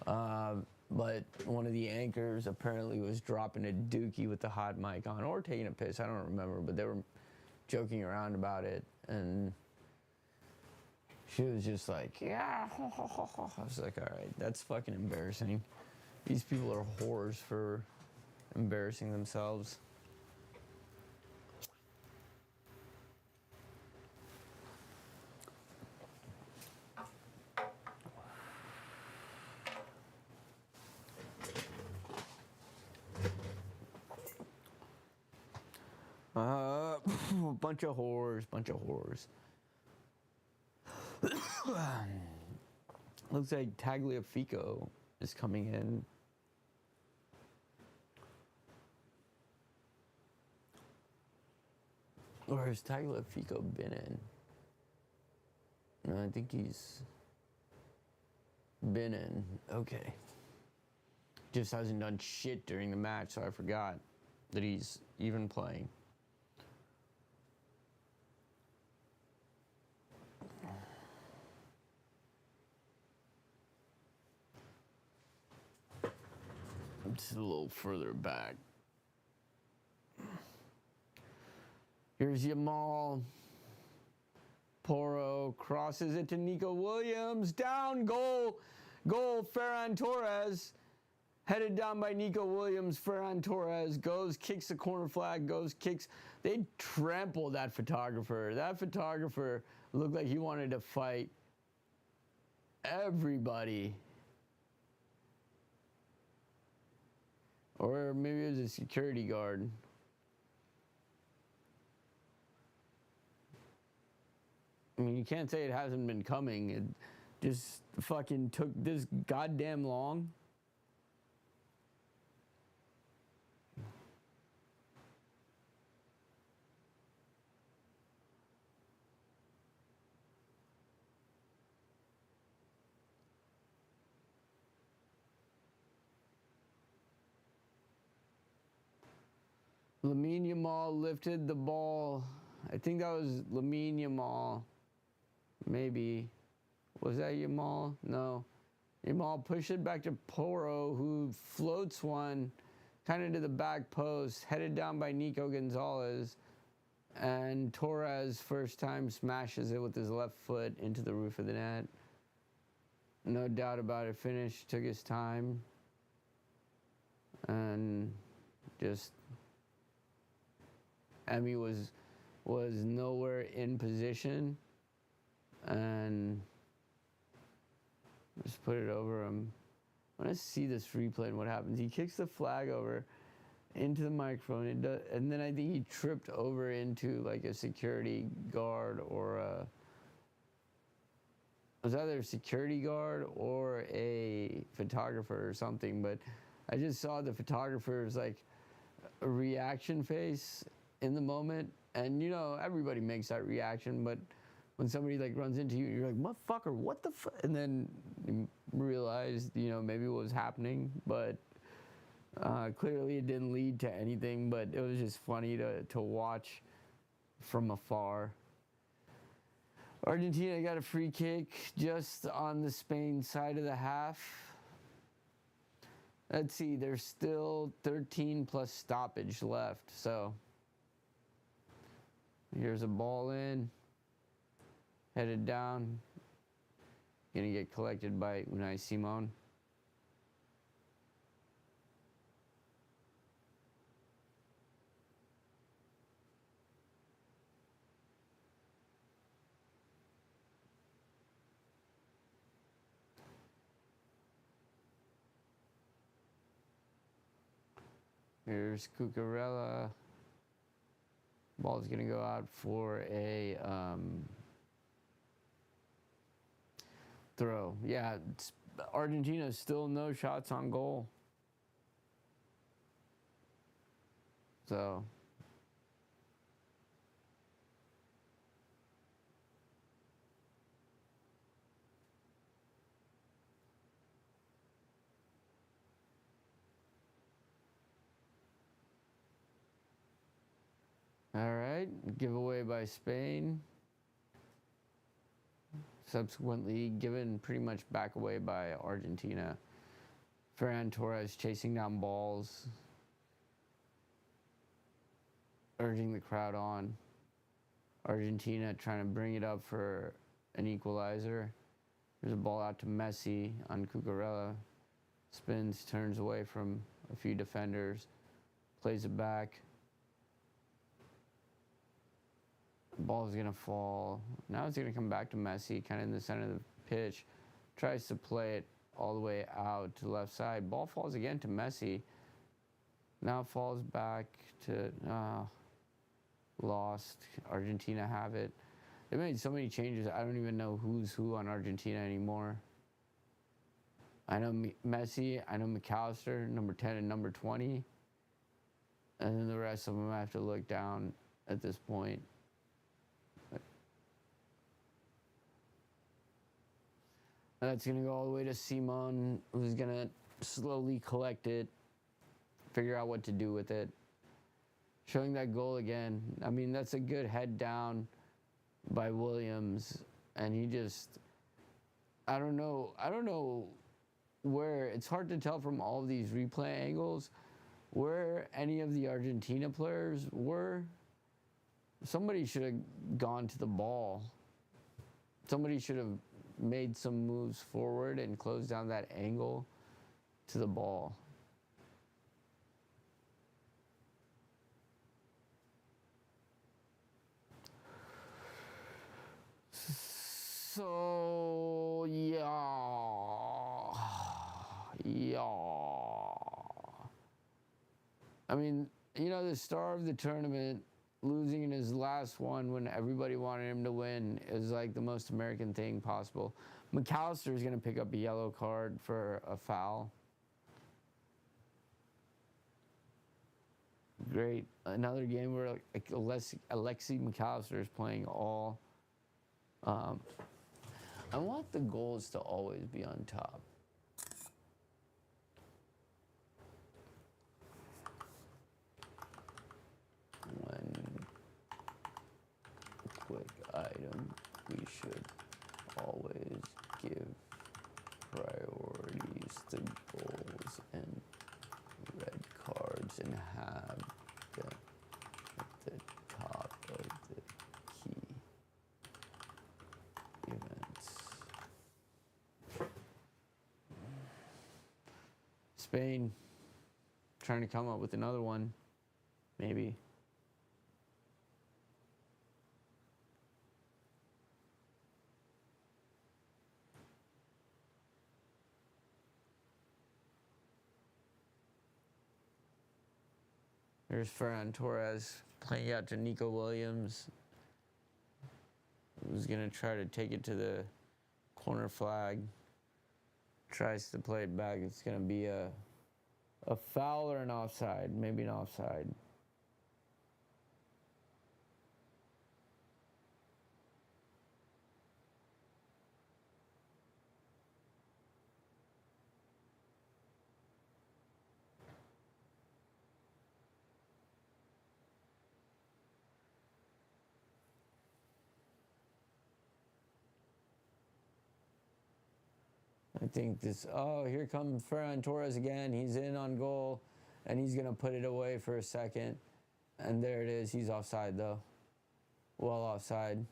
A: But one of the anchors apparently was dropping a dookie with the hot mic on, or taking a piss, I don't remember, but they were joking around about it. And she was just like, yeah. I was like, all right, that's fucking embarrassing. These people are whores for embarrassing themselves. Bunch of horrors, bunch of horrors. Looks like Tagliafico is coming in. Or has Tagliafico been in? No, I think he's been in. Okay. Just hasn't done shit during the match, so I forgot that he's even playing. Just a little further back. Here's Yamal. Porro crosses it to Nico Williams. Down, goal. Goal, Ferran Torres. Headed down by Nico Williams. Ferran Torres goes, kicks the corner flag, goes, kicks. They trampled that photographer. That photographer looked like he wanted to fight everybody. Or maybe it was a security guard. I mean, you can't say it hasn't been coming. It just fucking took this goddamn long. Lamine Yamal lifted the ball. I think that was Lamine Yamal. Maybe. Was that Yamal? No. Yamal pushed it back to Porro, who floats one kind of to the back post, headed down by Nico Gonzalez. And Torres, first time, smashes it with his left foot into the roof of the net. No doubt about it. Finished, took his time. And just... Emmy was nowhere in position, and just put it over him. I want to see this replay and what happens. He kicks the flag over into the microphone, and then I think he tripped over into like a security guard or it was either a security guard or a photographer or something. But I just saw the photographer's like a reaction face in the moment, and you know everybody makes that reaction, but when somebody like runs into you, you're like, motherfucker, what the fuck? And then you realize, you know, maybe what was happening, but clearly it didn't lead to anything, but it was just funny to watch from afar. Argentina got a free kick just on the Spain side of the half. Let's see, there's still 13 plus stoppage left, so here's a ball in, headed down, gonna get collected by Unai Simon. Here's Cucurella. Ball's gonna go out for a throw. Yeah, Argentina still no shots on goal. So all right, giveaway by Spain. Subsequently given pretty much back away by Argentina. Ferran Torres chasing down balls, urging the crowd on. Argentina trying to bring it up for an equalizer. There's a ball out to Messi on Cucurella. Spins, turns away from a few defenders, plays it back. Ball is going to fall. Now it's going to come back to Messi, kind of in the center of the pitch. Tries to play it all the way out to the left side. Ball falls again to Messi. Now falls back to... lost. Argentina have it. They made so many changes. I don't even know who's who on Argentina anymore. I know Messi. I know McAllister, number 10 and number 20. And then the rest of them I have to look down at this point. That's going to go all the way to Simon, who's going to slowly collect it, figure out what to do with it. Showing that goal again. I mean, that's a good head down by Williams. And he just, I don't know where, it's hard to tell from all of these replay angles where any of the Argentina players were. Somebody should have gone to the ball. Somebody should have made some moves forward and closed down that angle to the ball. So, yeah. I mean, you know, the star of the tournament losing in his last one when everybody wanted him to win is like the most American thing possible. McAllister is going to pick up a yellow card for a foul. Great. Another game where Alexi McAllister is playing all. I want the goals to always be on top. When quick item, we should always give priorities to goals and red cards and have them at the top of the key events. Spain trying to come up with another one, maybe. There's Ferran Torres playing out to Nico Williams, who's going to try to take it to the corner flag. Tries to play it back. It's going to be a foul or an offside, maybe an offside. I think this, oh, here comes Ferran Torres again. He's in on goal, and he's going to put it away for a second. And there it is. He's offside, though. Well offside.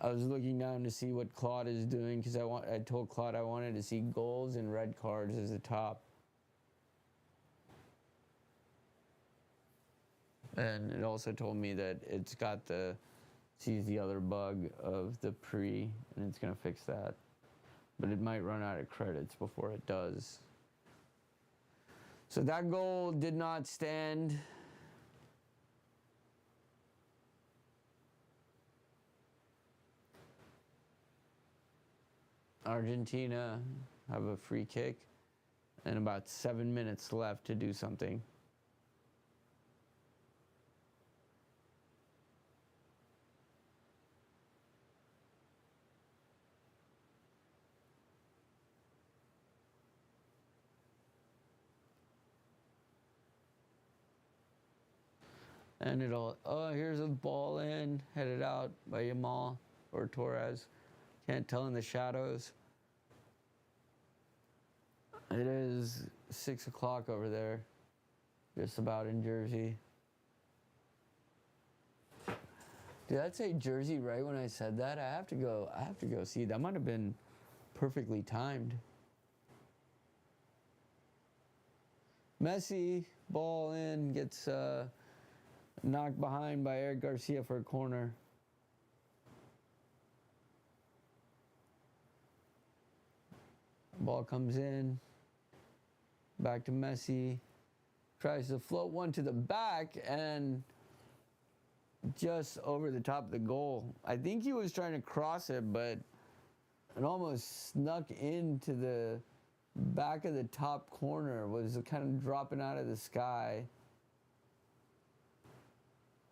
A: I was looking down to see what Claude is doing because I told Claude I wanted to see goals and red cards as the top. And it also told me that it's got sees the other bug of the pre, and it's going to fix that. But it might run out of credits before it does. So that goal did not stand. Argentina have a free kick and about 7 minutes left to do something. And here's a ball in, headed out by Yamal or Torres. Can't tell in the shadows. It is 6 o'clock over there, just about in Jersey. Did I say Jersey right when I said that? I have to go see. That might have been perfectly timed. Messi, ball in, gets knocked behind by Eric Garcia for a corner. Ball comes in, back to Messi, tries to float one to the back, and just over the top of the goal. I think he was trying to cross it, but it almost snuck into the back of the top corner, was kind of dropping out of the sky.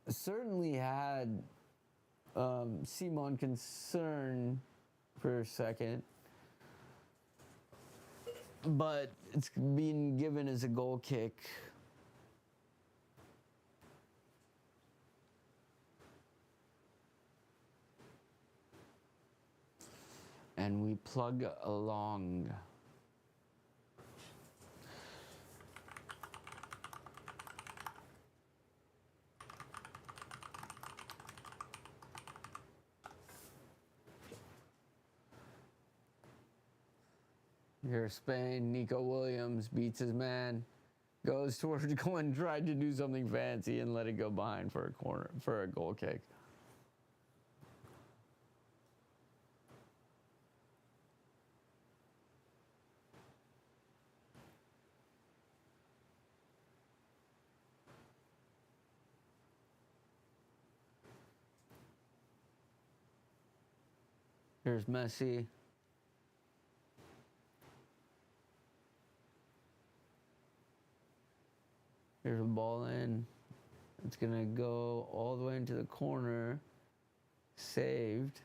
A: Certainly had Simon concern for a second, but it's being given as a goal kick. And we plug along. Here's Spain. Nico Williams beats his man, goes towards going, tried to do something fancy and let it go behind for a corner, for a goal kick. Here's Messi. Here's a ball in. It's going to go all the way into the corner. Saved.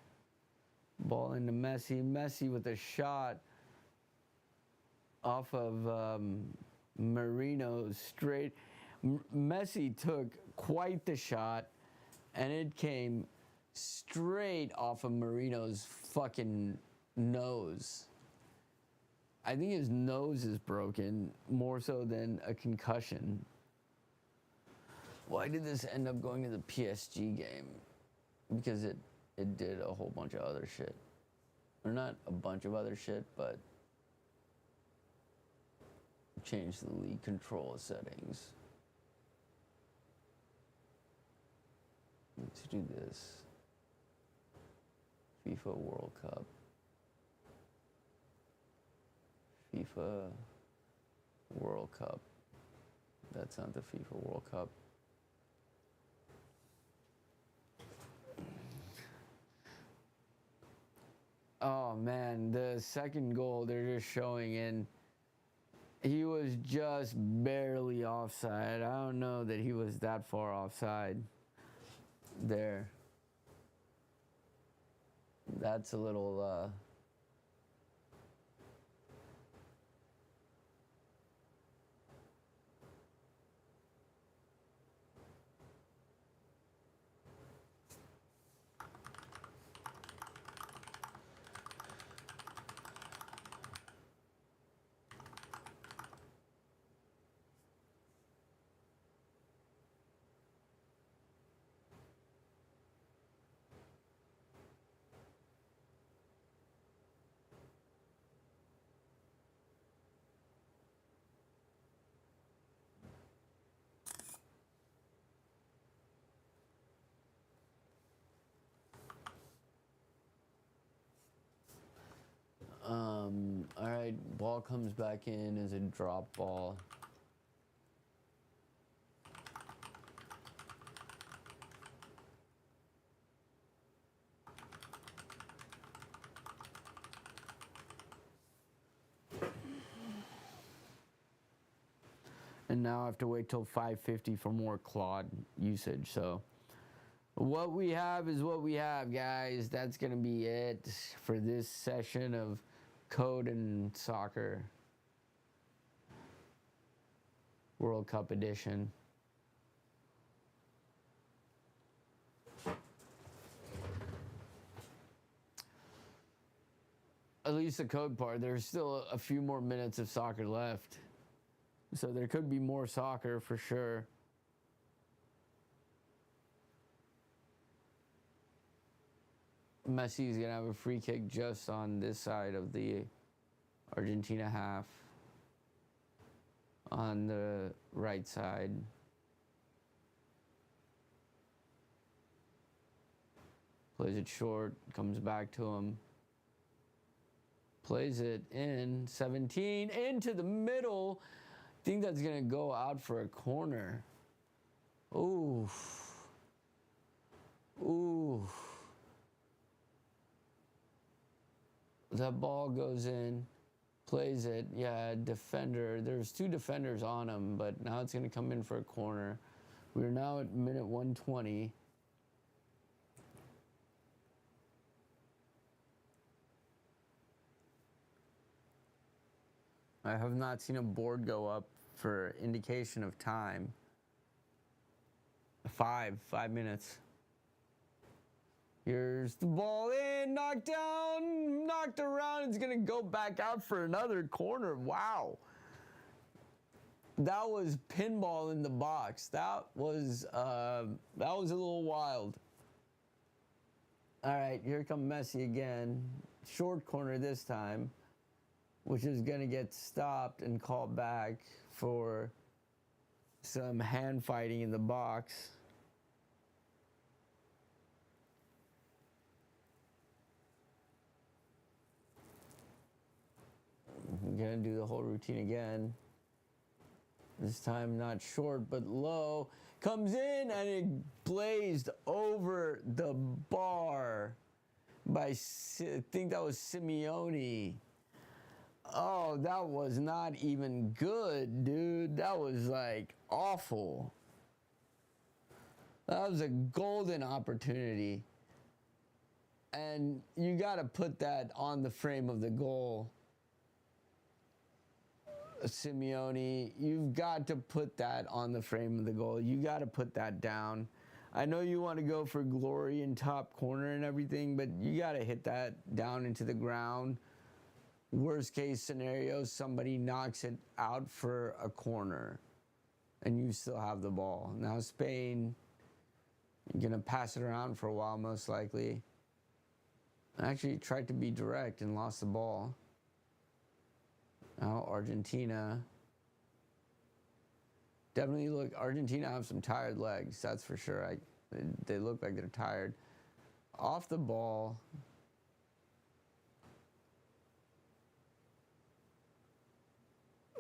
A: Ball into Messi. Messi with a shot off of Merino straight. Messi took quite the shot, and it came straight off of Merino's fucking nose. I think his nose is broken more so than a concussion. Why did this end up going to the PSG game? Because it did a whole bunch of other shit. Or not a bunch of other shit, but changed the league control settings. Let's do this. FIFA World Cup. FIFA World Cup. That's not the FIFA World Cup. Oh man, the second goal they're just showing in. He was just barely offside. I don't know that he was that far offside there. That's a little all right, ball comes back in as a drop ball. And now I have to wait till 5:50 for more Claude usage. So what we have is what we have, guys. That's going to be it for this session of Code and Soccer World Cup Edition. At least the code part. There's still a few more minutes of soccer left. So there could be more soccer for sure. Messi's going to have a free kick just on this side of the Argentina half. On the right side. Plays it short, comes back to him. Plays it in, 17, into the middle. I think that's going to go out for a corner. Ooh. That ball goes in, plays it. Yeah, defender. There's two defenders on him, but now it's going to come in for a corner. We're now at minute 120. I have not seen a board go up for indication of time. 5 minutes. Here's the ball in, knocked down, knocked around. It's gonna go back out for another corner. Wow. That was pinball in the box. That was a little wild. All right, here come Messi again. Short corner this time, which is gonna get stopped and called back for some hand fighting in the box. I'm gonna do the whole routine again. This time not short, but low. Comes in and it blazed over the bar by, I think that was Simeone. Oh, that was not even good, dude. That was like awful. That was a golden opportunity. And you got to put that on the frame of the goal. Simeone, you've got to put that on the frame of the goal. You got to put that down. I know you want to go for glory in top corner and everything, but you got to hit that down into the ground. Worst case scenario, somebody knocks it out for a corner and you still have the ball. Now Spain, you're going to pass it around for a while most likely. Actually tried to be direct and lost the ball. Now Argentina. Definitely look, Argentina have some tired legs, that's for sure. They look like they're tired. Off the ball.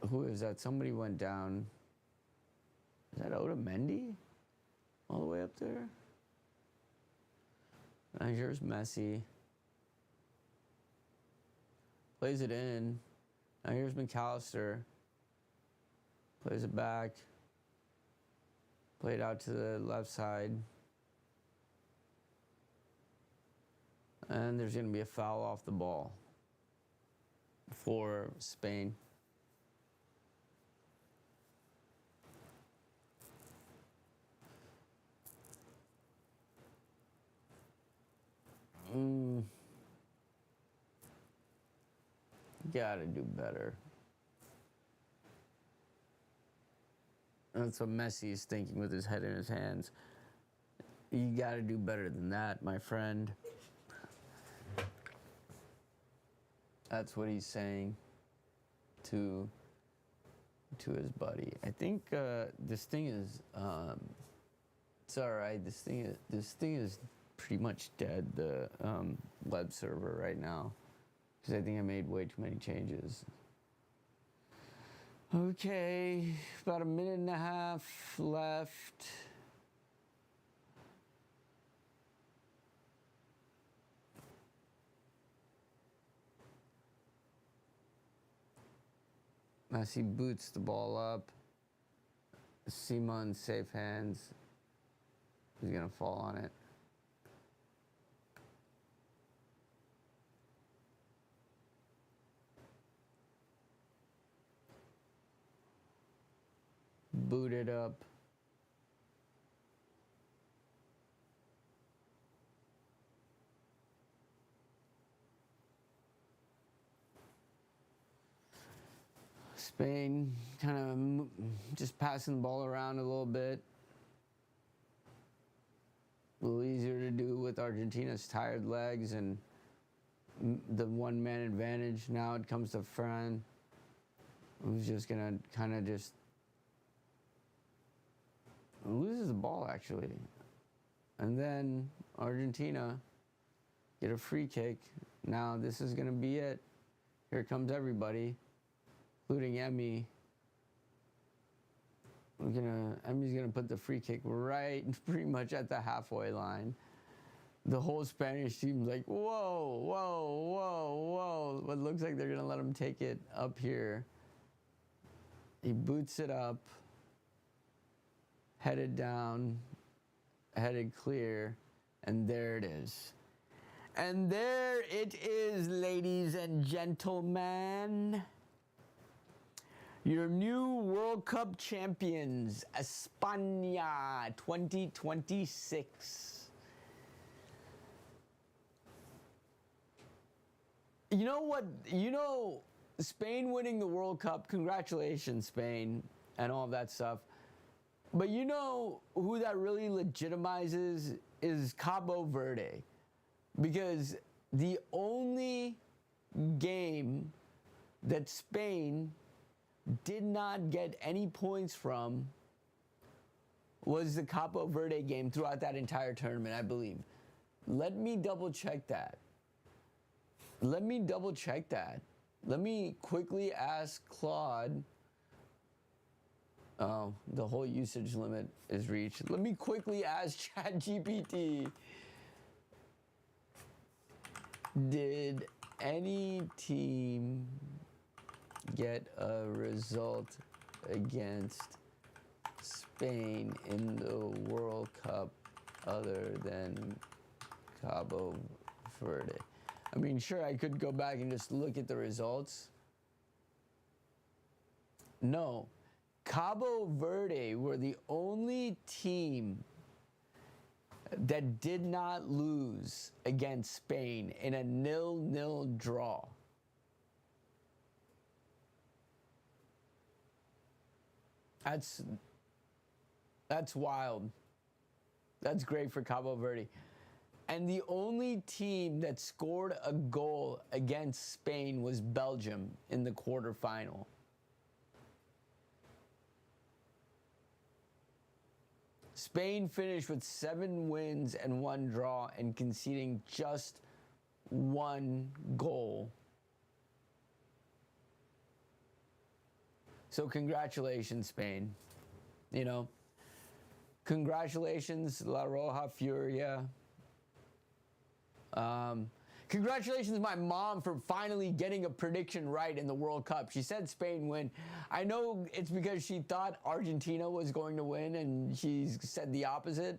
A: Who is that? Somebody went down. Is that Otamendi? All the way up there? And here's Messi. Plays it in. Now here's McAllister. Plays it back. Played out to the left side. And there's going to be a foul off the ball for Spain. Gotta do better. That's what Messi is thinking with his head in his hands. You gotta do better than that, my friend. That's what he's saying to his buddy. I think this thing is it's all right. This thing is pretty much dead. The web server right now. Because I think I made way too many changes. Okay, about a minute and a half left. Messi boots the ball up. Simon safe hands. He's gonna fall on it. Boot it up. Spain kind of just passing the ball around a little bit. A little easier to do with Argentina's tired legs and the one-man advantage. Now it comes to Fran, who's just gonna kind of just loses the ball actually. And then Argentina get a free kick. Now this is gonna be it. Here comes everybody, including Emmy. Emmy's gonna put the free kick right pretty much at the halfway line. The whole Spanish team's like, whoa, whoa, whoa, whoa. But it looks like they're going to let him take it up here. He boots it up, headed down, headed clear, and there it is. And there it is, ladies and gentlemen. Your new World Cup champions, España 2026. You know what? You know, Spain winning the World Cup, congratulations, Spain, and all of that stuff. But you know who that really legitimizes is Cabo Verde. Because the only game that Spain did not get any points from was the Cabo Verde game throughout that entire tournament, I believe. Let me double check that. Let me quickly ask Claude. Oh, the whole usage limit is reached. Let me quickly ask ChatGPT. Did any team get a result against Spain in the World Cup other than Cabo Verde? I mean, sure, I could go back and just look at the results. No. Cabo Verde were the only team that did not lose against Spain in a 0-0 draw. That's wild. That's great for Cabo Verde. And the only team that scored a goal against Spain was Belgium in the quarterfinal. Spain finished with 7 wins and 1 draw and conceding just 1 goal. So congratulations, Spain. You know, congratulations, La Roja Furia. Congratulations, my mom, for finally getting a prediction right in the World Cup. She said Spain win. I know it's because she thought Argentina was going to win, and she said the opposite,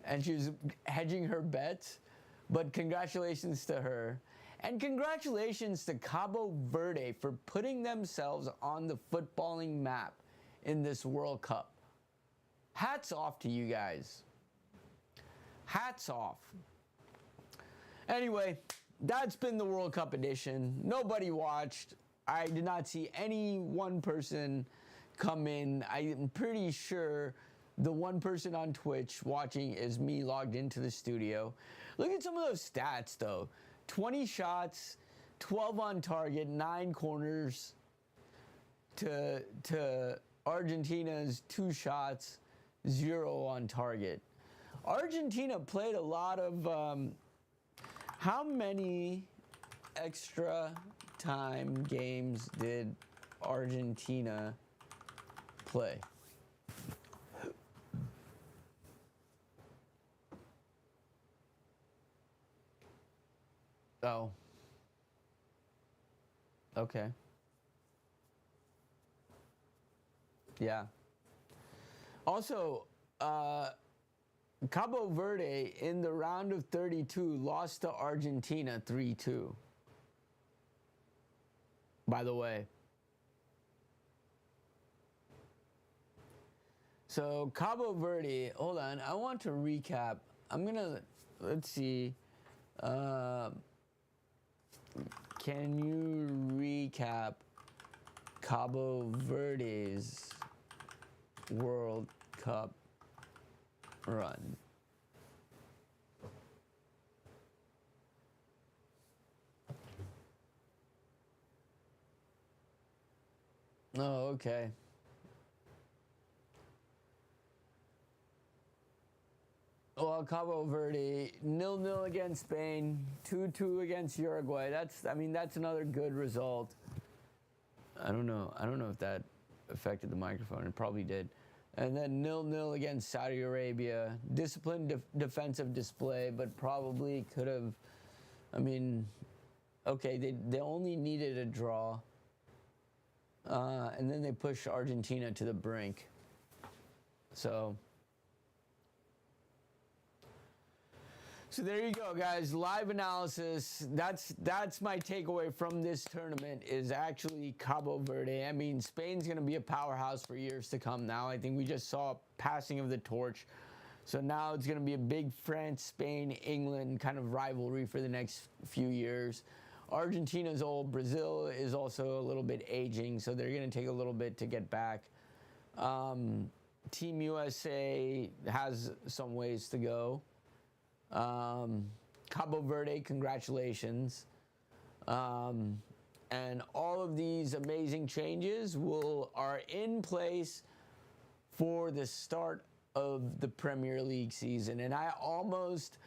A: and she was hedging her bets. But congratulations to her. And congratulations to Cabo Verde for putting themselves on the footballing map in this World Cup. Hats off to you guys. Hats off. Anyway, that's been the World Cup edition. Nobody watched. I did not see any one person come in. I'm pretty sure the one person on Twitch watching is me logged into the studio. Look at some of those stats, though. 20 shots, 12 on target, 9 corners to Argentina's 2 shots, 0 on target. Argentina played a lot of... how many extra time games did Argentina play? Oh. Okay. Yeah. Also, Cabo Verde in the round of 32 lost to Argentina 3-2. By the way. So Cabo Verde, hold on, I want to recap. Let's see. Can you recap Cabo Verde's World Cup run? Oh, okay. Well, Cabo Verde 0-0 against Spain, 2-2 against Uruguay. That's another good result. I don't know if that affected the microphone. It probably did. And then 0-0 against Saudi Arabia. Disciplined defensive display, but probably could have, I mean, okay, they only needed a draw. And then they pushed Argentina to the brink. So there you go, guys. Live analysis. That's my takeaway from this tournament is actually Cabo Verde. I mean, Spain's going to be a powerhouse for years to come now. I think we just saw a passing of the torch. So now it's going to be a big France, Spain, England kind of rivalry for the next few years. Argentina's old. Brazil is also a little bit aging, so they're going to take a little bit to get back. Team USA has some ways to go. Cabo Verde, congratulations. And all of these amazing changes are in place for the start of the Premier League season. And I almost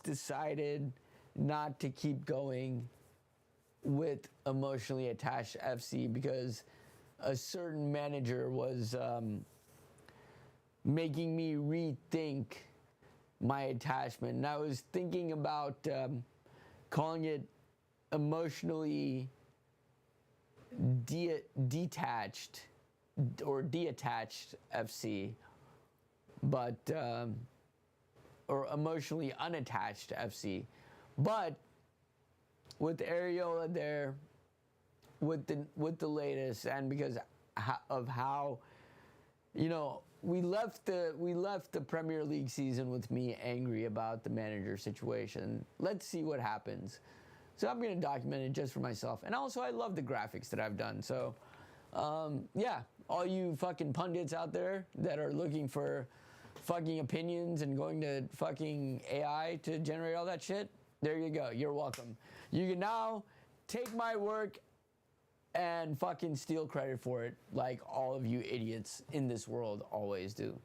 A: decided not to keep going with Emotionally Attached FC because a certain manager was making me rethink my attachment. And I was thinking about calling it Emotionally Detached or Detached FC, but or Emotionally Unattached FC. But with Areola there, with the latest, and because of how, you know, we left the Premier League season with me angry about the manager situation. Let's see what happens. So I'm going to document it just for myself. And also, I love the graphics that I've done. So, yeah, all you fucking pundits out there that are looking for fucking opinions and going to fucking AI to generate all that shit, there you go. You're welcome. You can now take my work and fucking steal credit for it like all of you idiots in this world always do.